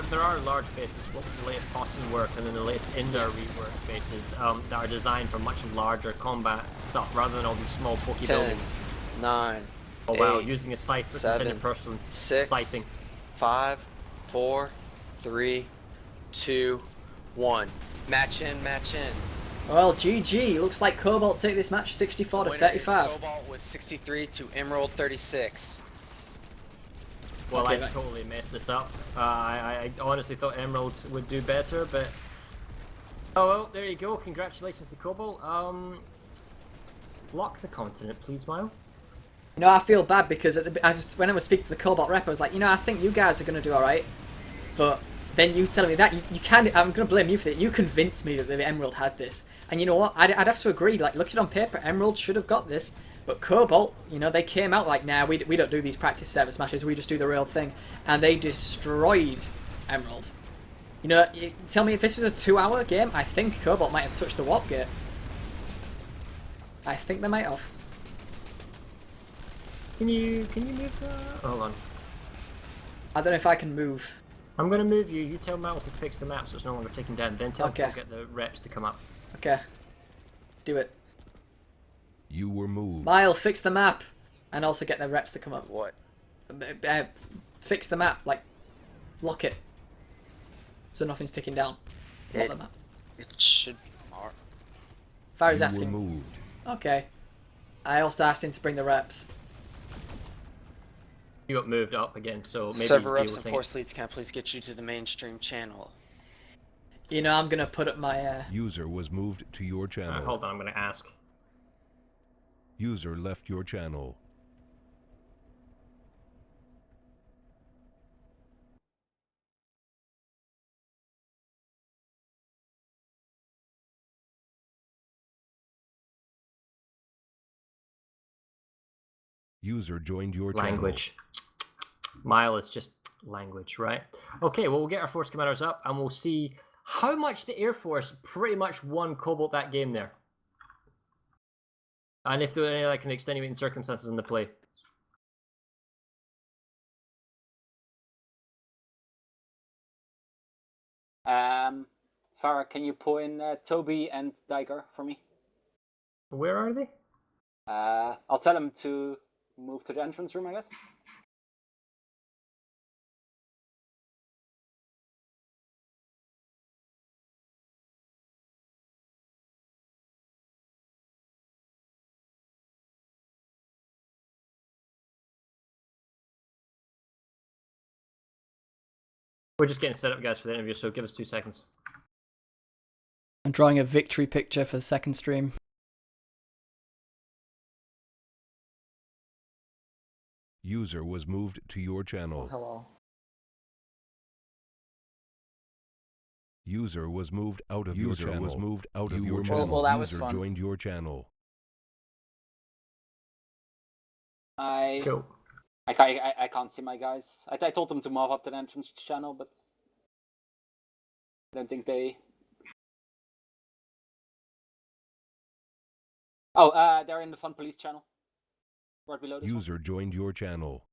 there are large bases, what with the latest Austin work and then the latest Indar rework bases that are designed for much larger combat stuff rather than all these small pokey 10, buildings. 9, Oh wow, 8, using a scythe for 7, person 6, scything. 5, 4, 3, 2, 1. Match in, match in. Well, GG. Looks like Cobalt take this match 64 to Winner is 35. Cobalt with 63 to Emerald 36. Well, Okay, I right. totally messed this up. I honestly thought Emerald would do better, but oh well. There you go. Congratulations to Cobalt. Block the continent, please, Mile. You know, I feel bad because when I was speaking to the Cobalt rep, I was like, you know, I think you guys are going to do alright. But then you telling me that, you can't, I'm going to blame you for it. You convinced me that the Emerald had this. And you know what? I'd have to agree. Like, looking on paper, Emerald should have got this. But Cobalt, you know, they came out like, nah, we don't do these practice server smashes. We just do the real thing. And they destroyed Emerald. You know, tell me if this was a 2-hour game, I think Cobalt might have touched the warp gate. I think they might have. Can you move that? Hold on. I don't know if I can move. I'm gonna move you. You tell Mal to fix the map so it's no longer taken down. Then tell Okay. him to get the reps to come up. Okay. Do it. You were moved. Mile, fix the map. And also get the reps to come up. What? Fix the map. Like, lock it. So nothing's ticking down. Lock the map. It should be marked. Farah's You were asking. moved. Okay. I also asked him to bring the reps. You got moved up again, so maybe Server he's reps and dealing force leads can I please get you to the mainstream channel. You know, I'm gonna put up my User was moved to your channel. Hold on, I'm gonna ask. User left your channel. User joined your Language. Mile is just language, right? Okay, well, we'll get our force commanders up and we'll see how much the Air Force pretty much won Cobalt that game there. And if there were any like extenuating circumstances in the play. Farah, can you pull in Toby and Diker for me? Where are they? I'll tell him to move to the entrance room, I guess. We're just getting set up, guys, for the interview, so give us 2 seconds. I'm drawing a victory picture for the second stream. User was moved to your channel. Hello. User was moved out of your channel. User was moved out of your Well, channel. that was User fun. joined your channel. Cool. I can't see my guys. I told them to move up to the entrance channel, but I don't think they. Oh, they're in the Fun Police channel. Right below this one. User joined your channel.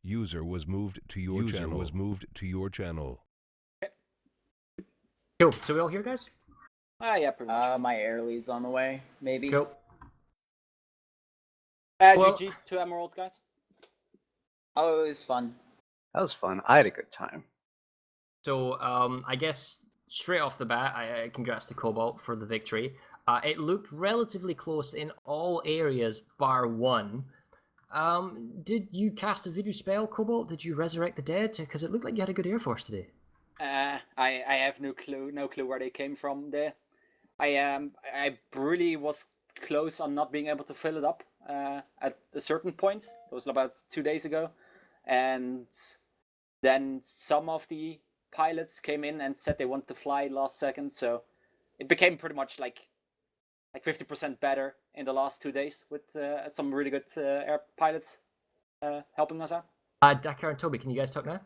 User was moved to your channel. User was moved to your channel. Cool. So we all here, guys? Yeah, pretty much. My air lead's on the way, maybe. Cool. well- GG to Emeralds, guys. Oh, it was fun. That was fun. I had a good time. So I guess straight off the bat, I congrats to Cobalt for the victory. It looked relatively close in all areas bar one. Did you cast a voodoo spell, Cobalt? Did you resurrect the dead? Because it looked like you had a good Air Force today. I have no clue where they came from there. I really was close on not being able to fill it up at a certain point. It was about 2 days ago, and Then some of the pilots came in and said they wanted to fly last second, so it became pretty much like 50% better in the last 2 days with some really good air pilots helping us out. Dakar and Toby, can you guys talk now?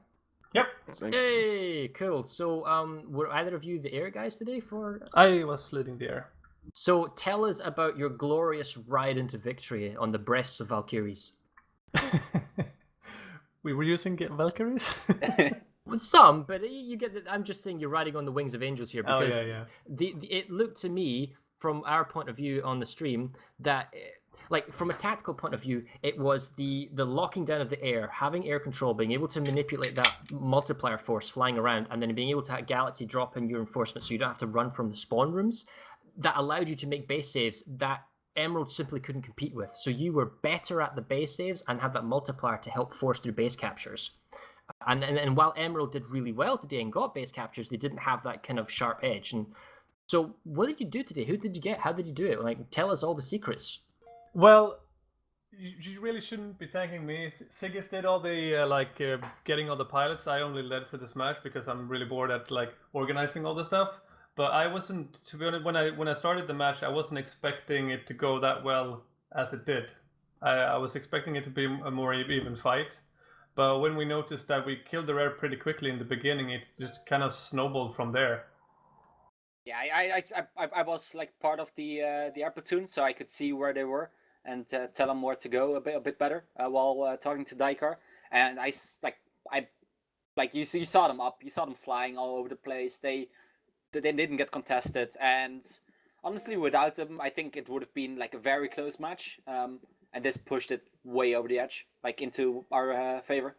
Yep. Hey, cool. So, were either of you the air guys today for? I was leading the air. So, tell us about your glorious ride into victory on the breasts of Valkyries. We were using Valkyries? Some, but you get that. I'm just saying you're riding on the wings of angels here because it looked to me from our point of view on the stream that, like, from a tactical point of view, it was the locking down of the air, having air control, being able to manipulate that multiplier force flying around, and then being able to have Galaxy drop in your reinforcements so you don't have to run from the spawn rooms, that allowed you to make base saves that Emerald simply couldn't compete with. So you were better at the base saves and had that multiplier to help force through base captures. And while Emerald did really well today and got base captures, they didn't have that kind of sharp edge. And so what did you do today? Who did you get? How did you do it? Like, tell us all the secrets. Well, you really shouldn't be thanking me. Sigis did all the getting all the pilots. I only led for the Smash because I'm really bored at like organizing all the stuff. But I wasn't, to be honest, when I started the match, I wasn't expecting it to go that well as it did. I was expecting it to be a more even fight. But when we noticed that we killed the air pretty quickly in the beginning, it just kind of snowballed from there. Yeah, I was like part of the air platoon, so I could see where they were and tell them where to go a bit better while talking to Daikar. And you saw them up, you saw them flying all over the place. They didn't get contested, and honestly, without them, I think it would have been like a very close match. And this pushed it way over the edge, like into our favor.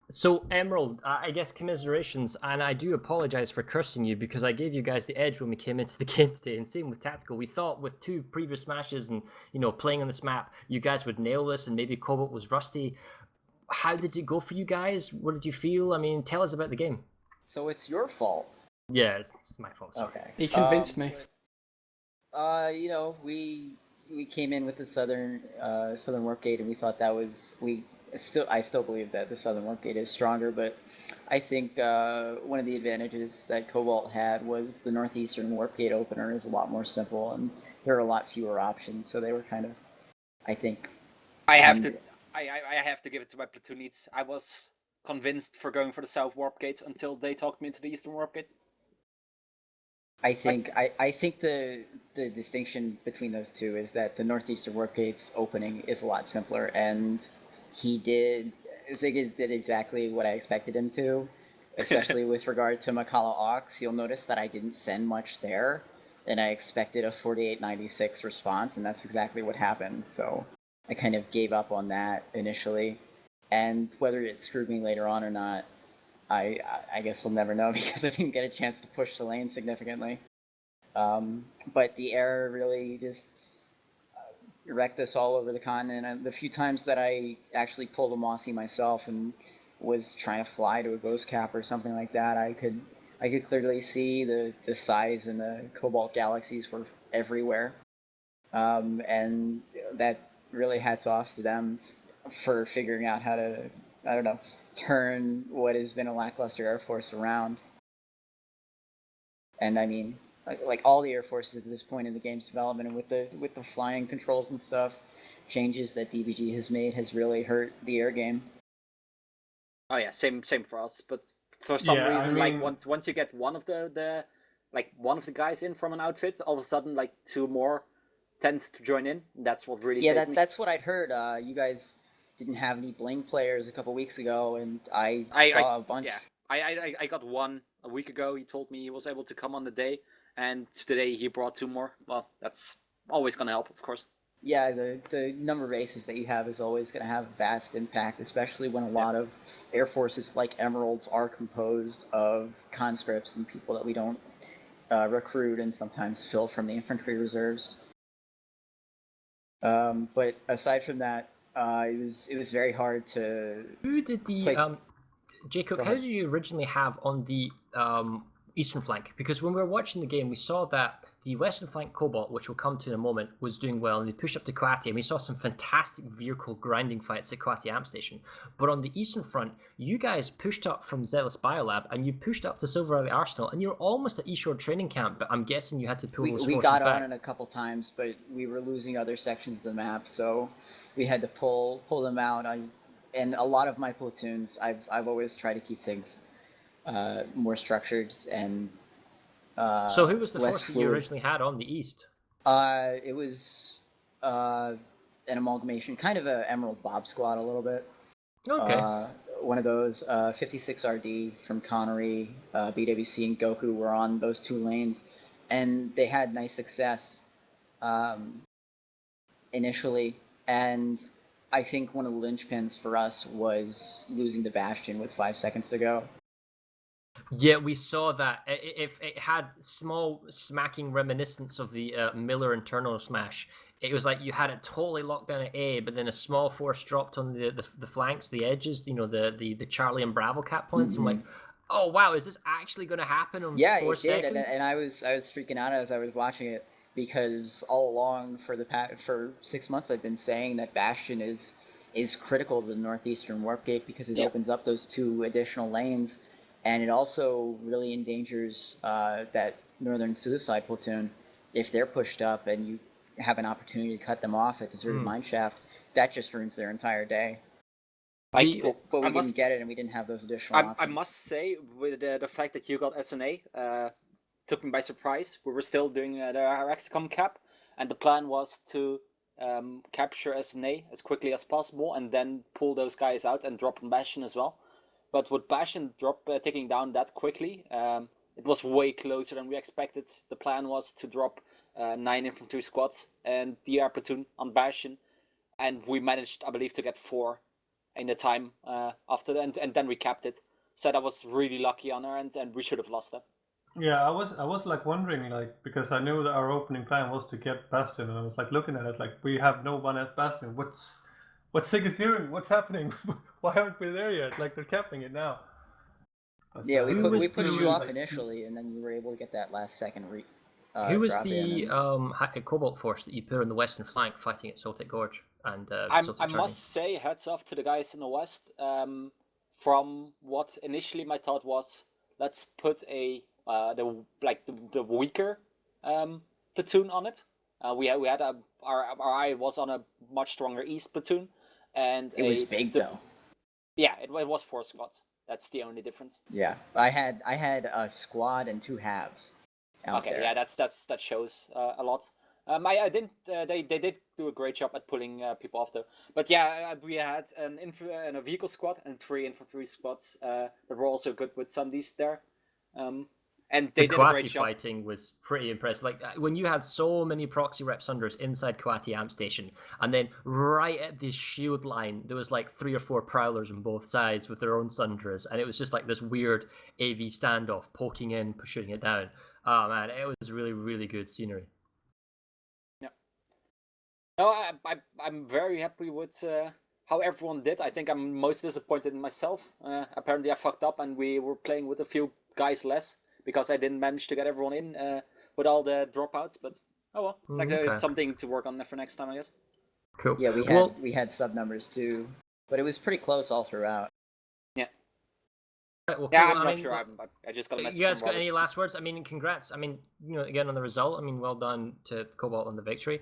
So, Emerald, I guess commiserations, and I do apologize for cursing you because I gave you guys the edge when we came into the game today, and same with Tactical. We thought with 2 previous smashes and, playing on this map, you guys would nail this, and maybe Cobalt was rusty. How did it go for you guys? What did you feel? I mean, tell us about the game. So it's your fault. Yeah, it's my fault. Sorry. Okay. He convinced me. We came in with the Southern Warp Gate, and we thought that was I still believe that the Southern Warp Gate is stronger, but I think one of the advantages that Cobalt had was the Northeastern Warp Gate opener is a lot more simple, and there are a lot fewer options. So they were kind of, I think. I have to give it to my platoonites. I was convinced for going for the South Warp Gate until they talked me into the Eastern Warp Gate. I think the distinction between those two is that the Northeastern Warp Gate's opening is a lot simpler, and Ziggs did exactly what I expected him to, especially with regard to Makala Aux. You'll notice that I didn't send much there, and I expected a 4896 response, and that's exactly what happened. So I kind of gave up on that initially, and whether it screwed me later on or not, I guess we'll never know because I didn't get a chance to push the lane significantly. But the air really just wrecked us all over the continent. And the few times that I actually pulled a Mossy myself and was trying to fly to a ghost cap or something like that, I could clearly see the size and the Cobalt galaxies were everywhere. And that really hats off to them for figuring out how to, I don't know, turn what has been a lackluster Air Force around. And I mean, like all the Air Forces at this point in the game's development, and with the flying controls and stuff, changes that DBG has made has really hurt the air game. Oh yeah, same for us. But for some reason, like once you get one of the guys in from an outfit, all of a sudden like 2 more tend to join in. That's what really saved me. That's what I'd heard. You guys didn't have any Bling players a couple weeks ago, and I saw a bunch. Yeah, I got one a week ago. He told me he was able to come on the day, and today he brought 2 more. Well, that's always going to help, of course. Yeah, the number of aces that you have is always going to have a vast impact, especially when a lot of Air Forces like Emeralds are composed of conscripts and people that we don't recruit and sometimes fill from the infantry reserves. But aside from that, it was very hard to. Who did the Jacob? How did you originally have on the eastern flank, because when we were watching the game, we saw that the western flank Cobalt, which we'll come to in a moment, was doing well, and they pushed up to Kwati, and we saw some fantastic vehicle grinding fights at Kwati Amp Station. But on the eastern front, you guys pushed up from Zealous Biolab, and you pushed up to Silver Valley Arsenal, and you were almost at East Shore Training Camp, but I'm guessing you had to pull those forces back. We got on it a couple times, but we were losing other sections of the map, so we had to pull them out. And a lot of my platoons, I've always tried to keep things more structured and so who was the less force that you fluid. originally had on the east? It was an amalgamation, kind of a Emerald Bob squad a little bit. Okay. One of those 56 RD from Connery, BWC, and Goku were on those 2 lanes, and they had nice success initially. And I think one of the linchpins for us was losing the Bastion with 5 seconds to go. Yeah, we saw that. It had small smacking reminiscence of the Miller internal smash. It was like you had it totally locked down at A, but then a small force dropped on the flanks, the edges, the Charlie and Bravo cap points. Mm-hmm. I'm like, oh wow, is this actually going to happen in 4 seconds? Yeah, and I was freaking out as I was watching it, because all along for 6 months I've been saying that Bastion is critical to the northeastern warp gate, because it opens up those 2 additional lanes. And it also really endangers that northern suicide platoon. If they're pushed up and you have an opportunity to cut them off at deserted mineshaft, that just ruins their entire day. But we didn't get it, and we didn't have those additional options. I must say, with the fact that you got SNA, took me by surprise. We were still doing the XCOM cap, and the plan was to capture SNA as quickly as possible, and then pull those guys out and drop on Bastion as well. But with Bastion taking down that quickly, it was way closer than we expected. The plan was to drop 9 infantry squads and the air platoon on Bastion, and we managed, I believe, to get 4 in the time after that, and then we capped it. So that was really lucky on our end, and we should have lost that. Yeah, I was like wondering, like, because I knew that our opening plan was to get Bastion, and I was like looking at it like, we have no one at Bastion. What's Sig is doing? What's happening? Why aren't we there yet? Like, they're capping it now. But, yeah, we pushed you off initially, and then you were able to get that last second who was the Cobalt force that you put on the western flank fighting at Saltic Gorge? And I must say, hats off to the guys in the west. From what initially my thought was, let's put the weaker platoon on it. We had our eye was on a much stronger east platoon, and it was big though. Yeah, it was 4 squads. That's the only difference. Yeah, I had a squad and 2 halves. Okay, there. yeah, that shows a lot. I didn't. They did do a great job at pulling people off though. But yeah, we had a vehicle squad and 3 infantry squads that were also good with Sundays there. And they did a great job. Fighting was pretty impressive. Like when you had so many proxy rep sunders inside Kwati Amp Station, and then right at this shield line, there was like 3 or 4 prowlers on both sides with their own sunders, and it was just like this weird AV standoff, poking in, shooting it down. Oh man, it was really, really good scenery. Yeah. No, I'm very happy with how everyone did. I think I'm most disappointed in myself. Apparently I fucked up, and we were playing with a few guys less, because I didn't manage to get everyone in with all the dropouts, but oh well. It's something to work on for next time, I guess. Cool. Yeah, we had sub numbers too, but it was pretty close all throughout. Yeah. Right, well, yeah, I'm not sure. I just got a message. You guys from got any last words? I mean, congrats. I mean, again on the result. I mean, well done to Cobalt on the victory.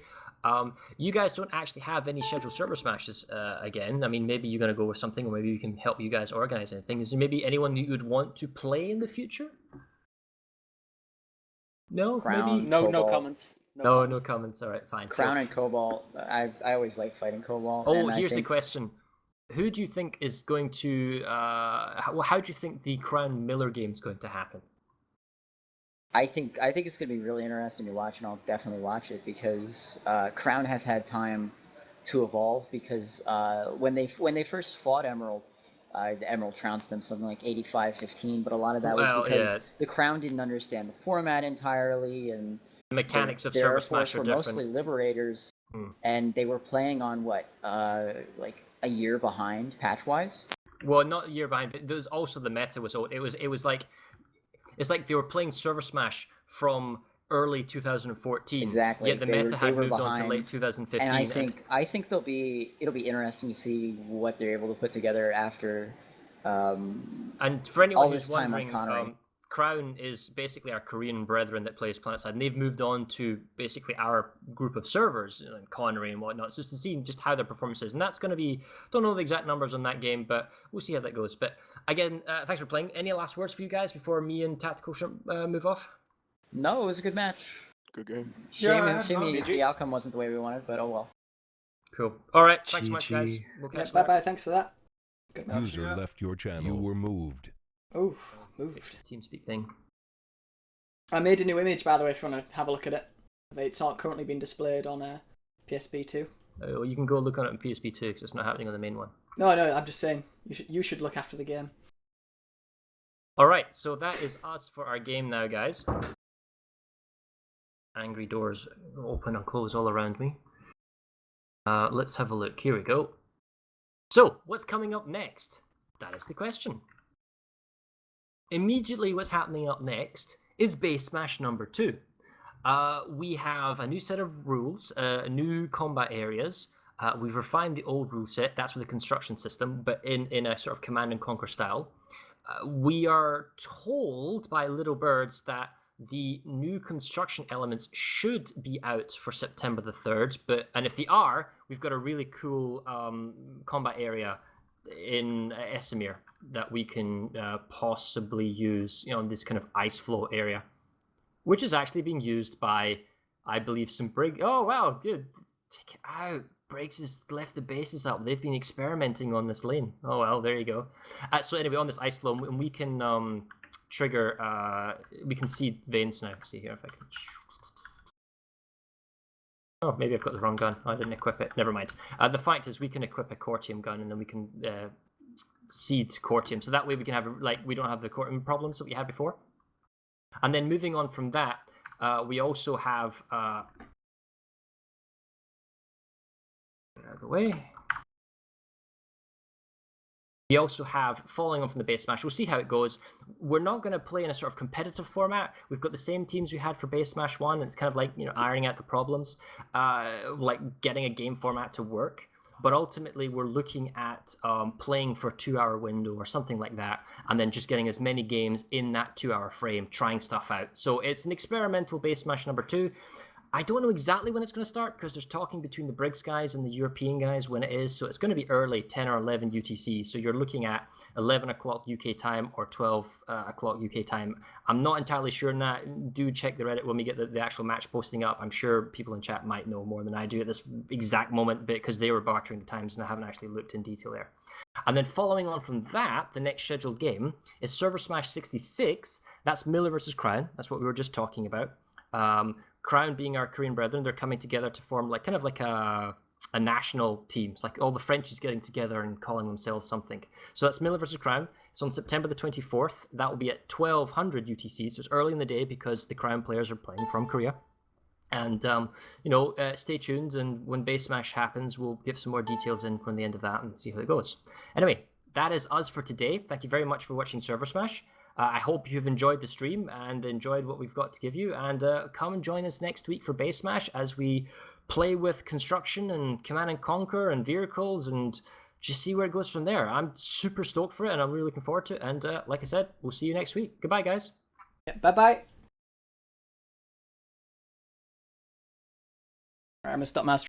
You guys don't actually have any scheduled server smashes again. I mean, maybe you're going to go with something, or maybe we can help you guys organize anything. Is there maybe anyone that you would want to play in the future? No, Crown, maybe no comments. No comments. All right, fine. Crown and Cobalt. I always like fighting Cobalt. Oh, here's the question: who do you think is going to? How do you think the Crown Miller game is going to happen? I think it's going to be really interesting to watch, and I'll definitely watch it, because Crown has had time to evolve. Because when they first fought Emerald, the Emerald trounced them something like 85-15, but a lot of that was because the Crown didn't understand the format entirely, and the mechanics of ServerSmash are different. Mostly Liberators, and they were playing on like a year behind patch-wise. Well, not a year behind, but there's also the meta was old. It was like It's like they were playing ServerSmash from early 2014. Exactly. Yet the meta had moved on to late 2015. And I think it'll be interesting to see what they're able to put together after. And for anyone who's wondering, Connery. Crown is basically our Korean brethren that plays PlanetSide, and they've moved on to basically our group of servers, and Connery and whatnot, so just to see just how their performance is. And that's going to be, don't know the exact numbers on that game, but we'll see how that goes. But again, thanks for playing. Any last words for you guys before me and Tactical Shrimp move off? No, it was a good match. Good game. Shame the outcome wasn't the way we wanted, but oh well. Cool. All right, thanks so much, guys. We'll catch you later. Bye-bye, thanks for that. Good match. User left your channel. You were moved. Oh, moved. This TeamSpeak thing. I made a new image, by the way, if you want to have a look at it. It's not currently being displayed on PSP 2. Well, you can go look on it on PSP 2 because it's not happening on the main one. No, I'm just saying, you should look after the game. Alright, so that is us for our game now, guys. Angry doors open and close all around me. Let's have a look. Here we go. So, what's coming up next? That is the question. Immediately, what's happening up next is Base Smash number 2. We have a new set of rules, new combat areas. We've refined the old rule set. That's with the construction system, but in a sort of command and conquer style. We are told by Little Birds that the new construction elements should be out for September the 3rd, and if they are, we've got a really cool combat area in Esamir that we can possibly use, in this kind of ice flow area, which is actually being used by, I believe, some Brig. Oh wow, dude, check it out. Briggs has left the bases up. They've been experimenting on this lane. Oh well, there you go. So anyway, on this ice flow, and we can trigger. We can see veins now. See here if I can. Oh, maybe I've got the wrong gun. I didn't equip it. Never mind. The fact is, we can equip a Cortium gun, and then we can seed Cortium. So that way, we can have we don't have the Cortium problems that we had before. And then moving on from that, we also have. Out of the way. We also have, following on from the Base Smash, we'll see how it goes. We're not going to play in a sort of competitive format. We've got the same teams we had for Base Smash 1. It's kind of like, ironing out the problems, like getting a game format to work. But ultimately, we're looking at playing for a 2-hour window or something like that, and then just getting as many games in that 2-hour frame, trying stuff out. So it's an experimental Base Smash number 2. I don't know exactly when it's going to start because there's talking between the Briggs guys and the European guys when it is. So it's going to be early, 10 or 11 UTC. So you're looking at 11 o'clock UK time or 12 o'clock UK time. I'm not entirely sure on that. Do check the Reddit when we get the actual match posting up. I'm sure people in chat might know more than I do at this exact moment because they were bartering the times and I haven't actually looked in detail there. And then following on from that, the next scheduled game is ServerSmash 66. That's Miller versus Crown. That's what we were just talking about. Crown being our Korean brethren, they're coming together to form kind of like a national team. It's like all the Frenchies getting together and calling themselves something. So that's Miller versus Crown. It's on September the 24th. That will be at 1200 UTC. So it's early in the day because the Crown players are playing from Korea. And, stay tuned. And when Base Smash happens, we'll give some more details in from the end of that and see how it goes. Anyway, that is us for today. Thank you very much for watching ServerSmash. I hope you've enjoyed the stream and enjoyed what we've got to give you. And come and join us next week for Base Smash as we play with construction and command and conquer and vehicles and just see where it goes from there. I'm super stoked for it and I'm really looking forward to it. And like I said, we'll see you next week. Goodbye, guys. Yeah, bye-bye. I'm going to stop mastering.